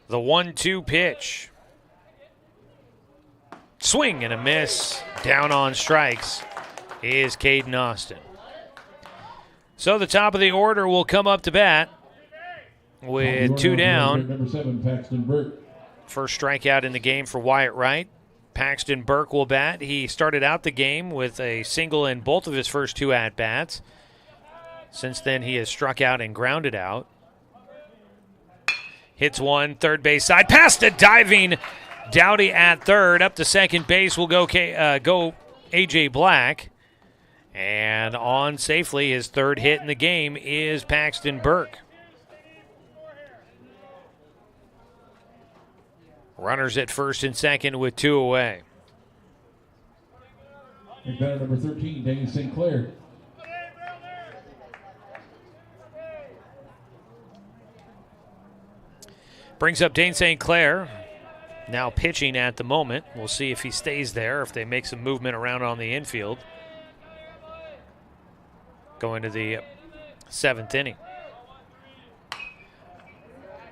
The 1-2 pitch. Swing and a miss. Down on strikes is Caden Austin. So the top of the order will come up to bat with 2 down. Number 7, Paxton Burke. First strikeout in the game for Wyatt Wright. Paxton Burke will bat. He started out the game with a single in both of his first 2 at-bats. Since then, he has struck out and grounded out. Hits one, third base side. Past a diving Dowdy at third. Up to second base will go A.J. Black. And on safely, his third hit in the game is Paxton Burke. Runners at first and second with 2 away. Next batter, number 13, Dane St. Clair. Brings up Dane St. Clair, now pitching at the moment. We'll see if he stays there, if they make some movement around on the infield. Going to the 7th inning.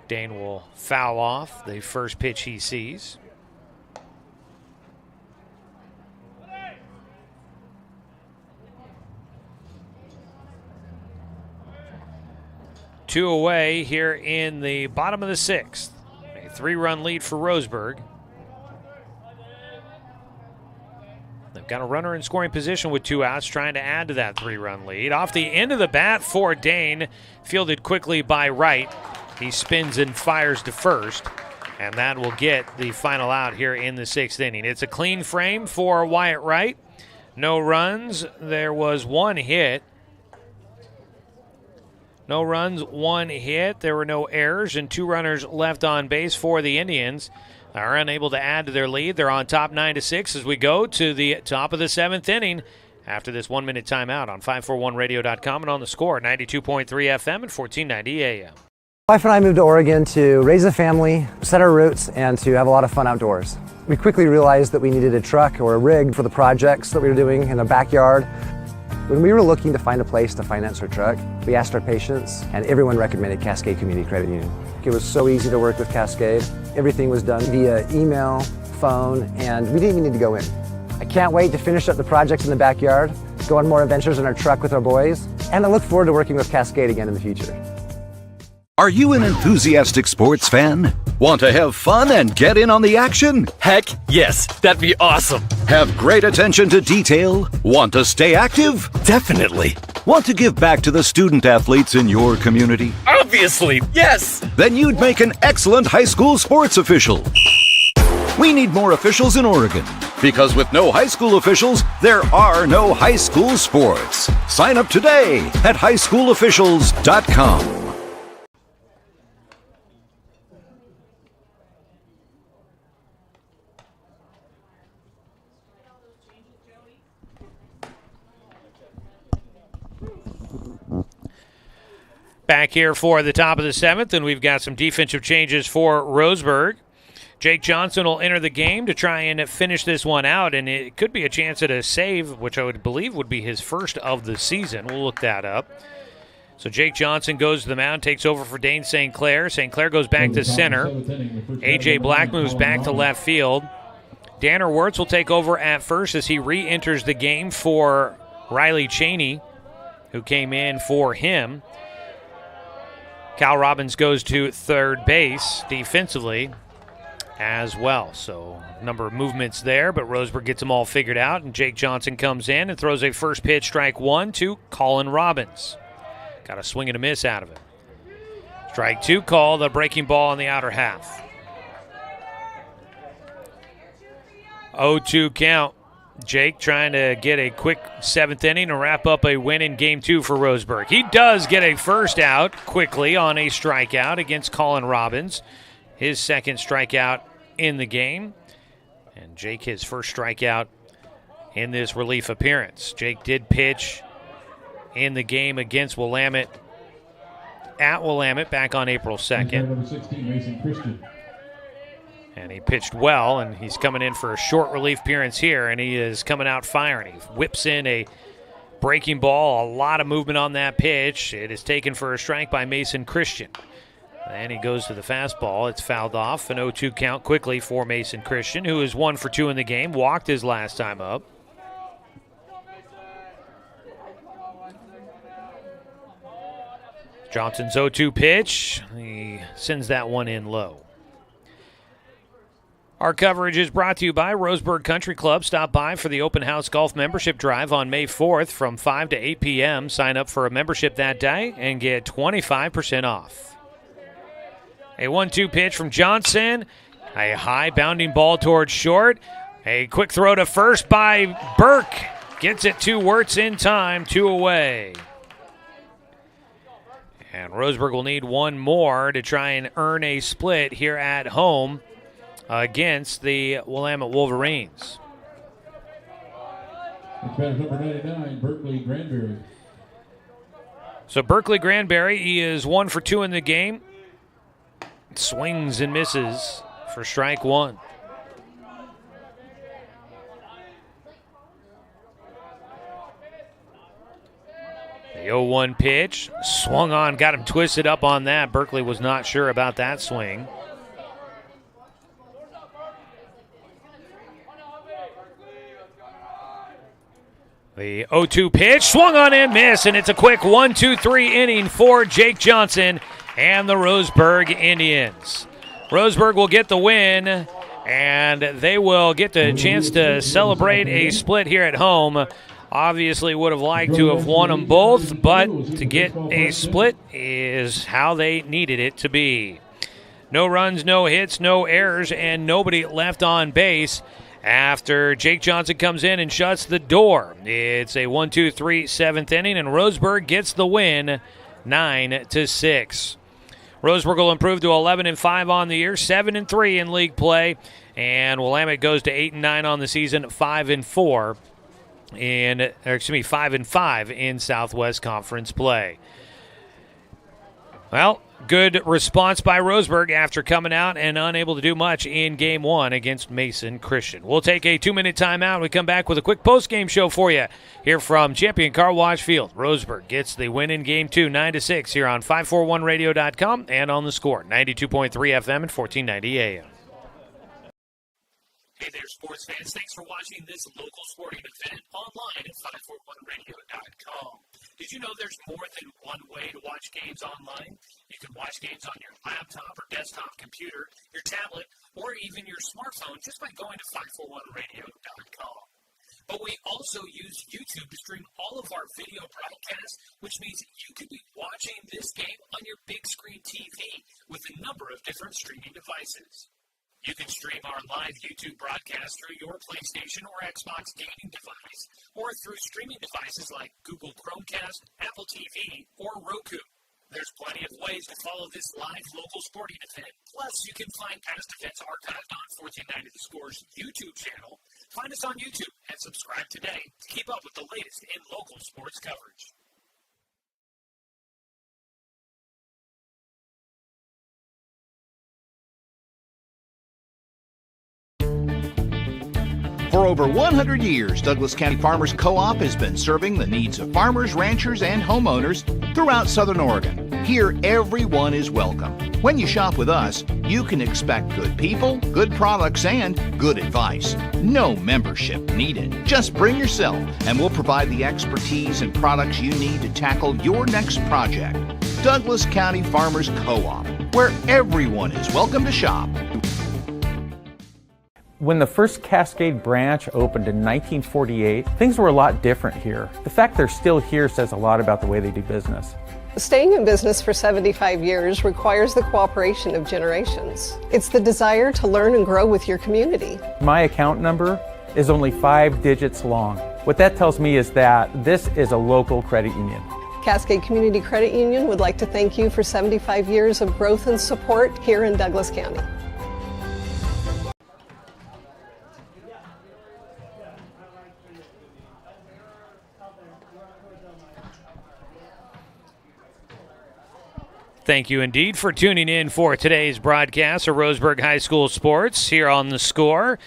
Dane will foul off the first pitch he sees. Two away here in the bottom of the 6th. A 3-run lead for Roseburg. They've got a runner in scoring position with 2 outs, trying to add to that 3-run lead. Off the end of the bat for Dane, fielded quickly by Wright. He spins and fires to first, and that will get the final out here in the 6th inning. It's a clean frame for Wyatt Wright. No runs. There was 1 hit. No runs, 1 hit. There were no errors, and 2 runners left on base for the Indians. Are unable to add to their lead. They're on top 9-6 as we go to the top of the 7th inning after this 1-minute timeout on 541radio.com and on the Score, 92.3 FM and 1490 AM. My wife and I moved to Oregon to raise a family, set our roots, and to have a lot of fun outdoors. We quickly realized that we needed a truck or a rig for the projects that we were doing in the backyard. When we were looking to find a place to finance our truck, we asked our patients, and everyone recommended Cascade Community Credit Union. It was so easy to work with Cascade. Everything was done via email, phone, and we didn't even need to go in. I can't wait to finish up the projects in the backyard, go on more adventures in our truck with our boys, and I look forward to working with Cascade again in the future. Are you an enthusiastic sports fan? Want to have fun and get in on the action? Heck yes, that'd be awesome. Have great attention to detail? Want to stay active? Definitely. Want to give back to the student athletes in your community? Obviously, yes. Then you'd make an excellent high school sports official. We need more officials in Oregon, because with no high school officials, there are no high school sports. Sign up today at highschoolofficials.com. Back here for the top of the 7th, and we've got some defensive changes for Roseburg. Jake Johnson will enter the game to try and finish this one out, and it could be a chance at a save, which I would believe would be his first of the season. We'll look that up. So Jake Johnson goes to the mound, takes over for Dane St. Clair. St. Clair goes back to center. A.J. Black moves back to left field. Danner Wirtz will take over at first as he re-enters the game for Riley Cheney, who came in for him. Cal Robbins goes to third base defensively as well. So a number of movements there, but Roseburg gets them all figured out, and Jake Johnson comes in and throws a first pitch, strike one, to Colin Robbins. Got a swing and a miss out of it. Strike two call, the breaking ball on the outer half. 0-2 count. Jake trying to get a quick seventh inning to wrap up a win in game two for Roseburg. He does get a first out quickly on a strikeout against Colin Robbins. His second strikeout in the game. And Jake, his first strikeout in this relief appearance. Jake did pitch in the game against Willamette at Willamette back on April 2nd. Number 16, Mason Christian. And he pitched well, and he's coming in for a short relief appearance here, and he is coming out firing. He whips in a breaking ball, a lot of movement on that pitch. It is taken for a strike by Mason Christian. And he goes to the fastball. It's fouled off. An 0-2 count quickly for Mason Christian, who is 1 for 2 in the game, walked his last time up. Johnson's 0-2 pitch. He sends that one in low. Our coverage is brought to you by Roseburg Country Club. Stop by for the open house golf membership drive on May 4th from 5 to 8 p.m. Sign up for a membership that day and get 25% off. A 1-2 pitch from Johnson. A high bounding ball towards short. A quick throw to first by Burke. Gets it to Wirtz in time, 2 away. And Roseburg will need one more to try and earn a split here at home against the Willamette Wolverines. Number 99, Berkeley Granberry. So Berkeley Granberry, he is 1 for 2 in the game. Swings and misses for strike one. The 0-1 pitch, swung on, got him twisted up on that. Berkeley was not sure about that swing. The 0-2 pitch, swung on and missed, and it's a quick 1-2-3 inning for Jake Johnson and the Roseburg Indians. Roseburg will get the win, and they will get the chance to celebrate a split here at home. Obviously would have liked to have won them both, but to get a split is how they needed it to be. No runs, no hits, no errors, and nobody left on base after Jake Johnson comes in and shuts the door. It's a 1-2-3 7th inning, and Roseburg gets the win 9-6. Roseburg will improve to 11-5 on the year, 7-3 in league play, and Willamette goes to 8-9 on the season, 5-5 in Southwest Conference play. Well, good response by Roseburg after coming out and unable to do much in Game 1 against Mason Christian. We'll take a 2-minute timeout. We come back with a quick post-game show for you here from Champion Car Wash Field. Roseburg gets the win in Game 2, 9-6 here on 541radio.com and on the Score, 92.3 FM and 1490 AM. Hey there, sports fans. Thanks for watching this local sporting event online at 541radio.com. Did you know there's more than one way to watch games online? You can watch games on your laptop or desktop computer, your tablet, or even your smartphone just by going to 541radio.com. But we also use YouTube to stream all of our video broadcasts, which means you could be watching this game on your big screen TV with a number of different streaming devices. You can stream our live YouTube broadcast through your PlayStation or Xbox gaming device, or through streaming devices like Google Chromecast, Apple TV, or Roku. There's plenty of ways to follow this live local sporting event. Plus, you can find past events archived on 1490 The Score's YouTube channel. Find us on YouTube and subscribe today to keep up with the latest in local sports coverage. For over 100 years, Douglas County Farmers Co-op has been serving the needs of farmers, ranchers, and homeowners throughout Southern Oregon. Here, everyone is welcome. When you shop with us, you can expect good people, good products, and good advice. No membership needed. Just bring yourself, and we'll provide the expertise and products you need to tackle your next project. Douglas County Farmers Co-op, where everyone is welcome to shop. When the first Cascade branch opened in 1948, things were a lot different here. The fact they're still here says a lot about the way they do business. Staying in business for 75 years requires the cooperation of generations. It's the desire to learn and grow with your community. My account number is only 5 digits long. What that tells me is that this is a local credit union. Cascade Community Credit Union would like to thank you for 75 years of growth and support here in Douglas County. Thank you indeed for tuning in for today's broadcast of Roseburg High School Sports here on The Score.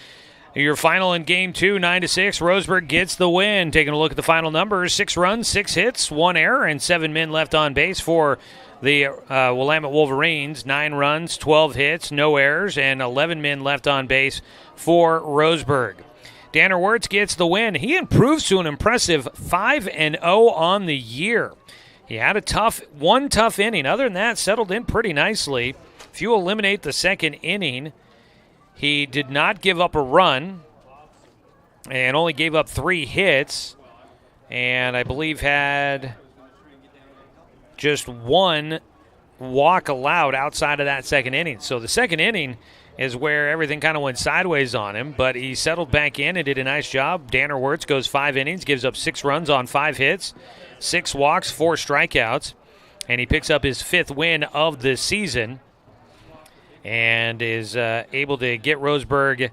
Your final in Game 2, 9-6. Roseburg gets the win. Taking a look at the final numbers, 6 runs, 6 hits, 1 error, and 7 men left on base for the Willamette Wolverines. 9 runs, 12 hits, no errors, and 11 men left on base for Roseburg. Danner Wirtz gets the win. He improves to an impressive 5-0 on the year. He had one tough inning. Other than that, settled in pretty nicely. If you eliminate the second inning, he did not give up a run and only gave up 3 hits, and I believe had just 1 walk allowed outside of that second inning. So the second inning is where everything kind of went sideways on him, but he settled back in and did a nice job. Danner Wirtz goes 5 innings, gives up 6 runs on 5 hits, 6 walks, 4 strikeouts, and he picks up his 5th win of the season and is able to get Roseburg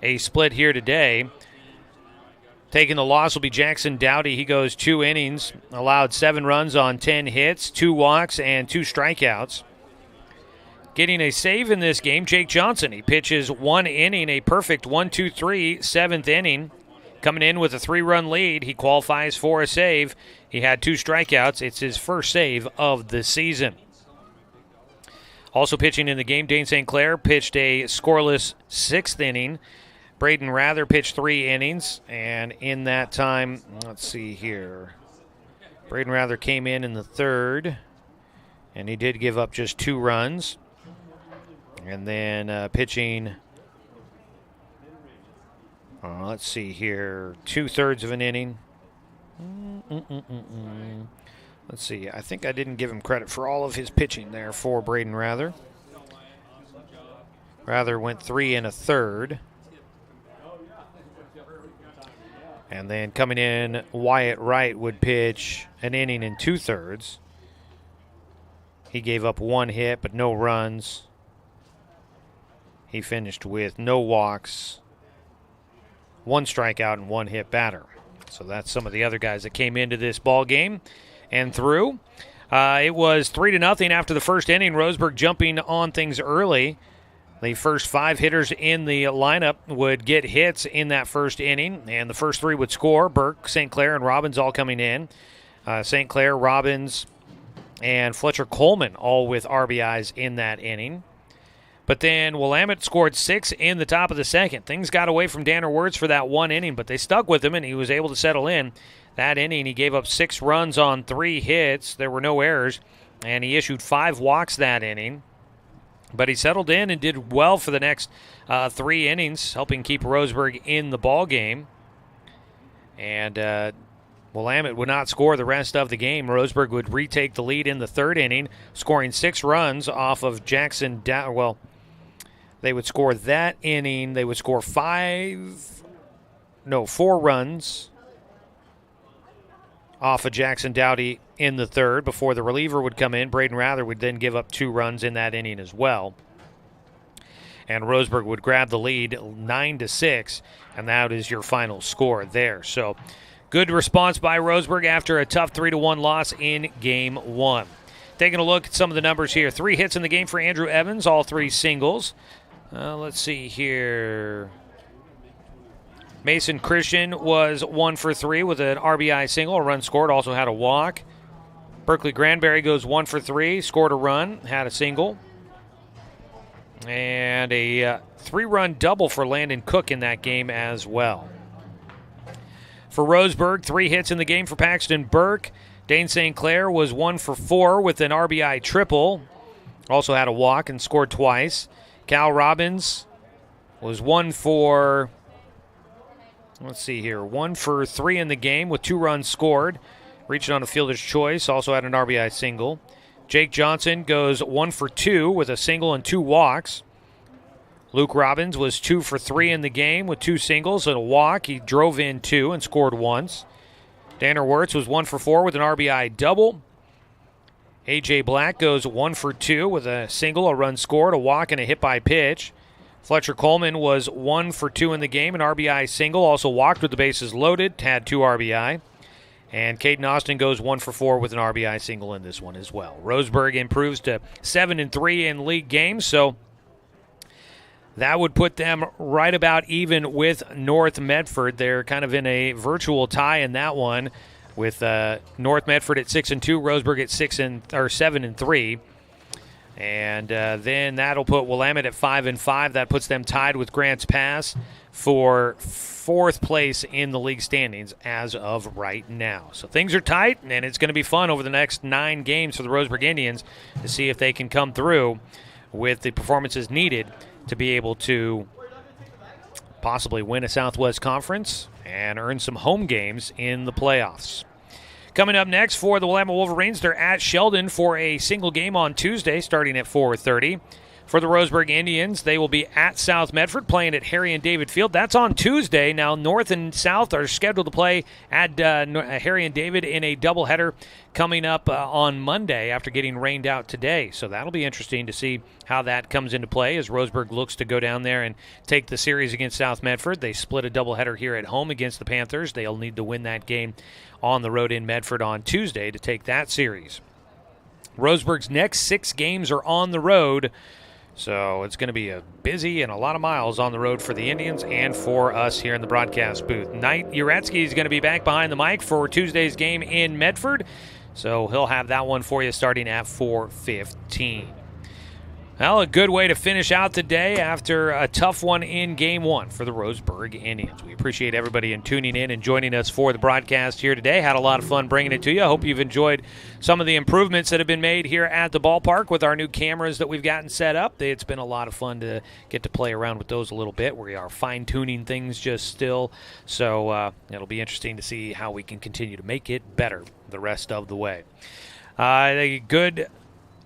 a split here today. Taking the loss will be Jackson Dowdy. He goes 2 innings, allowed 7 runs on 10 hits, 2 walks, and 2 strikeouts. Getting a save in this game, Jake Johnson. He pitches 1 inning, a perfect 1-2-3, 7th inning. Coming in with a 3-run lead, he qualifies for a save. He had 2 strikeouts. It's his first save of the season. Also pitching in the game, Dane St. Clair pitched a scoreless 6th inning. Braden Rather pitched 3 innings, and in that time, let's see here. Braden Rather came in the 3rd, and he did give up just 2 runs. And then pitching, let's see here, 2/3 of an inning. Let's see, I think I didn't give him credit for all of his pitching there for Braden Rather. Rather went 3 1/3. And then coming in, Wyatt Wright would pitch an inning and 2/3. He gave up 1 hit, but no runs. He finished with no walks, 1 strikeout, and 1 hit batter. So that's some of the other guys that came into this ball game and through. It was 3-0 after the first inning. Roseburg jumping on things early. The first 5 hitters in the lineup would get hits in that first inning, and the first 3 would score. Burke, St. Clair, and Robbins all coming in. St. Clair, Robbins, and Fletcher Coleman all with RBIs in that inning. But then Willamette scored 6 in the top of the second. Things got away from Danner Wirtz for that 1 inning, but they stuck with him, and he was able to settle in. That inning, he gave up 6 runs on 3 hits. There were no errors, and he issued 5 walks that inning. But he settled in and did well for the next 3 innings, helping keep Roseburg in the ball game. And Willamette would not score the rest of the game. Roseburg would retake the lead in the 3rd inning, scoring 6 runs off of Jackson. Well, they would score that inning. They would score 4 runs off of Jackson Dowdy in the 3rd before the reliever would come in. Braden Rather would then give up 2 runs in that inning as well. And Roseburg would grab the lead 9-6, and that is your final score there. So good response by Roseburg after a tough 3-1 loss in Game 1. Taking a look at some of the numbers here. 3 hits in the game for Andrew Evans, all 3 singles. Let's see here. Mason Christian was 1 for 3 with an RBI single, a run scored, also had a walk. Berkeley Granberry goes 1 for 3, scored a run, had a single. And a 3-run double for Landon Cook in that game as well. For Roseburg, 3 hits in the game for Paxton Burke. Dane St. Clair was 1 for 4 with an RBI triple. Also had a walk and scored twice. Cal Robbins was 1 for 3 in the game with 2 runs scored. Reaching on a fielder's choice, also had an RBI single. Jake Johnson goes 1 for 2 with a single and 2 walks. Luke Robbins was 2 for 3 in the game with 2 singles and a walk. He drove in 2 and scored once. Danner Wirtz was 1 for 4 with an RBI double. A.J. Black goes 1 for 2 with a single, a run scored, a walk, and a hit by pitch. Fletcher Coleman was 1 for 2 in the game, an RBI single, also walked with the bases loaded, had 2 RBI. And Caden Austin goes 1 for 4 with an RBI single in this one as well. Roseburg improves to 7-3 in league games, so that would put them right about even with North Medford. They're kind of in a virtual tie in that one, with North Medford at 6-2, Roseburg at 7-3. And then that'll put Willamette at 5-5. That puts them tied with Grants Pass for 4th place in the league standings as of right now. So things are tight, and it's going to be fun over the next 9 games for the Roseburg Indians to see if they can come through with the performances needed to be able to possibly win a Southwest Conference and earn some home games in the playoffs. Coming up next for the Willamette Wolverines, they're at Sheldon for a single game on Tuesday starting at 4:30. For the Roseburg Indians, they will be at South Medford playing at Harry and David Field. That's on Tuesday. Now, North and South are scheduled to play at Harry and David in a doubleheader coming up on Monday after getting rained out today. So that'll be interesting to see how that comes into play as Roseburg looks to go down there and take the series against South Medford. They split a doubleheader here at home against the Panthers. They'll need to win that game on the road in Medford on Tuesday to take that series. Roseburg's next 6 games are on the road. So it's going to be a busy and a lot of miles on the road for the Indians and for us here in the broadcast booth. Knight Uretsky is going to be back behind the mic for Tuesday's game in Medford. So he'll have that one for you starting at 4:15. Well, a good way to finish out the day after a tough one in Game 1 for the Roseburg Indians. We appreciate everybody tuning in and joining us for the broadcast here today. Had a lot of fun bringing it to you. I hope you've enjoyed some of the improvements that have been made here at the ballpark with our new cameras that we've gotten set up. It's been a lot of fun to get to play around with those a little bit. We are fine-tuning things just still. So it'll be interesting to see how we can continue to make it better the rest of the way. A good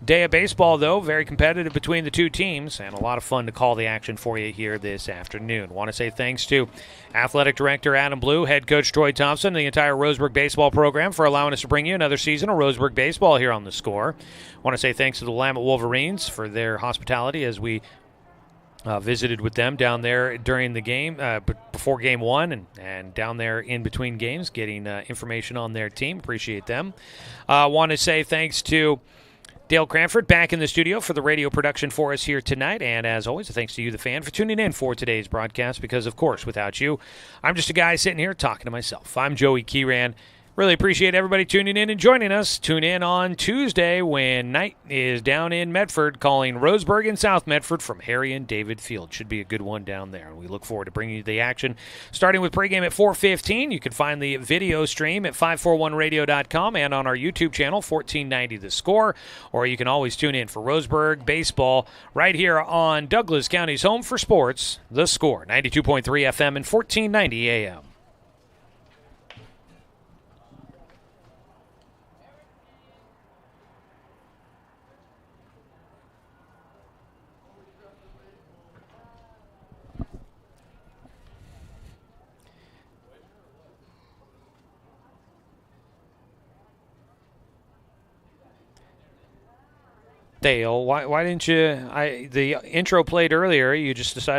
day of baseball, though, very competitive between the two teams, and a lot of fun to call the action for you here this afternoon. Want to say thanks to Athletic Director Adam Blue, Head Coach Troy Thompson, and the entire Roseburg baseball program for allowing us to bring you another season of Roseburg baseball here on The Score. Want to say thanks to the Willamette Wolverines for their hospitality as we visited with them down there during the game, before Game 1 and down there in between games, getting information on their team. Appreciate them. Want to say thanks to Dale Cranford back in the studio for the radio production for us here tonight. And as always, thanks to you, the fan, for tuning in for today's broadcast because, of course, without you, I'm just a guy sitting here talking to myself. I'm Joey Kieran. Really appreciate everybody tuning in and joining us. Tune in on Tuesday when Knight is down in Medford calling Roseburg and South Medford from Harry and David Field. Should be a good one down there. We look forward to bringing you the action. Starting with pregame at 4:15. You can find the video stream at 541radio.com and on our YouTube channel, 1490 The Score. Or you can always tune in for Roseburg baseball right here on Douglas County's home for sports, The Score, 92.3 FM and 1490 AM. Dale, why didn't you? The intro played earlier. You just decided